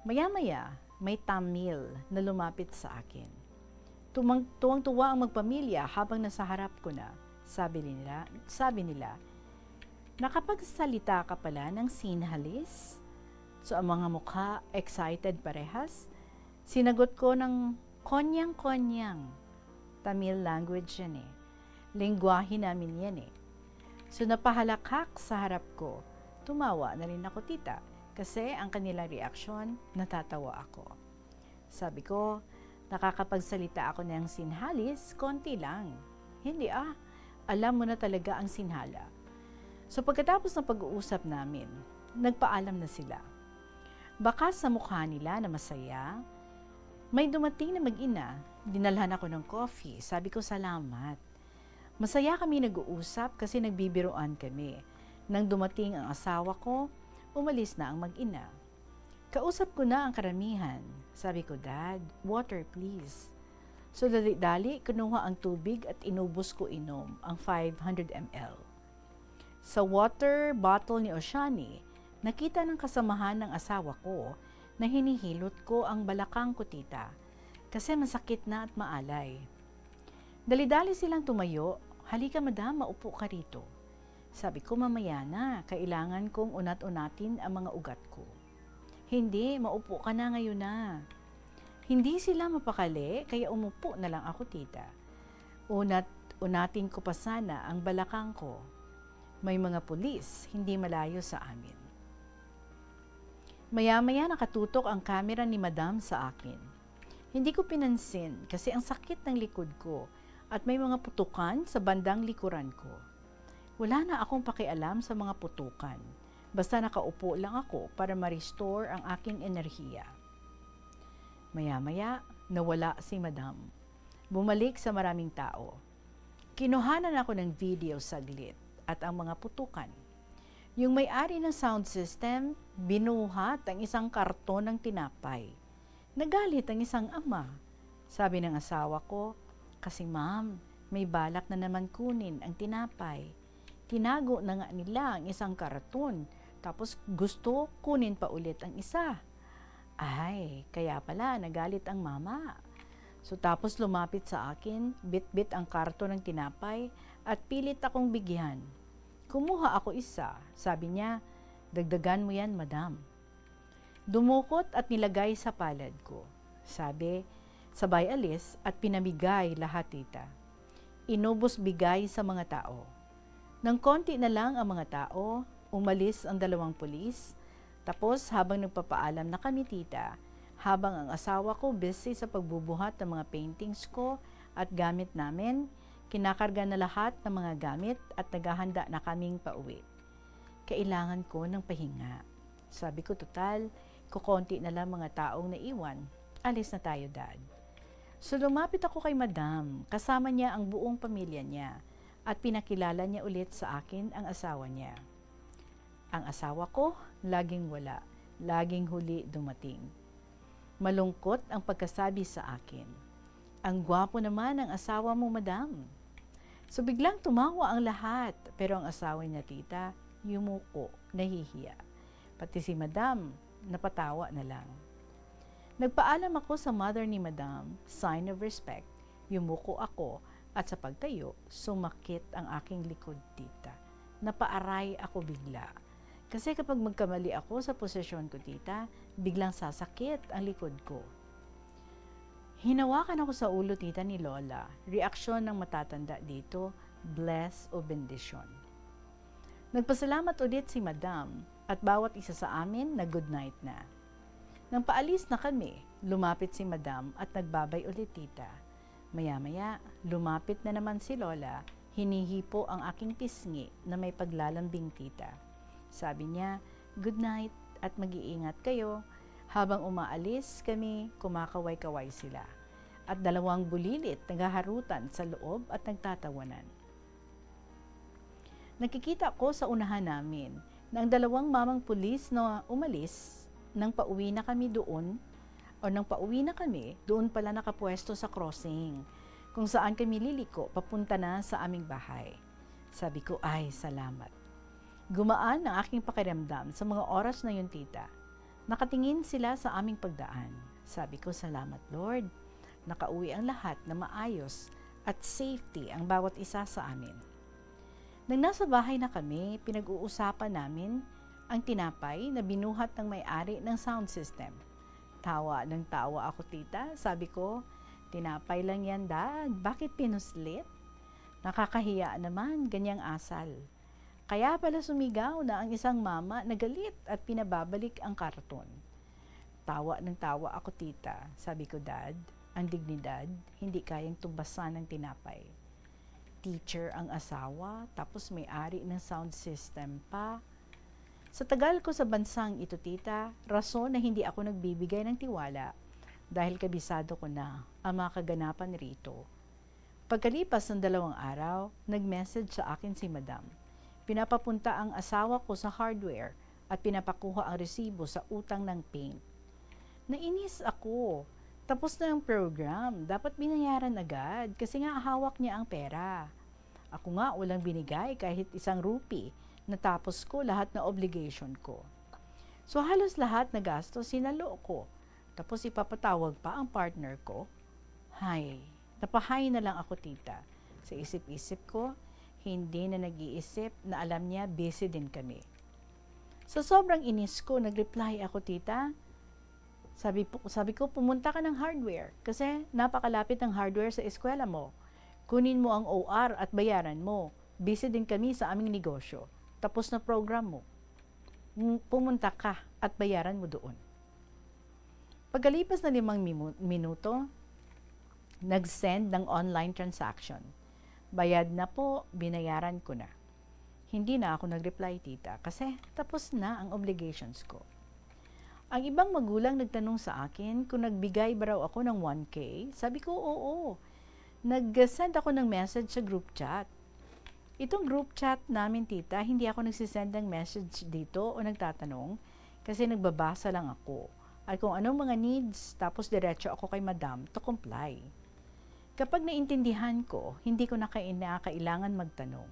Maya-maya, may Tamil na lumapit sa akin. Tuwang-tuwa ang magpamilya habang nasa harap ko na. Sabi nila, nakapagsalita ka pala ng Sinhalese? So ang mga mukha excited parehas. Sinagot ko ng konyang-konyang. Tamil language yan eh. Lengguwahe namin yan eh. So napahalakhak sa harap ko. Tumawa na rin ako, tita. Kasi ang kanilang reaksyon, natatawa ako. Sabi ko, nakakapagsalita ako ng Sinhalese, konti lang. Hindi alam mo na talaga ang Sinhala. So pagkatapos ng pag-uusap namin, nagpaalam na sila. Baka sa mukha nila na masaya, may dumating na mag-ina, dinalhan ako ng coffee, sabi ko salamat. Masaya kami nag-uusap kasi nagbibiruan kami. Nang dumating ang asawa ko, umalis na ang mag-ina. Kausap ko na ang karamihan. Sabi ko, Dad, water please. So dali-dali, kinuha ang tubig at inubos ko inom ang 500 ml. Sa water bottle ni Oshani, nakita ng kasamahan ng asawa ko na hinihilot ko ang balakang ko, tita, kasi masakit na at maalay. Dali-dali silang tumayo, halika madam, maupo ka rito. Sabi ko, mamaya na, kailangan kong unat-unatin ang mga ugat ko. Hindi, maupo ka na ngayon na. Hindi sila mapakali, kaya umupo na lang ako, tita. Unatin ko pa sana ang balakang ko. May mga pulis, hindi malayo sa amin. Maya-maya nakatutok ang kamera ni madam sa akin. Hindi ko pinansin kasi ang sakit ng likod ko at may mga putukan sa bandang likuran ko. Wala na akong pakialam sa mga putukan. Basta nakaupo lang ako para ma-restore ang aking enerhiya. Maya-maya, nawala si madam. Bumalik sa maraming tao. Kinuhanan ako ng video saglit at ang mga putukan. Yung may-ari ng sound system, binuhat ang isang karton ng tinapay. Nagalit ang isang ama. Sabi ng asawa ko, kasi ma'am, may balak na naman kunin ang tinapay. Tinago na nga nila ang isang karton, tapos gusto kunin pa ulit ang isa. Ay, kaya pala nagalit ang mama. So tapos lumapit sa akin, bit-bit ang karton ng tinapay at pilit akong bigyan. Kumuha ako isa. Sabi niya, dagdagan mo yan, madam. Dumukot at nilagay sa palad ko. Sabi, sabay alis at pinamigay lahat, tita. Inubos bigay sa mga tao. Nang konti na lang ang mga tao, umalis ang 2 pulis. Tapos habang nagpapaalam na kami, tita, habang ang asawa ko busy sa pagbubuhat ng mga paintings ko at gamit namin, kinakarga na lahat ng mga gamit at naghahanda na kaming pauwi. Kailangan ko ng pahinga. Sabi ko, total, kukonti na lang mga taong naiwan. Alis na tayo, Dad. So lumapit ako kay madam, kasama niya ang buong pamilya niya at pinakilala niya ulit sa akin ang asawa niya. Ang asawa ko, laging wala, laging huli dumating. Malungkot ang pagkasabi sa akin. Ang gwapo naman ang asawa mo, madam. So biglang tumawa ang lahat, pero ang asawa niya, tita, yumuko, nahihiya. Pati si madam, napatawa na lang. Nagpaalam ako sa mother ni madam, sign of respect, yumuko ako, at sa pagtayo, sumakit ang aking likod, tita. Napaaray ako bigla. Kasi kapag magkamali ako sa posisyon ko, tita, biglang sasakit ang likod ko. Hinawakan ako sa ulo, tita, ni Lola. Reaksyon ng matatanda dito, bless o bendisyon. Nagpasalamat ulit si madam at bawat isa sa amin na good night na. Nang paalis na kami, lumapit si madam at nagbabay ulit, tita. Maya-maya, lumapit na naman si Lola, hinihipo ang aking pisngi na may paglalambing, tita. Sabi niya, good night at mag-iingat kayo. Habang umaalis kami, kumakaway-kaway sila. At 2 bulilit naghaharutan sa loob at nagtatawanan. Nakikita ko sa unahan namin na ang 2 mamang pulis na umalis nang pauwi na kami doon, o nang pauwi na kami, doon pala nakapwesto sa crossing, kung saan kami liliko papunta na sa aming bahay. Sabi ko, ay, salamat. Gumaan ang aking pakiramdam sa mga oras na yun, tita. Nakatingin sila sa aming pagdaan. Sabi ko, salamat Lord. Nakauwi ang lahat na maayos at safety ang bawat isa sa amin. Nang nasa bahay na kami, pinag-uusapan namin ang tinapay na binuhat ng may-ari ng sound system. Tawa ng tawa ako, tita. Sabi ko, tinapay lang yan, Dad. Bakit pinuslit? Nakakahiya naman, ganyang asal. Kaya pala sumigaw na ang isang mama na galit at pinababalik ang karton. Tawa ng tawa ako, tita. Sabi ko, Dad, ang dignidad hindi kayang tumbasan ng tinapay. Teacher ang asawa, tapos may-ari ng sound system pa. Sa tagal ko sa bansang ito, tita, rason na hindi ako nagbibigay ng tiwala dahil kabisado ko na ang mga kaganapan rito. Pagkalipas ng 2 araw, nag-message sa akin si Madam. Pinapapunta ang asawa ko sa hardware at pinapakuha ang resibo sa utang ng paint. Nainis ako. Tapos na ang program. Dapat binayaran agad kasi nga hawak niya ang pera. Ako nga walang binigay kahit 1 rupee. Natapos ko lahat na obligation ko. So halos lahat na gastos sinalo ko. Tapos ipapatawag pa ang partner ko. Hay, napahay na lang ako, tita. Sa isip-isip ko, hindi na nag-iisip na alam niya busy din kami. Sa sobrang inis ko, nag-reply ako, tita. Sabi ko, pumunta ka ng hardware kasi napakalapit ng hardware sa eskwela mo. Kunin mo ang OR at bayaran mo. Busy din kami sa aming negosyo. Tapos na program mo. Pumunta ka at bayaran mo doon. Pagkalipas na 5 minuto, nag-send ng online transaction. Bayad na po, binayaran ko na. Hindi na ako nag-reply, tita, kasi tapos na ang obligations ko. Ang ibang magulang nagtanong sa akin kung nagbigay ba raw ako ng 1K. Sabi ko, oo. Nag-send ako ng message sa group chat. Itong group chat namin, tita, hindi ako nagsisend ng message dito o nagtatanong kasi nagbabasa lang ako. At kung anong mga needs, tapos diretso ako kay Madam to comply. Kapag naintindihan ko, hindi ko na kailangan magtanong.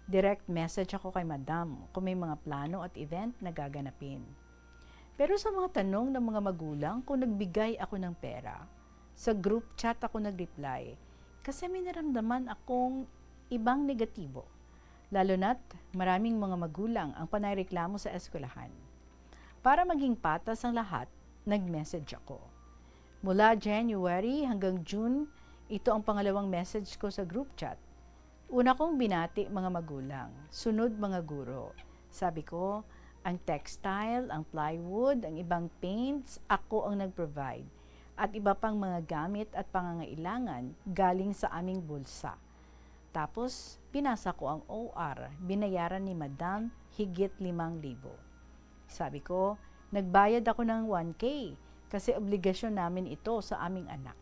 Direct message ako kay Madam kung may mga plano at event na gaganapin. Pero sa mga tanong ng mga magulang kung nagbigay ako ng pera, sa group chat ako nag-reply kasi may naramdaman akong ibang negatibo. Lalo na't maraming mga magulang ang panayreklamo sa eskwelahan. Para maging patas ang lahat, nag-message ako. Mula January hanggang June, ito ang pangalawang message ko sa group chat. Una kong binati mga magulang, sunod mga guro. Sabi ko, ang textile, ang plywood, ang ibang paints, ako ang nag-provide. At iba pang mga gamit at pangangailangan galing sa aming bulsa. Tapos, pinasa ko ang OR, binayaran ni Madam higit 5,000. Sabi ko, nagbayad ako ng 1K kasi obligasyon namin ito sa aming anak.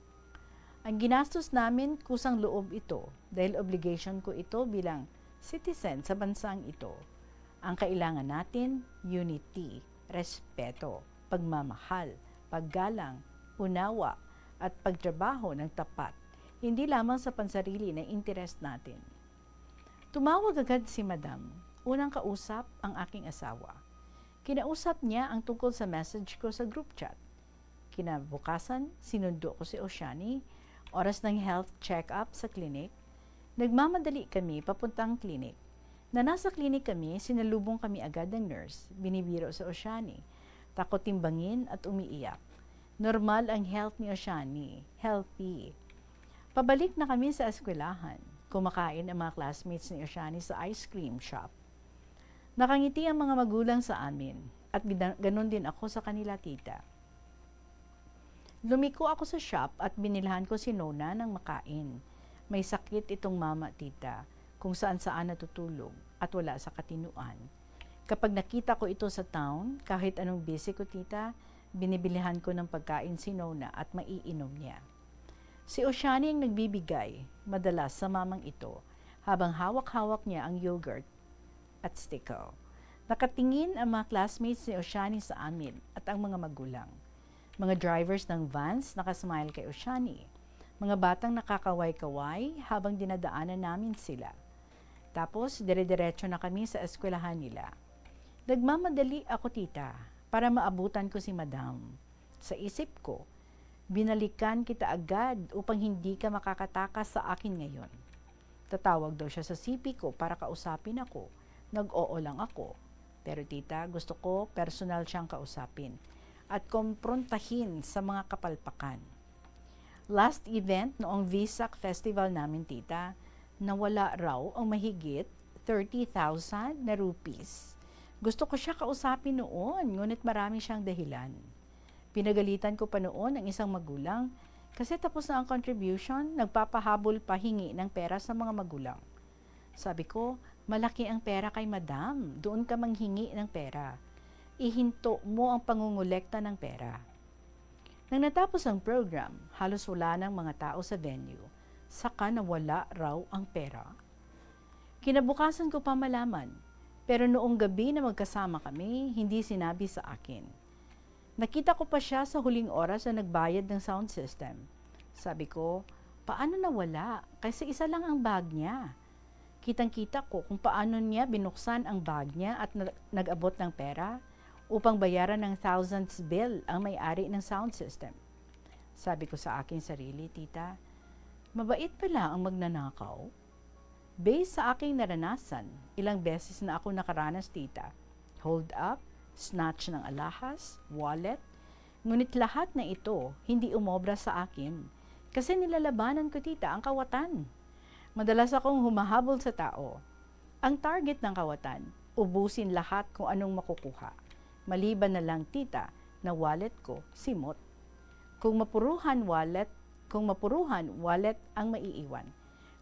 Ang ginastos namin kusang loob ito dahil obligation ko ito bilang citizen sa bansang ito. Ang kailangan natin, unity, respeto, pagmamahal, paggalang, unawa, at pagtrabaho ng tapat, hindi lamang sa pansarili na interest natin. Tumawag agad si Madam. Unang kausap ang aking asawa. Kinausap niya ang tungkol sa message ko sa group chat. Kinabukasan, sinundo ko si Oshani, oras ng health check-up sa klinik. Nagmamadali kami papuntang klinik. Na nasa klinik kami, sinalubong kami agad ng nurse, binibiro sa Oshani, takot timbangin at umiiyak. Normal ang health ni Oshani, healthy. Pabalik na kami sa eskwelahan, kumakain ang mga classmates ni Oshani sa ice cream shop. Nakangiti ang mga magulang sa amin at ganon din ako sa kanila, tita. Lumiko ako sa shop at binilhan ko si Nona ng makain. May sakit itong mama, tita, kung saan-saan natutulog at wala sa katinuan. Kapag nakita ko ito sa town, kahit anong busy ko, tita, binibilihan ko ng pagkain si Nona at maiinom niya. Si Oshani ang nagbibigay, madalas sa mamang ito, habang hawak-hawak niya ang yogurt at sticker. Nakatingin ang mga classmates ni Oshani sa amin at ang mga magulang. Mga drivers ng vans nakasmile kay Oshani. Mga batang nakakaway-kaway habang dinadaanan namin sila. Tapos, dire-diretso na kami sa eskwelahan nila. Nagmamadali ako, tita, para maabutan ko si Madam. Sa isip ko, Binalikan kita agad upang hindi ka makakatakas sa akin ngayon. Tatawag daw siya sa CP ko para kausapin ako. Nag-oo lang ako. Pero tita, gusto ko personal siyang kausapin at komprontahin sa mga kapalpakan. Last event noong Visak Festival namin, tita, nawala raw ang mahigit 30,000 na rupees. Gusto ko siya kausapin noon, ngunit marami siyang dahilan. Pinagalitan ko pa noon ang isang magulang kasi tapos na ang contribution, nagpapahabol pa hingi ng pera sa mga magulang. Sabi ko, malaki ang pera kay madam, doon ka manghingi ng pera. Ihinto mo ang pangungulekta ng pera. Nang natapos ang program, halos wala ng mga tao sa venue, saka nawala raw ang pera. Kinabukasan ko pa malaman, pero noong gabi na magkasama kami, hindi sinabi sa akin. Nakita ko pa siya sa huling oras na nagbayad ng sound system. Sabi ko, paano nawala? Kasi isa lang ang bag niya. Kitang-kita ko kung paano niya binuksan ang bag niya at nag-abot ng pera upang bayaran ng thousands bill ang may-ari ng sound system. Sabi ko sa aking sarili, tita, mabait pala ang magnanakaw. Based sa aking naranasan, ilang beses na ako nakaranas, tita. Hold up, snatch ng alahas, wallet, ngunit lahat na ito hindi umobra sa akin kasi nilalabanan ko, tita, ang kawatan. Madalas akong humahabol sa tao. Ang target ng kawatan, ubusin lahat kung anong makukuha. Maliban na lang, tita, na wallet ko, simot. Kung mapuruhan wallet ang maiiwan.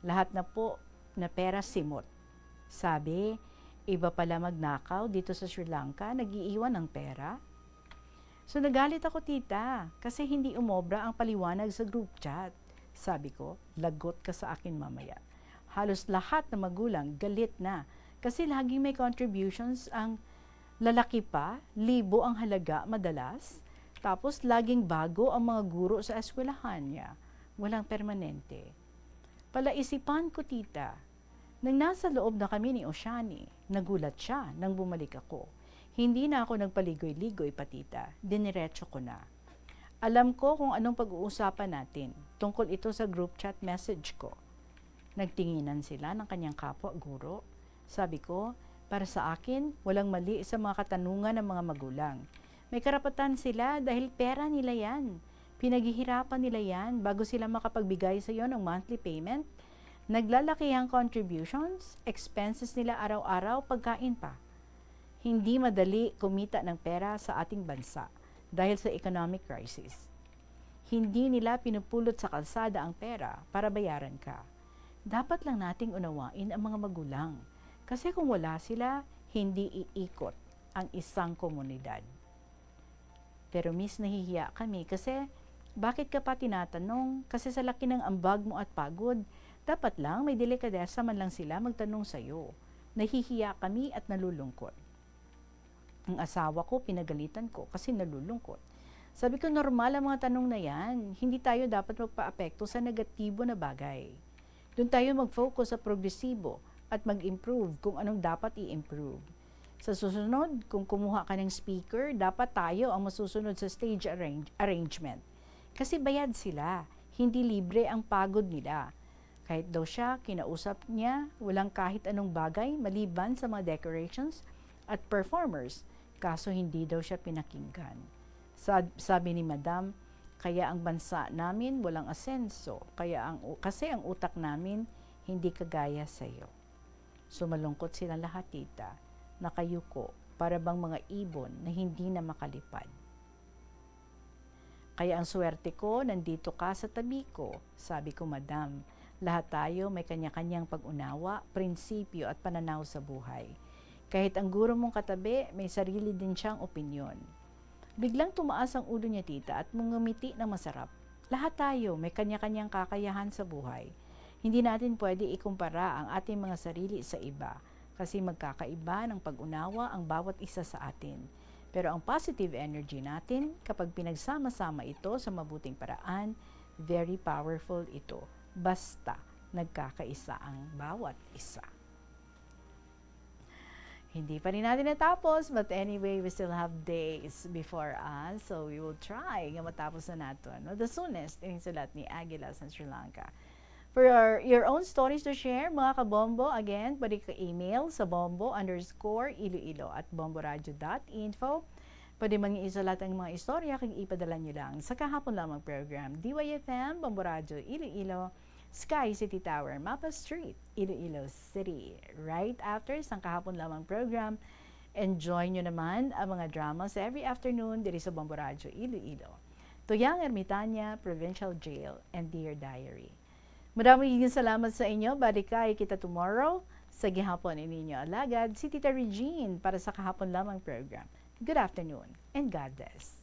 Lahat na po na pera simot. Sabi, iba pala magnakaw dito sa Sri Lanka, nag-iiwan ng pera. So nagalit ako, tita, kasi hindi umobra ang paliwanag sa group chat. Sabi ko, lagot ka sa akin mamaya. Halos lahat na magulang galit na kasi laging may contributions ang lalaki pa, libo ang halaga madalas. Tapos laging bago ang mga guro sa eskwelahan niya. Walang permanente. Palaisipan ko, tita, nang nasa loob na kami ni Oshani, nagulat siya nang bumalik ako. Hindi na ako nagpaligoy-ligoy pa, tita. Diniretso ko na. Alam ko kung anong pag-uusapan natin. Tungkol ito sa group chat message ko. Nagtinginan sila ng kanyang kapwa guro. Sabi ko, para sa akin, walang mali sa mga katanungan ng mga magulang. May karapatan sila dahil pera nila yan. Pinaghihirapan nila yan bago sila makapagbigay sa iyo ng monthly payment. Naglalaki ang contributions, expenses nila araw-araw, pagkain pa. Hindi madali kumita ng pera sa ating bansa dahil sa economic crisis. Hindi nila pinupulot sa kalsada ang pera para bayaran ka. Dapat lang nating unawain ang mga magulang. Kasi kung wala sila, hindi iikot ang isang komunidad. Pero miss, nahihiya kami kasi bakit ka pa tinatanong? Kasi sa laki ng ambag mo at pagod, dapat lang may delikadesa man lang sila magtanong sa'yo. Nahihiya kami at nalulungkot. Ang asawa ko, pinagalitan ko kasi nalulungkot. Sabi ko, normal ang mga tanong na yan. Hindi tayo dapat magpa-apekto sa negatibo na bagay. Doon tayo mag-focus sa progresibo at mag-improve kung anong dapat i-improve. Sa susunod, kung kumuha ka ng speaker, dapat tayo ang masusunod sa stage arrangement. Kasi bayad sila, hindi libre ang pagod nila. Kahit daw siya, kinausap niya, walang kahit anong bagay maliban sa mga decorations at performers, kaso hindi daw siya pinakinggan. Sabi ni Madam, kaya ang bansa namin walang asenso, kasi ang utak namin hindi kagaya sa iyo. Sumalungkot sila lahat, tita, nakayuko, para bang mga ibon na hindi na makalipad. Kaya ang swerte ko, nandito ka sa tabi ko. Sabi ko, Madam, lahat tayo may kanya-kanyang pag-unawa, prinsipyo at pananaw sa buhay. Kahit ang guro mong katabi, may sarili din siyang opinyon. Biglang tumaas ang ulo niya, tita, at mungumiti ng masarap. Lahat tayo may kanya-kanyang kakayahan sa buhay. Hindi natin pwede ikumpara ang ating mga sarili sa iba kasi magkakaiba ng pag-unawa ang bawat isa sa atin. Pero ang positive energy natin, kapag pinagsama-sama ito sa mabuting paraan, very powerful ito. Basta nagkakaisa ang bawat isa. Hindi pa rin natin natapos, but anyway, we still have days before us. So we will try nga matapos na nato. No? The soonest, inisulat ni Aguila sa Sri Lanka. For your own stories to share, mga kabombo, again, pwede ka email sa bombo_iloilo@bomboradio.info. Pwede mag-isulat ang mga istorya kung ipadala nyo lang sa kahapon lamang program. DYFM, Bombo Radio, Iloilo, Sky City Tower, Mapa Street, Iloilo City. Right after sang kahapon lamang program, enjoy nyo naman ang mga dramas every afternoon diri sa Bombo Radio, Iloilo. Tuyang Ermitanya, Provincial Jail, and Dear Diary. Maraming salamat sa inyo. Balik kita tomorrow sa gihapon ininyo alagad si Tita Regine para sa kahapon lamang program. Good afternoon and God bless.